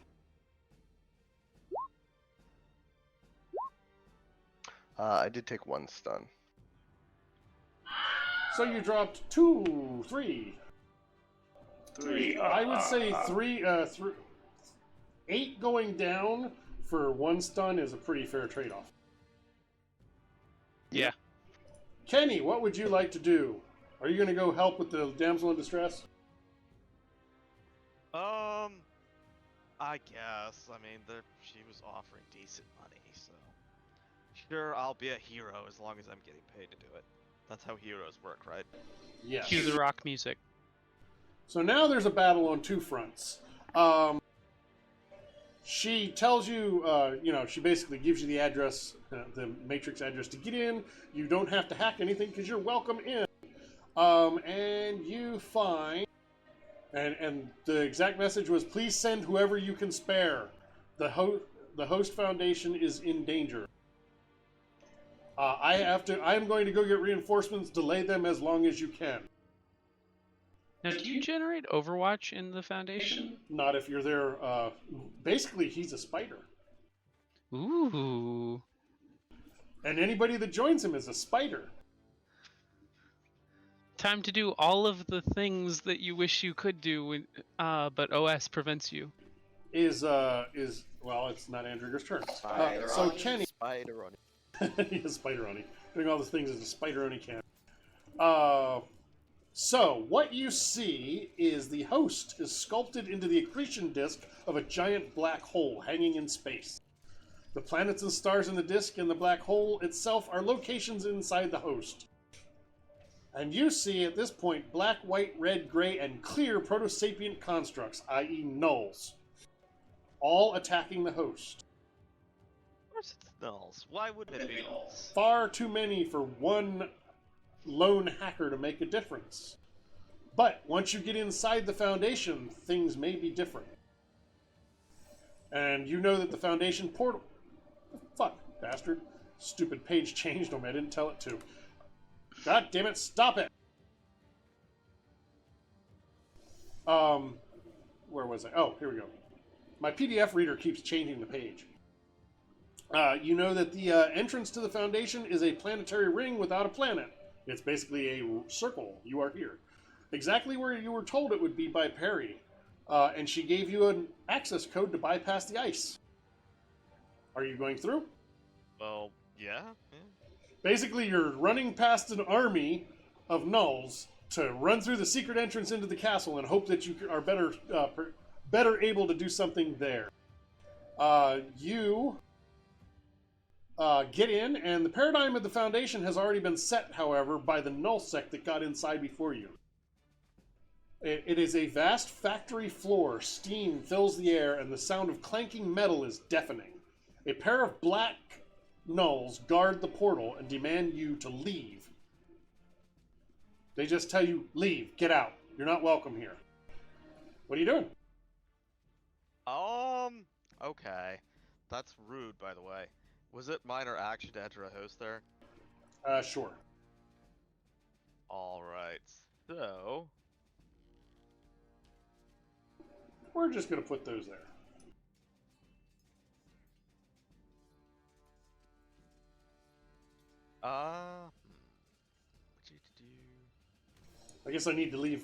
I did take 1 stun. So you dropped 2, 3. 3. I would say 3, 8 going down for 1 stun is a pretty fair trade-off. Yeah. Kenny, what would you like to do? Are you going to go help with the damsel in distress? I guess. I mean, she was offering decent money, so sure, I'll be a hero as long as I'm getting paid to do it. That's how heroes work, right? Yes. Cue the rock music. So now there's a battle on 2 fronts. She tells you, she basically gives you the address, the Matrix address to get in. You don't have to hack anything because you're welcome in. And you find, and the exact message was, please send whoever you can spare. The host foundation is in danger. I am going to go get reinforcements. Delay them as long as you can. Now, do you generate Overwatch in the Foundation? Not if you're there. Basically, he's a spider. Ooh. And anybody that joins him is a spider. Time to do all of the things that you wish you could do, when, but OS prevents you. Well, it's not Andrigger's turn. So Kenny, Spider on it. he has spider on him, doing all the things as a spider only can. So what you see is the host is sculpted into the accretion disk of a giant black hole hanging in space. The planets and stars in the disk and the black hole itself are locations inside the host. And you see at this point black, white, red, gray, and clear proto-sapient constructs, i.e. nulls, all attacking the host. Of course it's nulls. Why wouldn't it be nulls? Far too many for one lone hacker to make a difference. But once you get inside the Foundation, things may be different. And you know that the Foundation portal... Fuck, bastard. Stupid page changed on me. I didn't tell it to. God damn it, stop it! Where was I? Oh, here we go. My PDF reader keeps changing the page. You know that the entrance to the Foundation is a planetary ring without a planet. It's basically a circle. You are here. Exactly where you were told it would be by Perri. And she gave you an access code to bypass the ice. Are you going through? Well, yeah. Basically, you're running past an army of gnolls to run through the secret entrance into the castle and hope that you are better able to do something there. You get in, and the paradigm of the Foundation has already been set, however, by the null sect that got inside before you. It is a vast factory floor. Steam fills the air, and the sound of clanking metal is deafening. A pair of black gnolls guard the portal and demand you to leave. They just tell you, leave, get out. You're not welcome here. What are you doing? Okay. That's rude, by the way. Was it minor action to enter a host there? Sure. Alright. So... We're just going to put those there. I guess I need to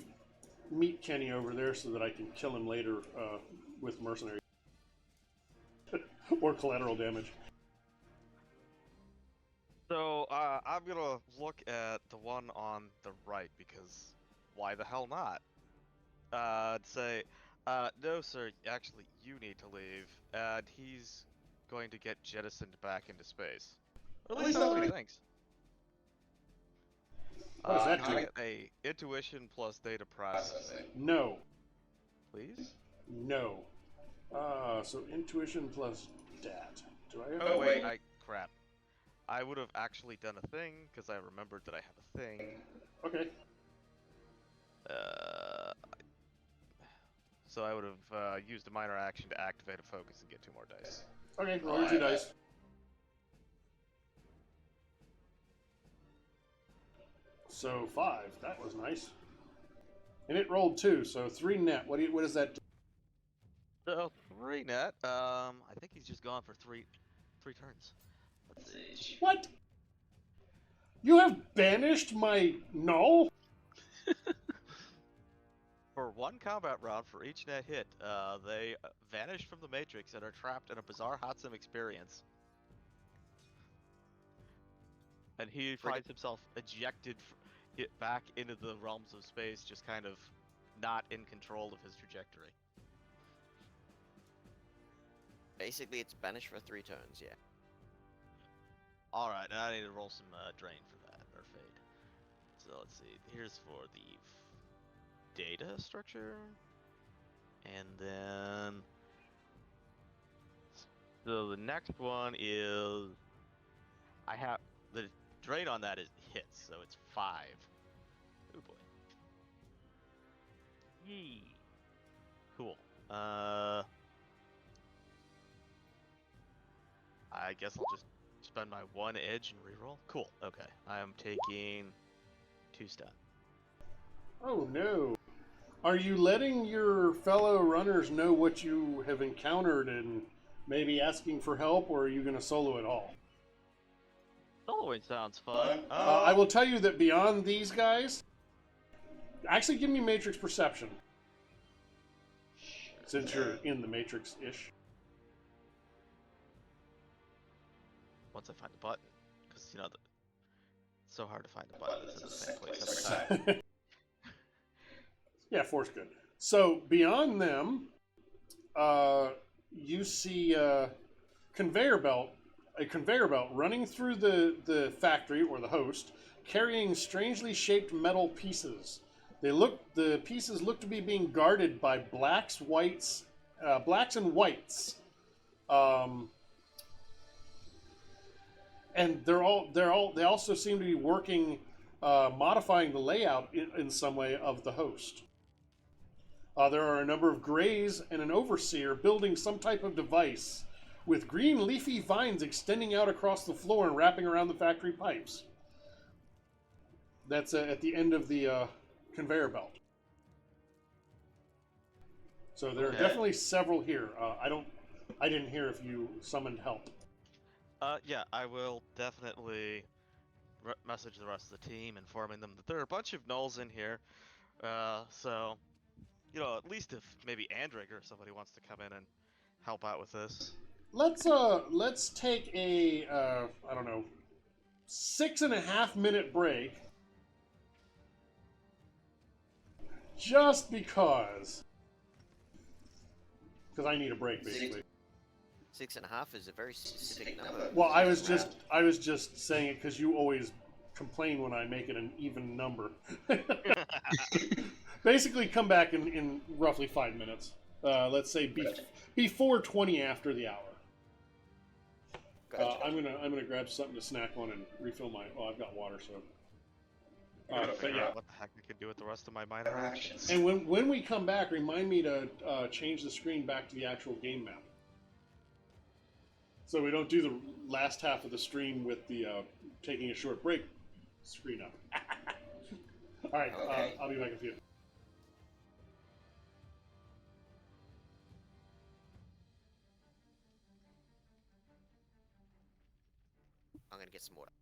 meet Kenny over there so that I can kill him later with mercenary or collateral damage. So, I'm gonna look at the one on the right, because why the hell not? Say, no sir, actually you need to leave, and he's going to get jettisoned back into space. Or at least that's what he thinks. What does that Can I do? get a intuition plus data processing, No. please? No. So intuition plus dat. Do I have Oh wait, crap. I would have actually done a thing, because I remembered that I have a thing. Okay. So I would have used a minor action to activate a focus and get 2 more dice. Okay, roll your 2 dice. So 5. That was nice. And it rolled 2, so 3 net. What does that do? So 3 net. I think he's just gone for three turns. Let's see. What? You have banished my null? For 1 combat round for each net hit, they vanish from the matrix and are trapped in a bizarre hot sim experience. And he finds himself ejected back into the realms of space, just kind of not in control of his trajectory. Basically, it's banished for 3 turns, yeah. Alright, now I need to roll some drain for that, or fade. So let's see, here's for the data structure. And then... So the next one is... I have... The drain on that is hits, so it's 5. Oh boy. Yee. Cool. I guess I'll just spend my 1 edge and reroll. Cool. Okay. I am taking 2 stun. Oh no. Are you letting your fellow runners know what you have encountered and maybe asking for help, or are you going to solo it all? Soloing sounds fun. I will tell you that beyond these guys, actually give me Matrix Perception. Since you're in the Matrix-ish. Once I find the button, because you know it's so hard to find the button that's in the same place every time. Yeah, force good. So beyond them, you see a conveyor belt running through the factory or the host, carrying strangely shaped metal pieces. The pieces look to be being guarded by blacks and whites. And they also seem to be working, modifying the layout in some way of the host. There are a number of greys and an overseer building some type of device with green leafy vines extending out across the floor and wrapping around the factory pipes. That's at the end of the conveyor belt. So there are definitely several here. I didn't hear if you summoned help. Yeah, I will definitely message the rest of the team, informing them that there are a bunch of nulls in here. So, at least if maybe Andrig or somebody wants to come in and help out with this. Let's take a I don't know, 6.5 minute break, just because I need a break basically. 6.5 is a very specific number. Well, I was just saying it because you always complain when I make it an even number. Basically, come back in roughly 5 minutes. Let's say before 20 after the hour. Gotcha. I'm gonna grab something to snack on and refill my. Oh, I've got water, so. But Figure yeah. out what the heck I could do with the rest of my minor actions. And when we come back, remind me to change the screen back to the actual game map. So we don't do the last half of the stream with the taking a short break screen up. All right, Okay. I'll be back in a few. I'm gonna get some water.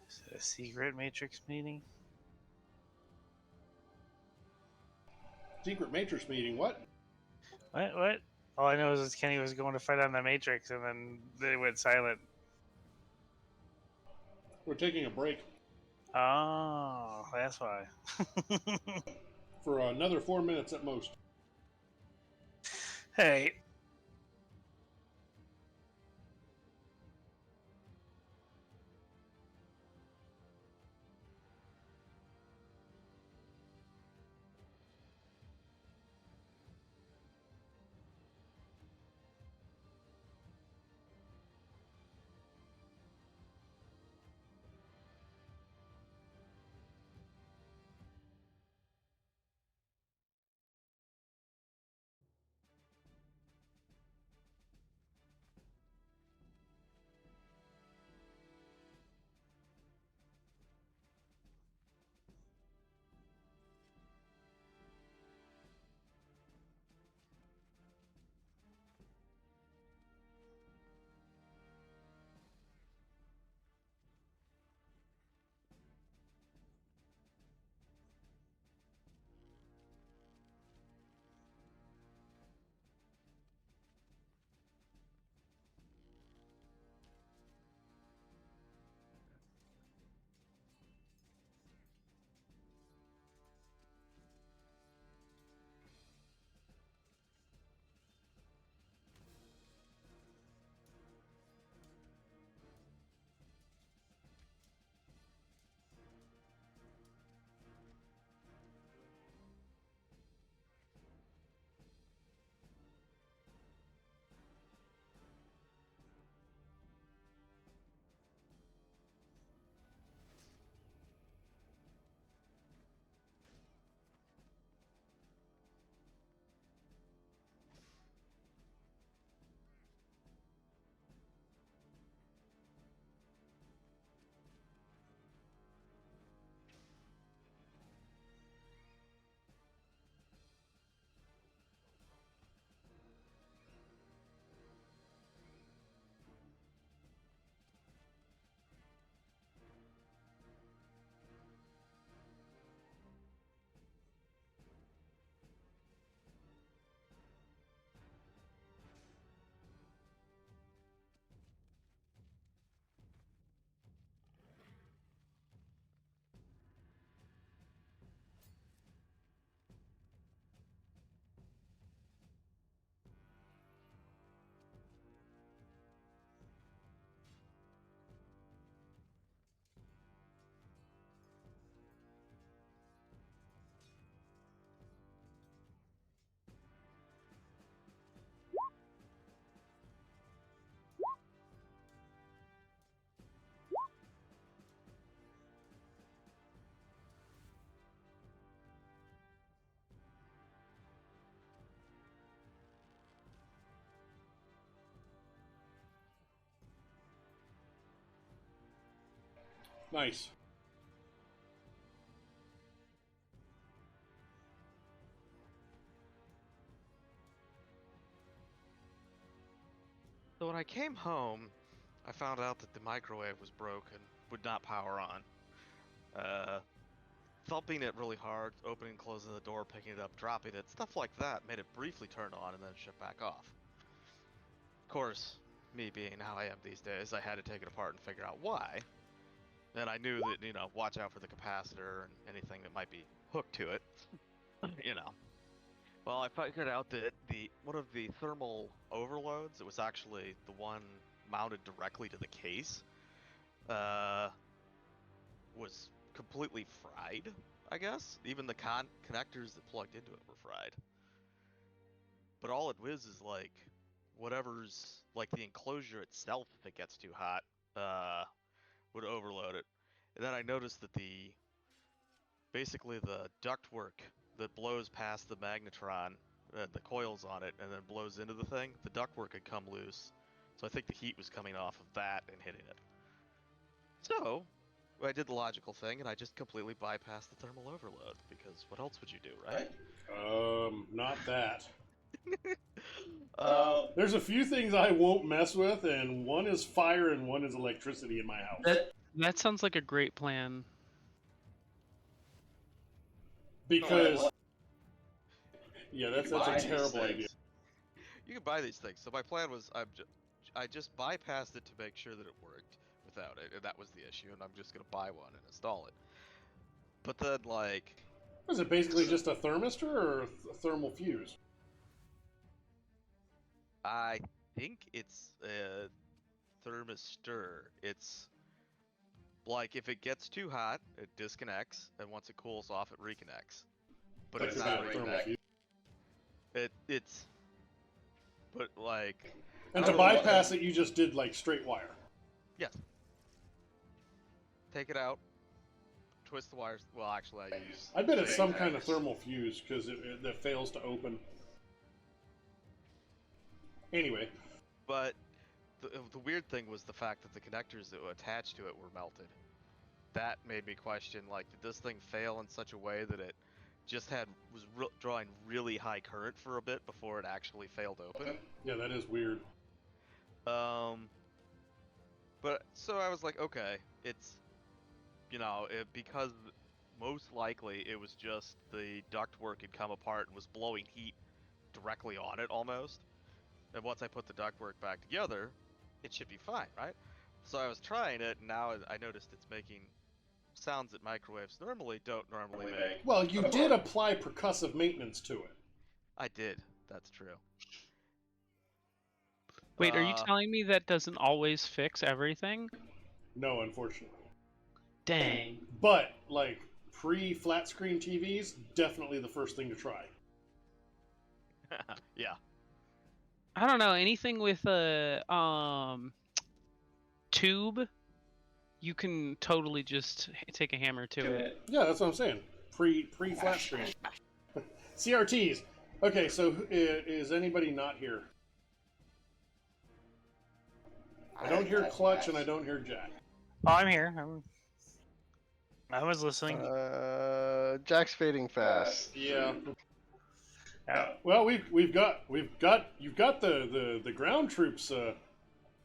Is it a secret Matrix meeting? Secret Matrix meeting. What? What? All I know is Kenny was going to fight on the Matrix, and then they went silent. We're taking a break. Oh, that's why. For another 4 minutes at most. Hey, Nice. So when I came home, I found out that the microwave was broken, would not power on. Thumping it really hard, opening and closing the door, picking it up, dropping it, stuff like that made it briefly turn on and then shut back off. Of course, me being how I am these days, I had to take it apart and figure out why. And I knew that, watch out for the capacitor and anything that might be hooked to it, you know. Well, I figured out that one of the thermal overloads, it was actually the one mounted directly to the case, was completely fried, I guess. Even the connectors that plugged into it were fried. But all it was is like whatever's like the enclosure itself, if it gets too hot, would overload it. And then I noticed that basically the ductwork that blows past the magnetron, the coils on it, and then blows into the thing, the ductwork had come loose. So I think the heat was coming off of that and hitting it. So I did the logical thing, and I just completely bypassed the thermal overload, because what else would you do, right? Not that. Um, There's a few things I won't mess with, and one is fire and one is electricity in my house. That sounds like a great plan. Because, yeah, that's a terrible idea. You can buy these things. So my plan was I just bypassed it to make sure that it worked with without it, and that was the issue, and I'm just gonna buy one and install it. But then, like, Was it basically just a thermistor or a thermal fuse? I think it's a thermistor. It's like if it gets too hot, it disconnects, and once it cools off, it reconnects. But it's not a thermal reconnect. fuse. It's but like And I to don't know what- bypass it, you just did like straight wire. yes. Take it out, twist the wires. Well, actually, I use. I bet it's some Shadowrun. kind of thermal fuse because that fails to open. Anyway, But the weird thing was the fact that the connectors that were attached to it were melted. That made me question, like, did this thing fail in such a way that it just was drawing really high current for a bit before it actually failed open? yeah, that is weird. But so I was like, okay, it's, because most likely it was just the ductwork had come apart and was blowing heat directly on it almost. And once I put the ductwork back together, it should be fine, right? So I was trying it, and now I noticed it's making sounds that microwaves don't normally make. Well, you did apply percussive maintenance to it. I did. That's true. Wait, are you Uh, telling me that doesn't always fix everything? No, unfortunately. Dang. But like pre-flat screen TVs, definitely the first thing to try. yeah. I don't know, anything with a tube, you can totally just take a hammer to it. Yeah, that's what I'm saying. Pre-flat screen. CRTs. Okay, so is anybody not here? I don't hear Clutch and I don't hear Jack. Oh, I'm here. I was listening. Jack's fading fast. Yeah. Yeah. Well, you've got the ground troops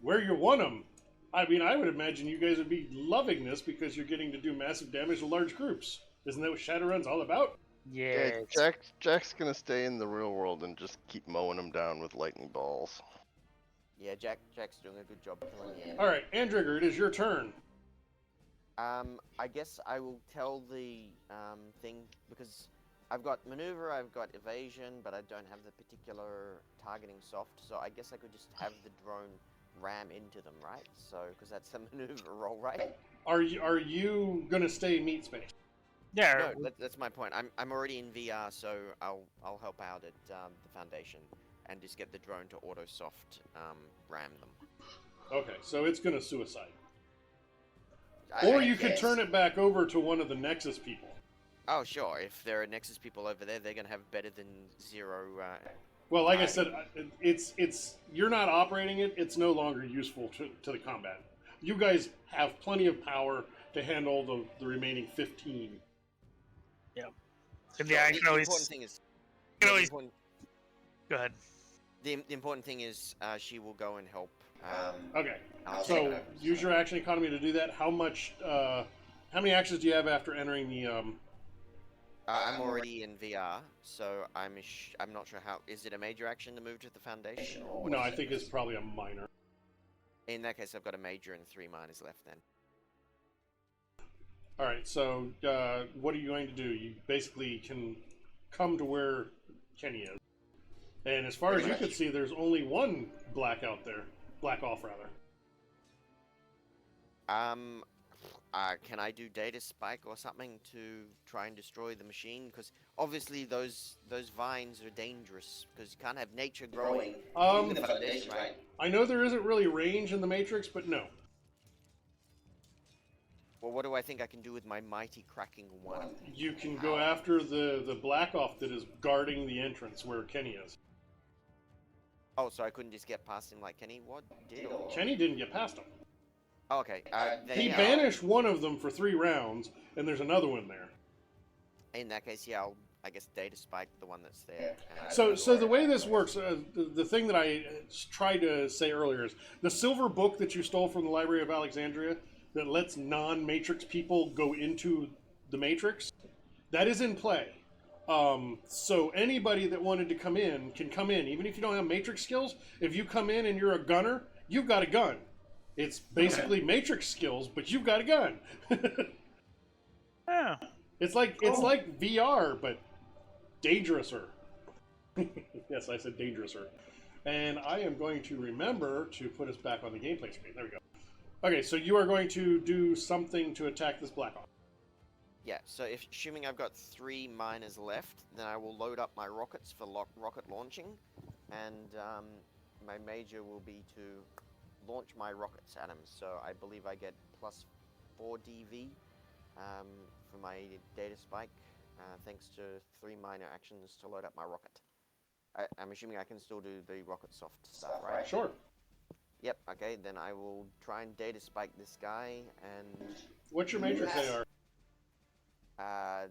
where you want them. I mean, I would imagine you guys would be loving this because you're getting to do massive damage to large groups. Isn't that what Shadowrun's all about? Yeah. Jack's gonna stay in the real world and just keep mowing them down with lightning balls. Yeah, Jack's doing a good job killing the enemy. All right, Andrigger, it is your turn. I guess I will tell the thing because I've got maneuver, I've got evasion, but I don't have the particular targeting soft. So I guess I could just have the drone ram into them, right? So because that's the maneuver roll, right? Are you gonna stay meat space? Yeah. No, that's my point. I'm already in VR, so I'll help out at the foundation and just get the drone to auto soft ram them. Okay, so it's gonna suicide. I Or you could guess. turn it back over to one of the Nexus people. Oh, sure. If there are Nexus people over there, they're gonna have better than zero. Well, like I said, it's you're not operating it. It's no longer useful to the combat. You guys have plenty of power to handle the remaining 15. And yeah, I the can always. important thing is. can the always- important- Go ahead. The important thing is she will go and help. Okay, I'll take so it over, use your action economy to do that. How many actions do you have after entering the? I'm already in VR, so I'm not sure how. Is it a major action to move to the foundation? Or what No, is I it? think it's probably a minor. In that case, I've got a major and 3 minors left then. All right, so what are you going to do? You basically can come to where Kenny is, and as far as you could see, there's only one black out there, black off rather. Can I do data spike or something to try and destroy the machine? Because obviously those vines are dangerous because you can't have nature growing in the foundation, right? I know there isn't really range in the Matrix, but no. Well, what do I think I can do with my mighty cracking one? You can go after the black off that is guarding the entrance where Kenny is. Oh, so I couldn't just get past him like Kenny did? Or... Kenny didn't get past him. Oh, okay. Then, He yeah, banished one of them for 3 rounds, and there's another one there. in that case, yeah, I'll, I guess, data spike the one that's there. and So the way this works, the thing that I tried to say earlier is the silver book that you stole from the Library of Alexandria that lets non-Matrix people go into the Matrix, that is in play. So anybody that wanted to come in can come in, even if you don't have Matrix skills. If you come in and you're a gunner, you've got a gun. It's basically Matrix skills, but you've got a gun. Oh, It's like VR, but dangerouser. Yes, I said dangerouser. And I am going to remember to put us back on the gameplay screen. There we go. Okay, so you are going to do something to attack this Black Hawk. Yeah, so if assuming I've got 3 miners left, then I will load up my rockets for rocket launching, and my major will be to launch my rockets at them. So I believe I get plus 4 DV for my data spike, thanks to 3 minor actions to load up my rocket. I'm assuming I can still do the rocket soft stuff, right? Sure. Yep, okay, then I will try and data spike this guy, and... What's your Matrix AR?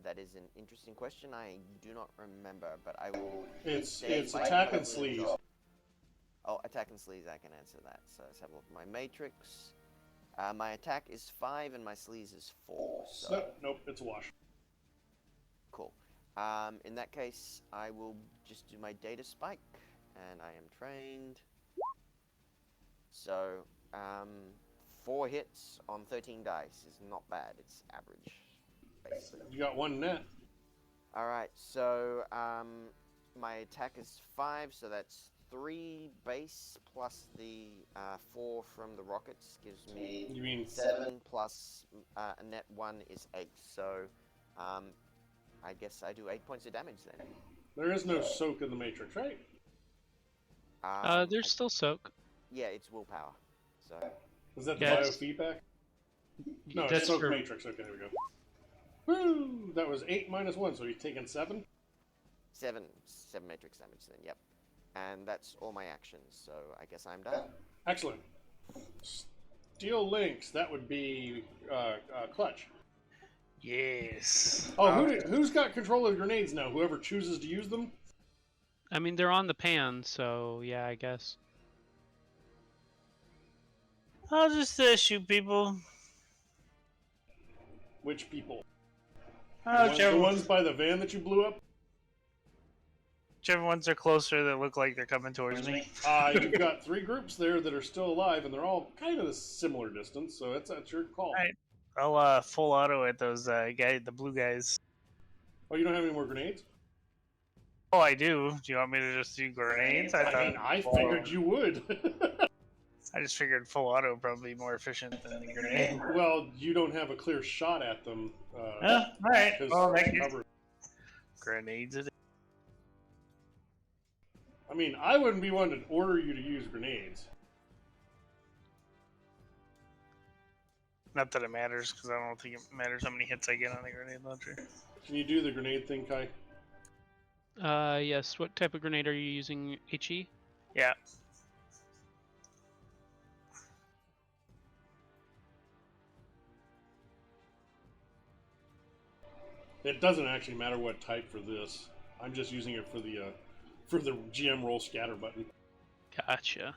That is an interesting question. I do not remember, but I will... It's data spike attack and hopefully- sleeves. Oh, attack and sleeves, I can answer that. So let's have a look at my matrix. My attack is 5 and my sleeves is 4, so... Nope, it's a wash. Cool. In that case, I will just do my data spike, and I am trained. So, 4 hits on 13 dice is not bad. It's average, basically. You got 1 net. Alright, so, my attack is 5, so that's 3 base plus the 4 from the rockets gives me You mean 7 plus a net 1 is 8. So, I guess I do 8 points of damage then. there is no soak in the Matrix, right? There's still soak. Yeah, it's willpower. So, Is that the Yeah, biofeedback? No, it's that's soak for- Matrix. Okay, there we go. Woo! That was 8 minus 1, so he's taking 7. 7 matrix damage then, yep. And that's all my actions, so I guess I'm done. Excellent. Steel links. That would be clutch. yes. Oh, who's got control of grenades now? Whoever chooses to use them. I mean, they're on the pan, so yeah, I guess. I'll just shoot people. Which people? Oh, The ones by the van that you blew up. whichever ones are closer that look like they're coming towards me. You've got 3 groups there that are still alive, and they're all kind of a similar distance. So that's your call. Alright. I'll full auto at those the blue guys. Oh, you don't have any more grenades? Oh, I do. Do you want me to just do grenades? I figured you would. I just figured full auto would probably be more efficient than the grenade. Well, you don't have a clear shot at them. All right. 'cause Well, that cover. grenades. It. I mean, I wouldn't be one to order you to use grenades. Not that it matters, because I don't think it matters how many hits I get on the grenade launcher. Can you do the grenade thing, Kai? Yes. What type of grenade are you using? HE? Yeah. It doesn't actually matter what type for this. I'm just using it for the GM roll scatter button. Gotcha.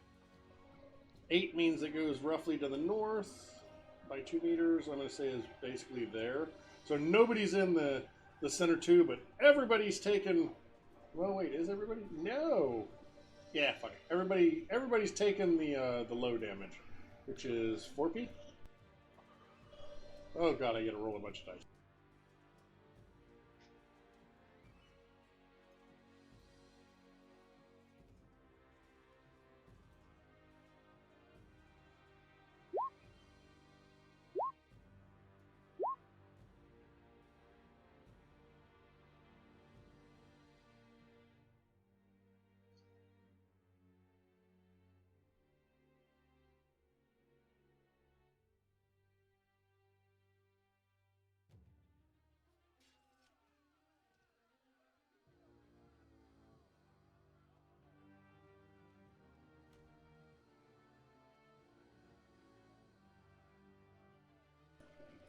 8 means it goes roughly to the north by 2 meters. I'm going to say is basically there. So nobody's in the center too, but everybody's taken. Well, wait, is everybody? No. Yeah, fuck it. Everybody's taken the low damage, which is 4p. Oh god, I got to roll a bunch of dice.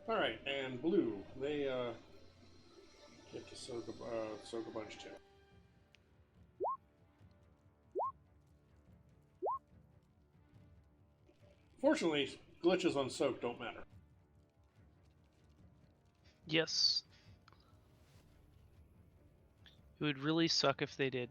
All right, and blue, they get to soak a bunch too. Fortunately, glitches on soak don't matter. Yes. It would really suck if they did.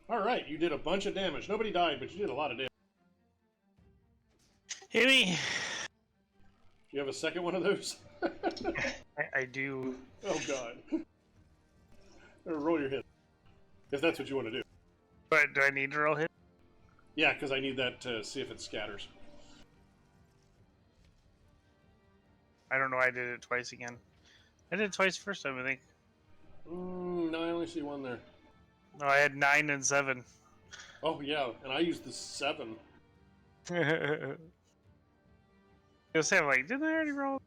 All right, you did a bunch of damage. Nobody died, but you did a lot of damage. Hit me. You have a second one of those? I do. Oh god. Roll your hit. If that's what you want to do. But do I need to roll hit? Yeah, because I need that to see if it scatters. I don't know why I did it twice again. I did it twice first time, I think. No, I only see one there. No, I had 9 and 7. Oh yeah, and I used the 7. I was saying, like, didn't I already roll?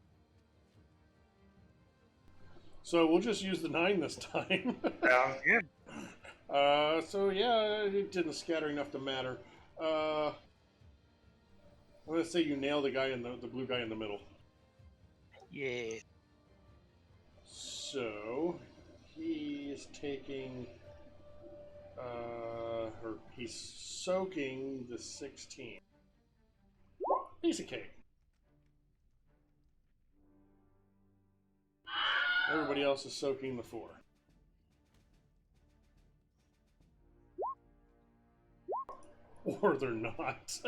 So we'll just use the 9 this time. Sounds good. So yeah, it didn't scatter enough to matter. I'm gonna say you nail the guy in the blue guy in the middle. Yeah. So he is taking, or he's soaking the 16. Piece of cake. Everybody else is soaking the 4. Or they're not.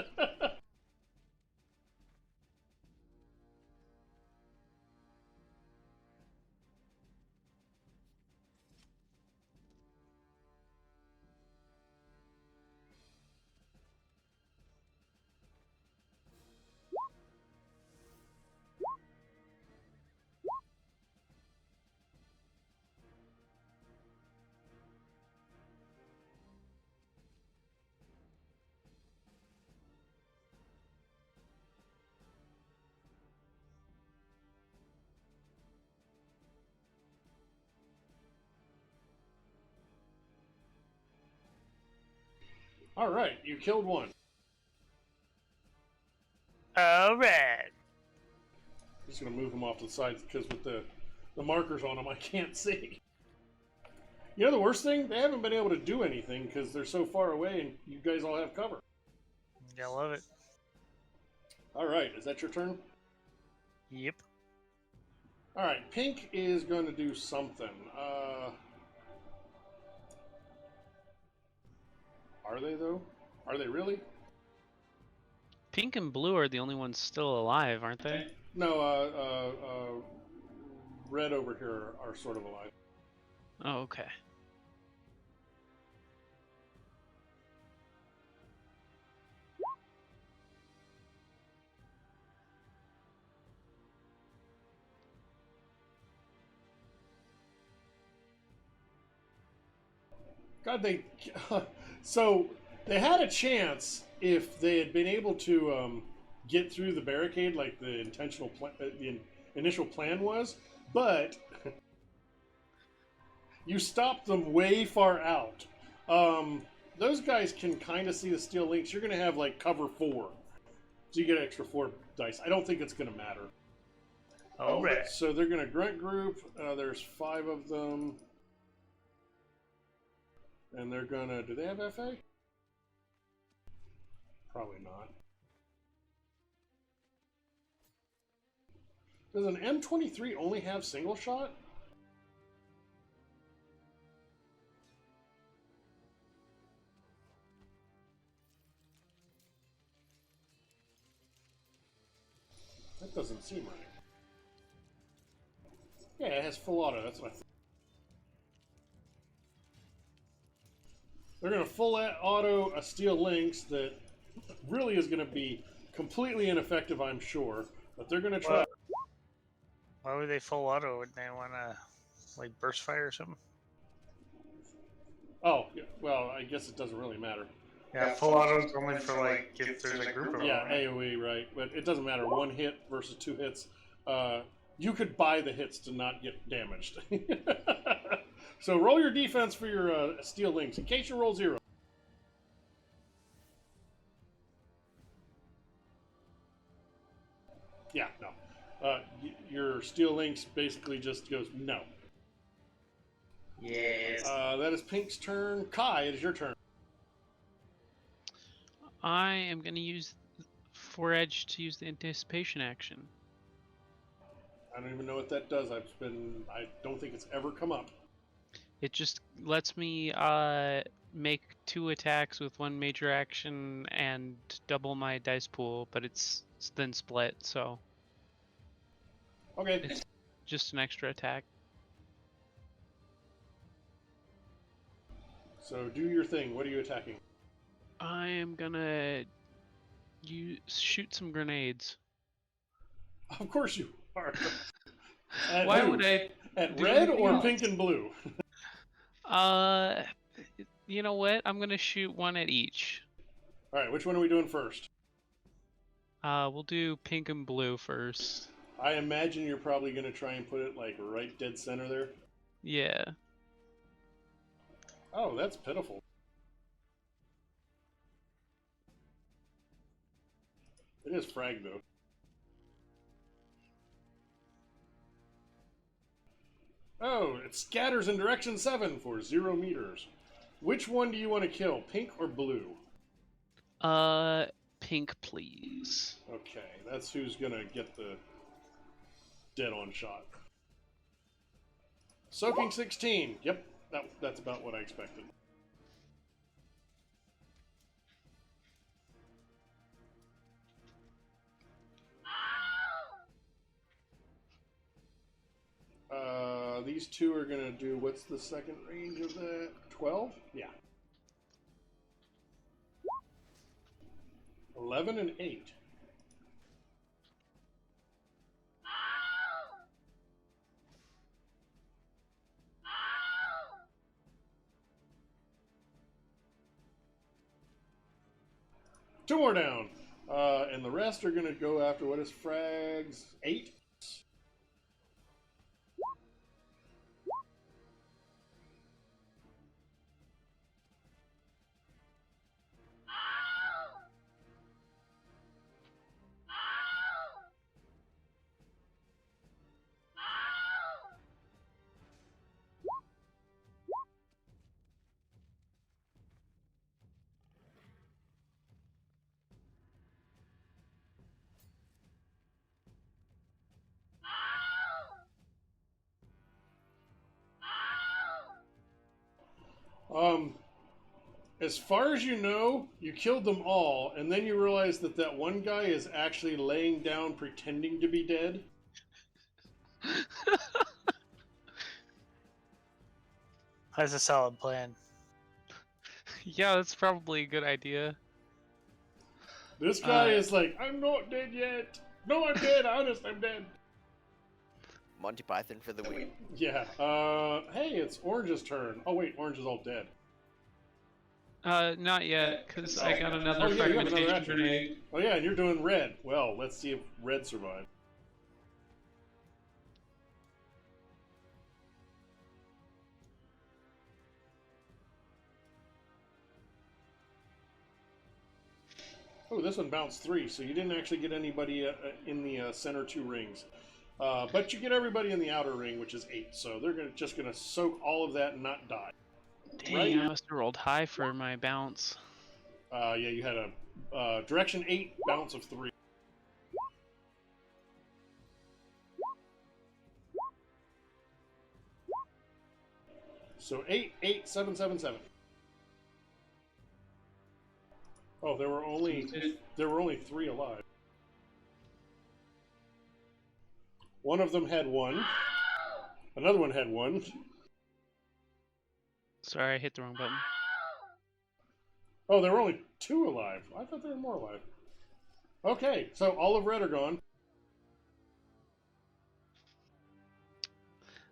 All right, you killed one. All right. Just gonna move them off to the sides because with the markers on them, I can't see. You know the worst thing? They haven't been able to do anything because they're so far away, and you guys all have cover. I love it. All right, is that your turn? Yep. All right, Pink is going to do something. Are they though? Are they really? Pink and blue are the only ones still alive, aren't they? No, red over here are sort of alive. Oh, okay. God, so they had a chance if they had been able to get through the barricade like the initial plan was, but you stopped them way far out. Those guys can kind of see the steel links. You're going to have like cover 4, so you get an extra 4 dice. I don't think it's going to matter. All right. So they're going to grunt group. There's 5 of them. And they're gonna, do they have FA? Probably not. Does an M23 only have single shot? That doesn't seem right. Yeah, it has full auto, that's what I thought. They're going to full auto a Steel Lynx that really is going to be completely ineffective, I'm sure. But they're going to try. Why would they full auto? Would they want to, like, burst fire or something? Oh, yeah, well, I guess it doesn't really matter. Yeah, full auto is only for, like, if there's a group of Yeah, them. AoE, right. But it doesn't matter. 1 hit versus 2 hits. You could buy the hits to not get damaged. So roll your defense for your Steel Lynx in case you roll 0. Yeah, no. Your Steel Lynx basically just goes no. Yes. That is Pink's turn. Kai, it is your turn. I am going to use 4-edge to use the anticipation action. I don't even know what that does. I don't think it's ever come up. It just lets me make 2 attacks with 1 major action and double my dice pool, but it's then split, so Okay. it's just an extra attack. So do your thing. What are you attacking? I am gonna shoot some grenades. Of course you are. Why would I? At do red anything or else? pink and blue? You know what? I'm gonna shoot 1 at each. All right, which one are we doing first? We'll do pink and blue first. I imagine you're probably going to try and put it like right dead center there. Yeah. Oh, that's pitiful. It is frag though. Oh, it scatters in direction 7 for 0 meters. Which one do you want to kill, pink or blue? Pink, please. Okay, that's who's going to get the dead-on shot. Soaking 16. Yep, that's about what I expected. These two are going to do, what's the second range of that? 12? Yeah. 11 and 8. Two more down. And the rest are going to go after, what is frags? 8? As far as you know, you killed them all, and then you realize that that one guy is actually laying down pretending to be dead. That's a solid plan. Yeah, that's probably a good idea. This guy is like, I'm not dead yet. No, I'm dead. Honest, I'm dead. Monty Python for the win. Yeah. Hey, it's Orange's turn. Oh wait, Orange is all dead. Not yet, because I got another Oh yeah, you have another fragmentation action. grenade. Oh yeah, and you're doing red. Well, let's see if red survives. Oh, this one bounced 3, so you didn't actually get anybody in the center 2 rings. But you get everybody in the outer ring, which is 8, so they're just gonna soak all of that and not die. Dang, Right. I must have rolled high for my bounce. Yeah, you had a direction 8 bounce of 3. So 8, 8, 7, 7, 7. Oh, there were only 3 alive. One of them had 1. Another one had 1. Sorry, I hit the wrong button. Oh, there were only 2 alive. I thought there were more alive. Okay, so all of red are gone.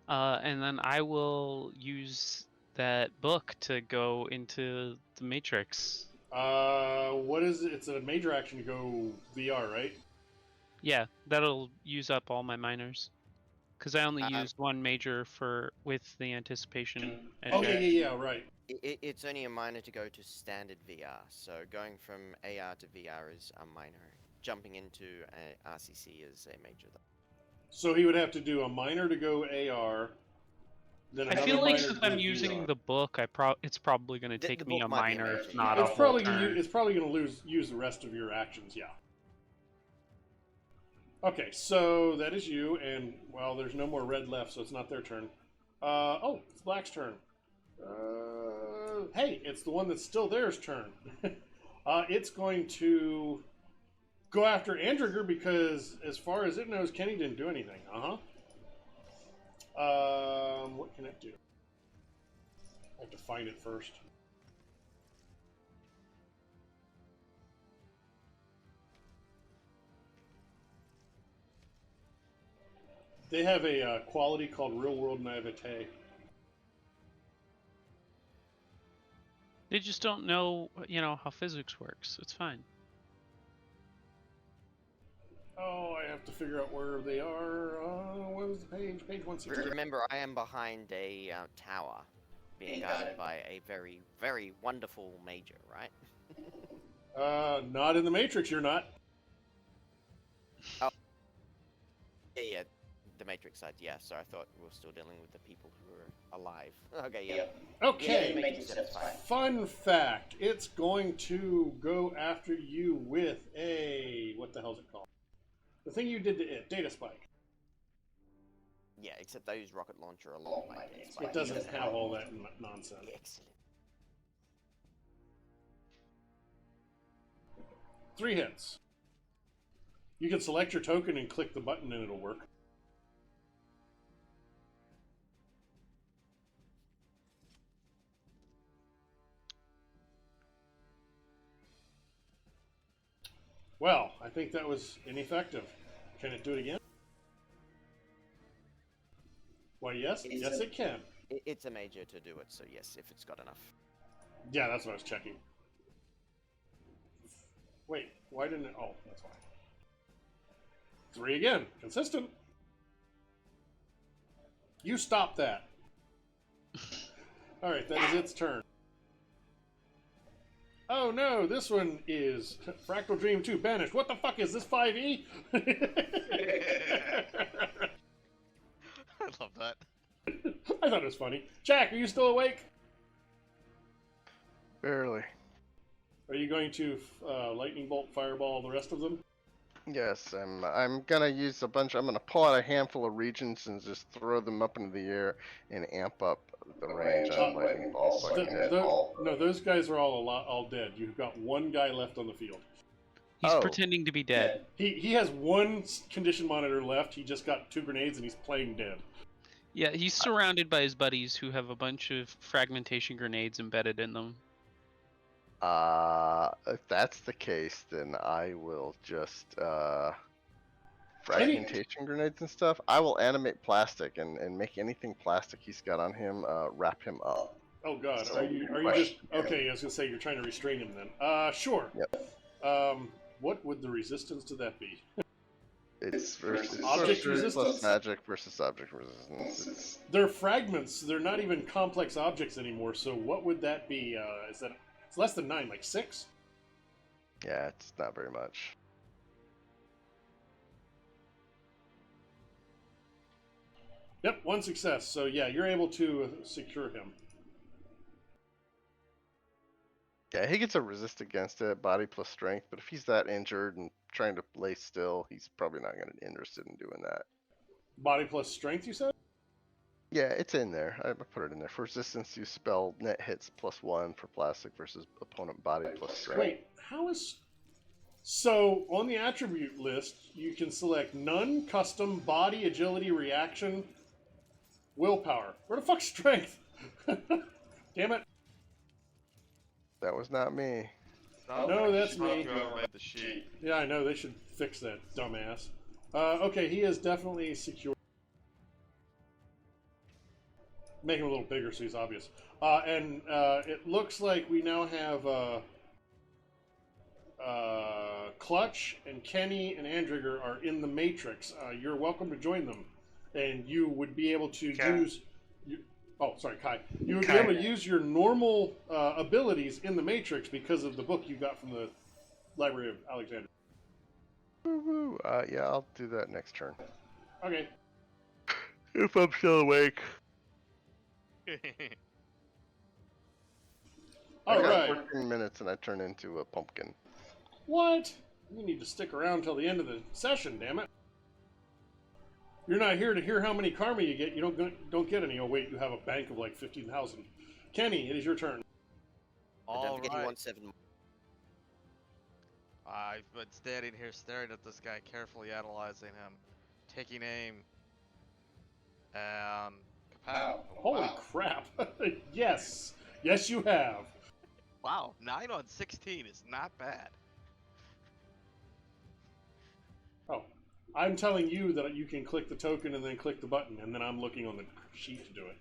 And then I will use that book to go into the Matrix. What is it? It's a major action to go VR, right? Yeah, that'll use up all my miners. Because I only used 1 major with the anticipation. Oh yeah, right. It's only a minor to go to standard VR, so going from AR to VR is a minor. Jumping into a RCC is a major, though. So he would have to do a minor to go AR. Then I another feel like minor since to go I'm using VR. the book, it's probably going to The take me book a might be a minor, major, if not yeah. a It's whole probably turn. gonna use the rest of your actions, yeah. Okay, so that is you, and well, there's no more red left, so it's not their turn. Oh, it's black's turn. Hey, it's the one that's still there's turn. It's going to go after Andriger because, as far as it knows, Kenny didn't do anything. What can it do? I have to find it first. They have a quality called Real World Naivete. They just don't know, how physics works. It's fine. Oh, I have to figure out where they are. What was the page? Page 160. Remember, I am behind a tower, being guarded by a very, very wonderful major, right? Not in the Matrix, you're not. Yeah, the Matrix side, yeah, so I thought we were still dealing with the people who were alive. Okay, yeah. Okay. Yeah, Matrix said it's fine. Fun fact, it's going to go after you with a... What the hell is it called? The thing you did to it, data spike. Yeah, except they use rocket launcher a lot. It doesn't have all that nonsense. Excellent. 3 hits. You can select your token and click the button and it'll work. Well, I think that was ineffective. Can it do it again? Why, yes. Yes, it can. It's a major to do it, so yes, if it's got enough. Yeah, that's what I was checking. Wait, why didn't it... Oh, that's why. 3 again. Consistent. You stop that. Alright, that is its turn. Oh no, this one is Fractal Dream 2 banished. What the fuck is this 5e? I love that. I thought it was funny. Jack, are you still awake? Barely. Are you going to lightning bolt, fireball the rest of them? Yes, I'm gonna use a bunch. I'm gonna pull out a handful of regions and just throw them up into the air and amp up the range on lightning bolts. So I can hit all. No, those guys are all dead. You've got one guy left on the field. He's Oh. pretending to be dead. He has one condition monitor left. He just got 2 grenades and he's playing dead. Yeah, he's surrounded by his buddies who have a bunch of fragmentation grenades embedded in them. If that's the case, then I will just fragmentation grenades and stuff. I will animate plastic and make anything plastic he's got on him wrap him up. Oh god, So, are you just okay? I was gonna say you're trying to restrain him then. Sure. Yep. What would the resistance to that be? It's versus Object sorcery resistance? plus magic versus object resistance. They're fragments. They're not even complex objects anymore. So what would that be? Is that it's less than 9, like 6? Yeah, it's not very much. Yep, 1 success. So yeah, you're able to secure him. Yeah, he gets a resist against it, body plus strength, but if he's that injured and trying to lay still, he's probably not going to be interested in doing that. Body plus strength, you said? Yeah, it's in there. I put it in there. For resistance, you spell net hits +1 for plastic versus opponent body plus strength. Wait, how is... So, on the attribute list, you can select none, custom, body, agility, reaction, willpower. Where the fuck's strength? Damn it. That was not me. No, that's me. Made the sheet. Yeah, I know. They should fix that, dumbass. Okay, he is definitely secure. Make him a little bigger so he's obvious. And it looks like we now have Clutch and Kenny and Andriger are in the Matrix. You're welcome to join them. And you would be able to use... Oh, sorry, Kai. You would be able to use your normal abilities in the Matrix because of the book you got from the Library of Alexandria. Woo-hoo. Yeah, I'll do that next turn. Okay. If I'm still awake. I All got right. 14 minutes and I turn into a pumpkin. What? You need to stick around till the end of the session, damn it. You're not here to hear how many karma you get. You don't get any. Oh, wait, you have a bank of like 15,000. Kenny, it is your turn. But don't forget you Alright. want 7 more. I've been standing here staring at this guy, carefully analyzing him, taking aim, and kapow! Holy crap! Yes, yes, you have. Wow, 9 on 16 is not bad. Oh, I'm telling you that you can click the token and then click the button, and then I'm looking on the sheet to do it.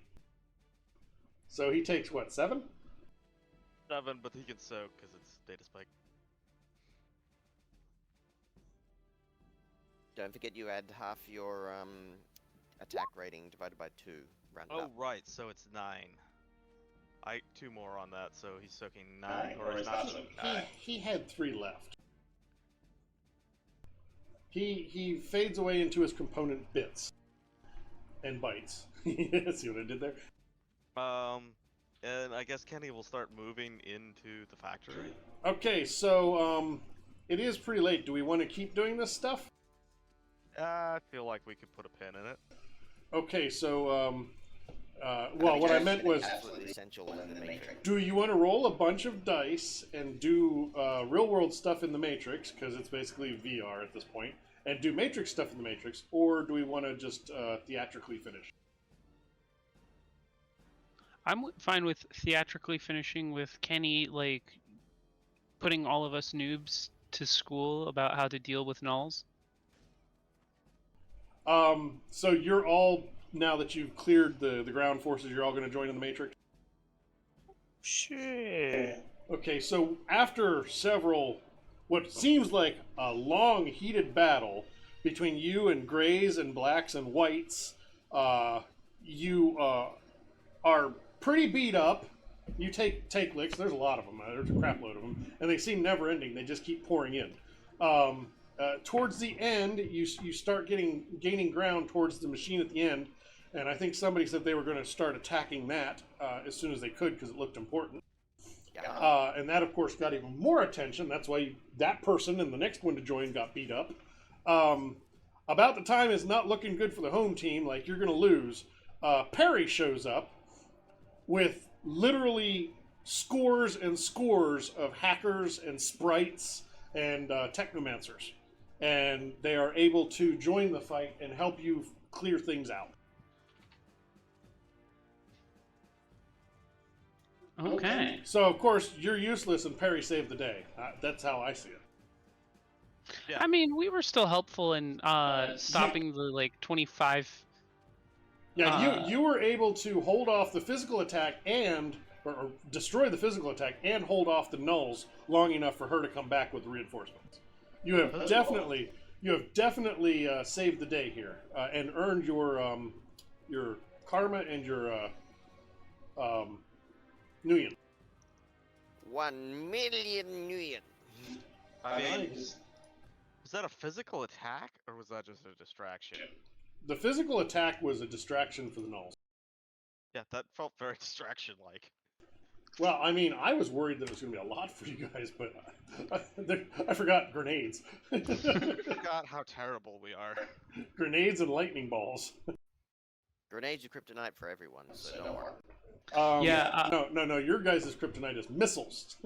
So he takes what, 7? 7, but he can soak because it's data spike. Don't forget you add half your attack rating divided by 2. Round it Oh up. right, so it's 9. 2 more on that, so he's soaking 9, or he's not soaking 9. He had 3 left. He fades away into his component bits and bites. See what I did there? And I guess Kenny will start moving into the factory. Okay, so it is pretty late. Do we want to keep doing this stuff? I feel like we could put a pin in it. Okay, so well, what I meant was, absolutely essential in the Matrix. do you want to roll a bunch of dice and do real world stuff in the Matrix, because it's basically VR at this point, and do Matrix stuff in the Matrix, or do we want to just theatrically finish? I'm fine with theatrically finishing with Kenny, like, putting all of us noobs to school about how to deal with nulls. So you're all, now that you've cleared the ground forces, you're all going to join in the Matrix? Sure. Okay, so after several, what seems like a long, heated battle between you and grays and blacks and whites, you are pretty beat up. You take licks. There's a lot of them. There's a crap load of them, and they seem never ending. They just keep pouring in. Towards the end, you start gaining ground towards the machine at the end, and I think somebody said they were going to start attacking that as soon as they could because it looked important. Yeah. And that, of course, got even more attention. That's why that person and the next one to join got beat up. About the time is not looking good for the home team. Like, you're going to lose. Perri shows up with literally scores and scores of hackers and sprites and technomancers. And they are able to join the fight and help you clear things out. Okay. So, of course, you're useless and Perri saved the day. That's how I see it. Yeah. I mean, we were still helpful in stopping the, like, 25... Yeah, you were able to hold off the physical attack or destroy the physical attack and hold off the nulls long enough for her to come back with reinforcements. You have definitely saved the day here and earned your karma and your Nuyen. 1 million Nuyen. I mean, was that a physical attack, or was that just a distraction? The physical attack was a distraction for the nulls. Yeah, that felt very distraction-like. Well, I mean, I was worried that it was going to be a lot for you guys, but I forgot grenades. I forgot how terrible we are. Grenades and lightning balls. Grenades are kryptonite for everyone, so don't worry. No. Your guys' kryptonite is missiles.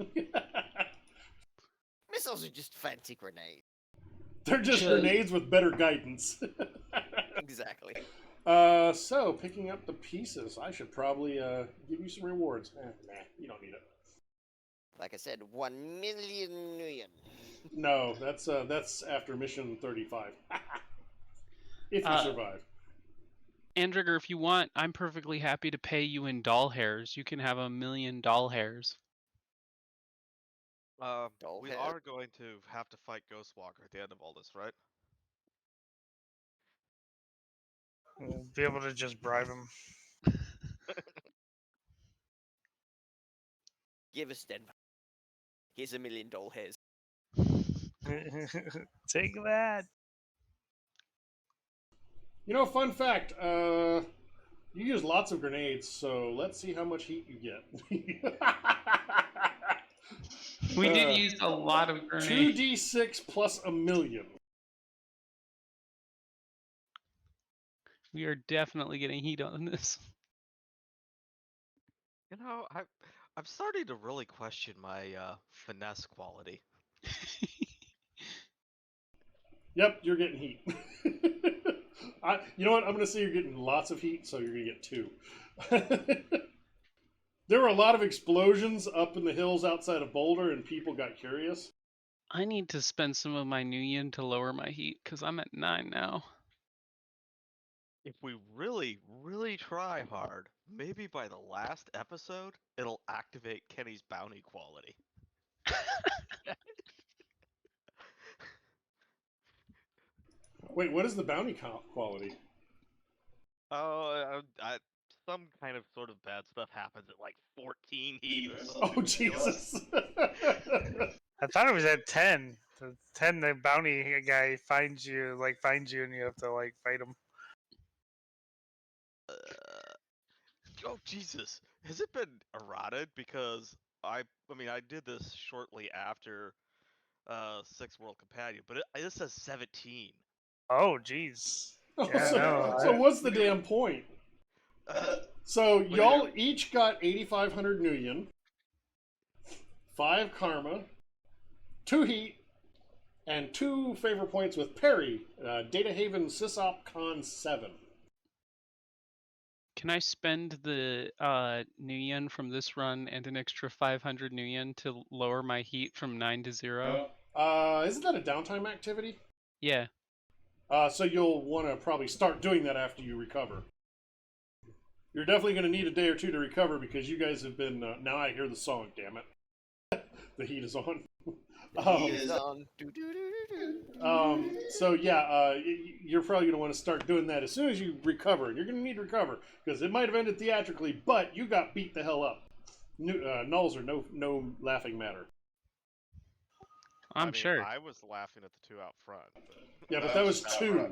Missiles are just fancy grenades. They're just grenades with better guidance. Exactly. So, picking up the pieces, I should probably give you some rewards. Nah, you don't need it. Like I said, 1 million Nuyen. No, that's after mission 35. If you survive. Andrigger, if you want, I'm perfectly happy to pay you in doll hairs. You can have 1 million doll hairs. We hair. are going to have to fight Ghostwalker at the end of all this, right? We'll be able to just bribe him. Give us Denver. Here's 1 million doll hairs. Take that. You know, fun fact, you use lots of grenades, so let's see how much heat you get. We did use a lot of grenades. 2d6 plus 1 million. We are definitely getting heat on this. You know, I'm starting to really question my finesse quality. Yep, you're getting heat. You know what? I'm going to say you're getting lots of heat, so you're going to get 2. There were a lot of explosions up in the hills outside of Boulder, and people got curious. I need to spend some of my new yen to lower my heat because I'm at 9 now. If we really, really try hard, maybe by the last episode, it'll activate Kenny's bounty quality. Wait, what is the bounty quality? Oh, some kind of sort of bad stuff happens at like 14 heat or something. Oh, Jesus. I thought it was at 10. The 10, the bounty guy finds you, and you have to fight him. Oh Jesus! Has it been eroded? Because I mean, I did this shortly after Sixth World Companion, but this says 17. Oh, jeez. Oh, Yeah, no, so what's the damn point? So What y'all do each got 8,500 new yen, 5 karma, 2 heat, and 2 favor points with Perri, Data Haven Sysop Con 7. Can I spend the new yen from this run and an extra 500 new yen to lower my heat from 9 to 0? Isn't that a downtime activity? Yeah. So you'll want to probably start doing that after you recover. You're definitely going to need a day or 2 to recover because you guys have been. Now I hear the song, damn it. The heat is on. Heat is on. So yeah, you're probably going to want to start doing that as soon as you recover. You're going to need to recover because it might have ended theatrically, but you got beat the hell up. Nulls are no laughing matter. I'm I mean, sure. I was laughing at the 2 out front. But Yeah, but that was 2.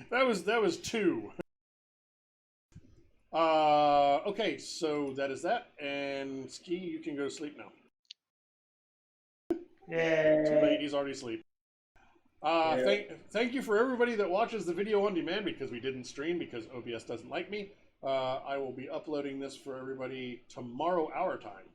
that was 2. Okay, so that is that, and Ski, you can go to sleep now. Yeah. Too late, he's already asleep. Thank you for everybody that watches the video on demand because we didn't stream because OBS doesn't like me. I will be uploading this for everybody tomorrow our time.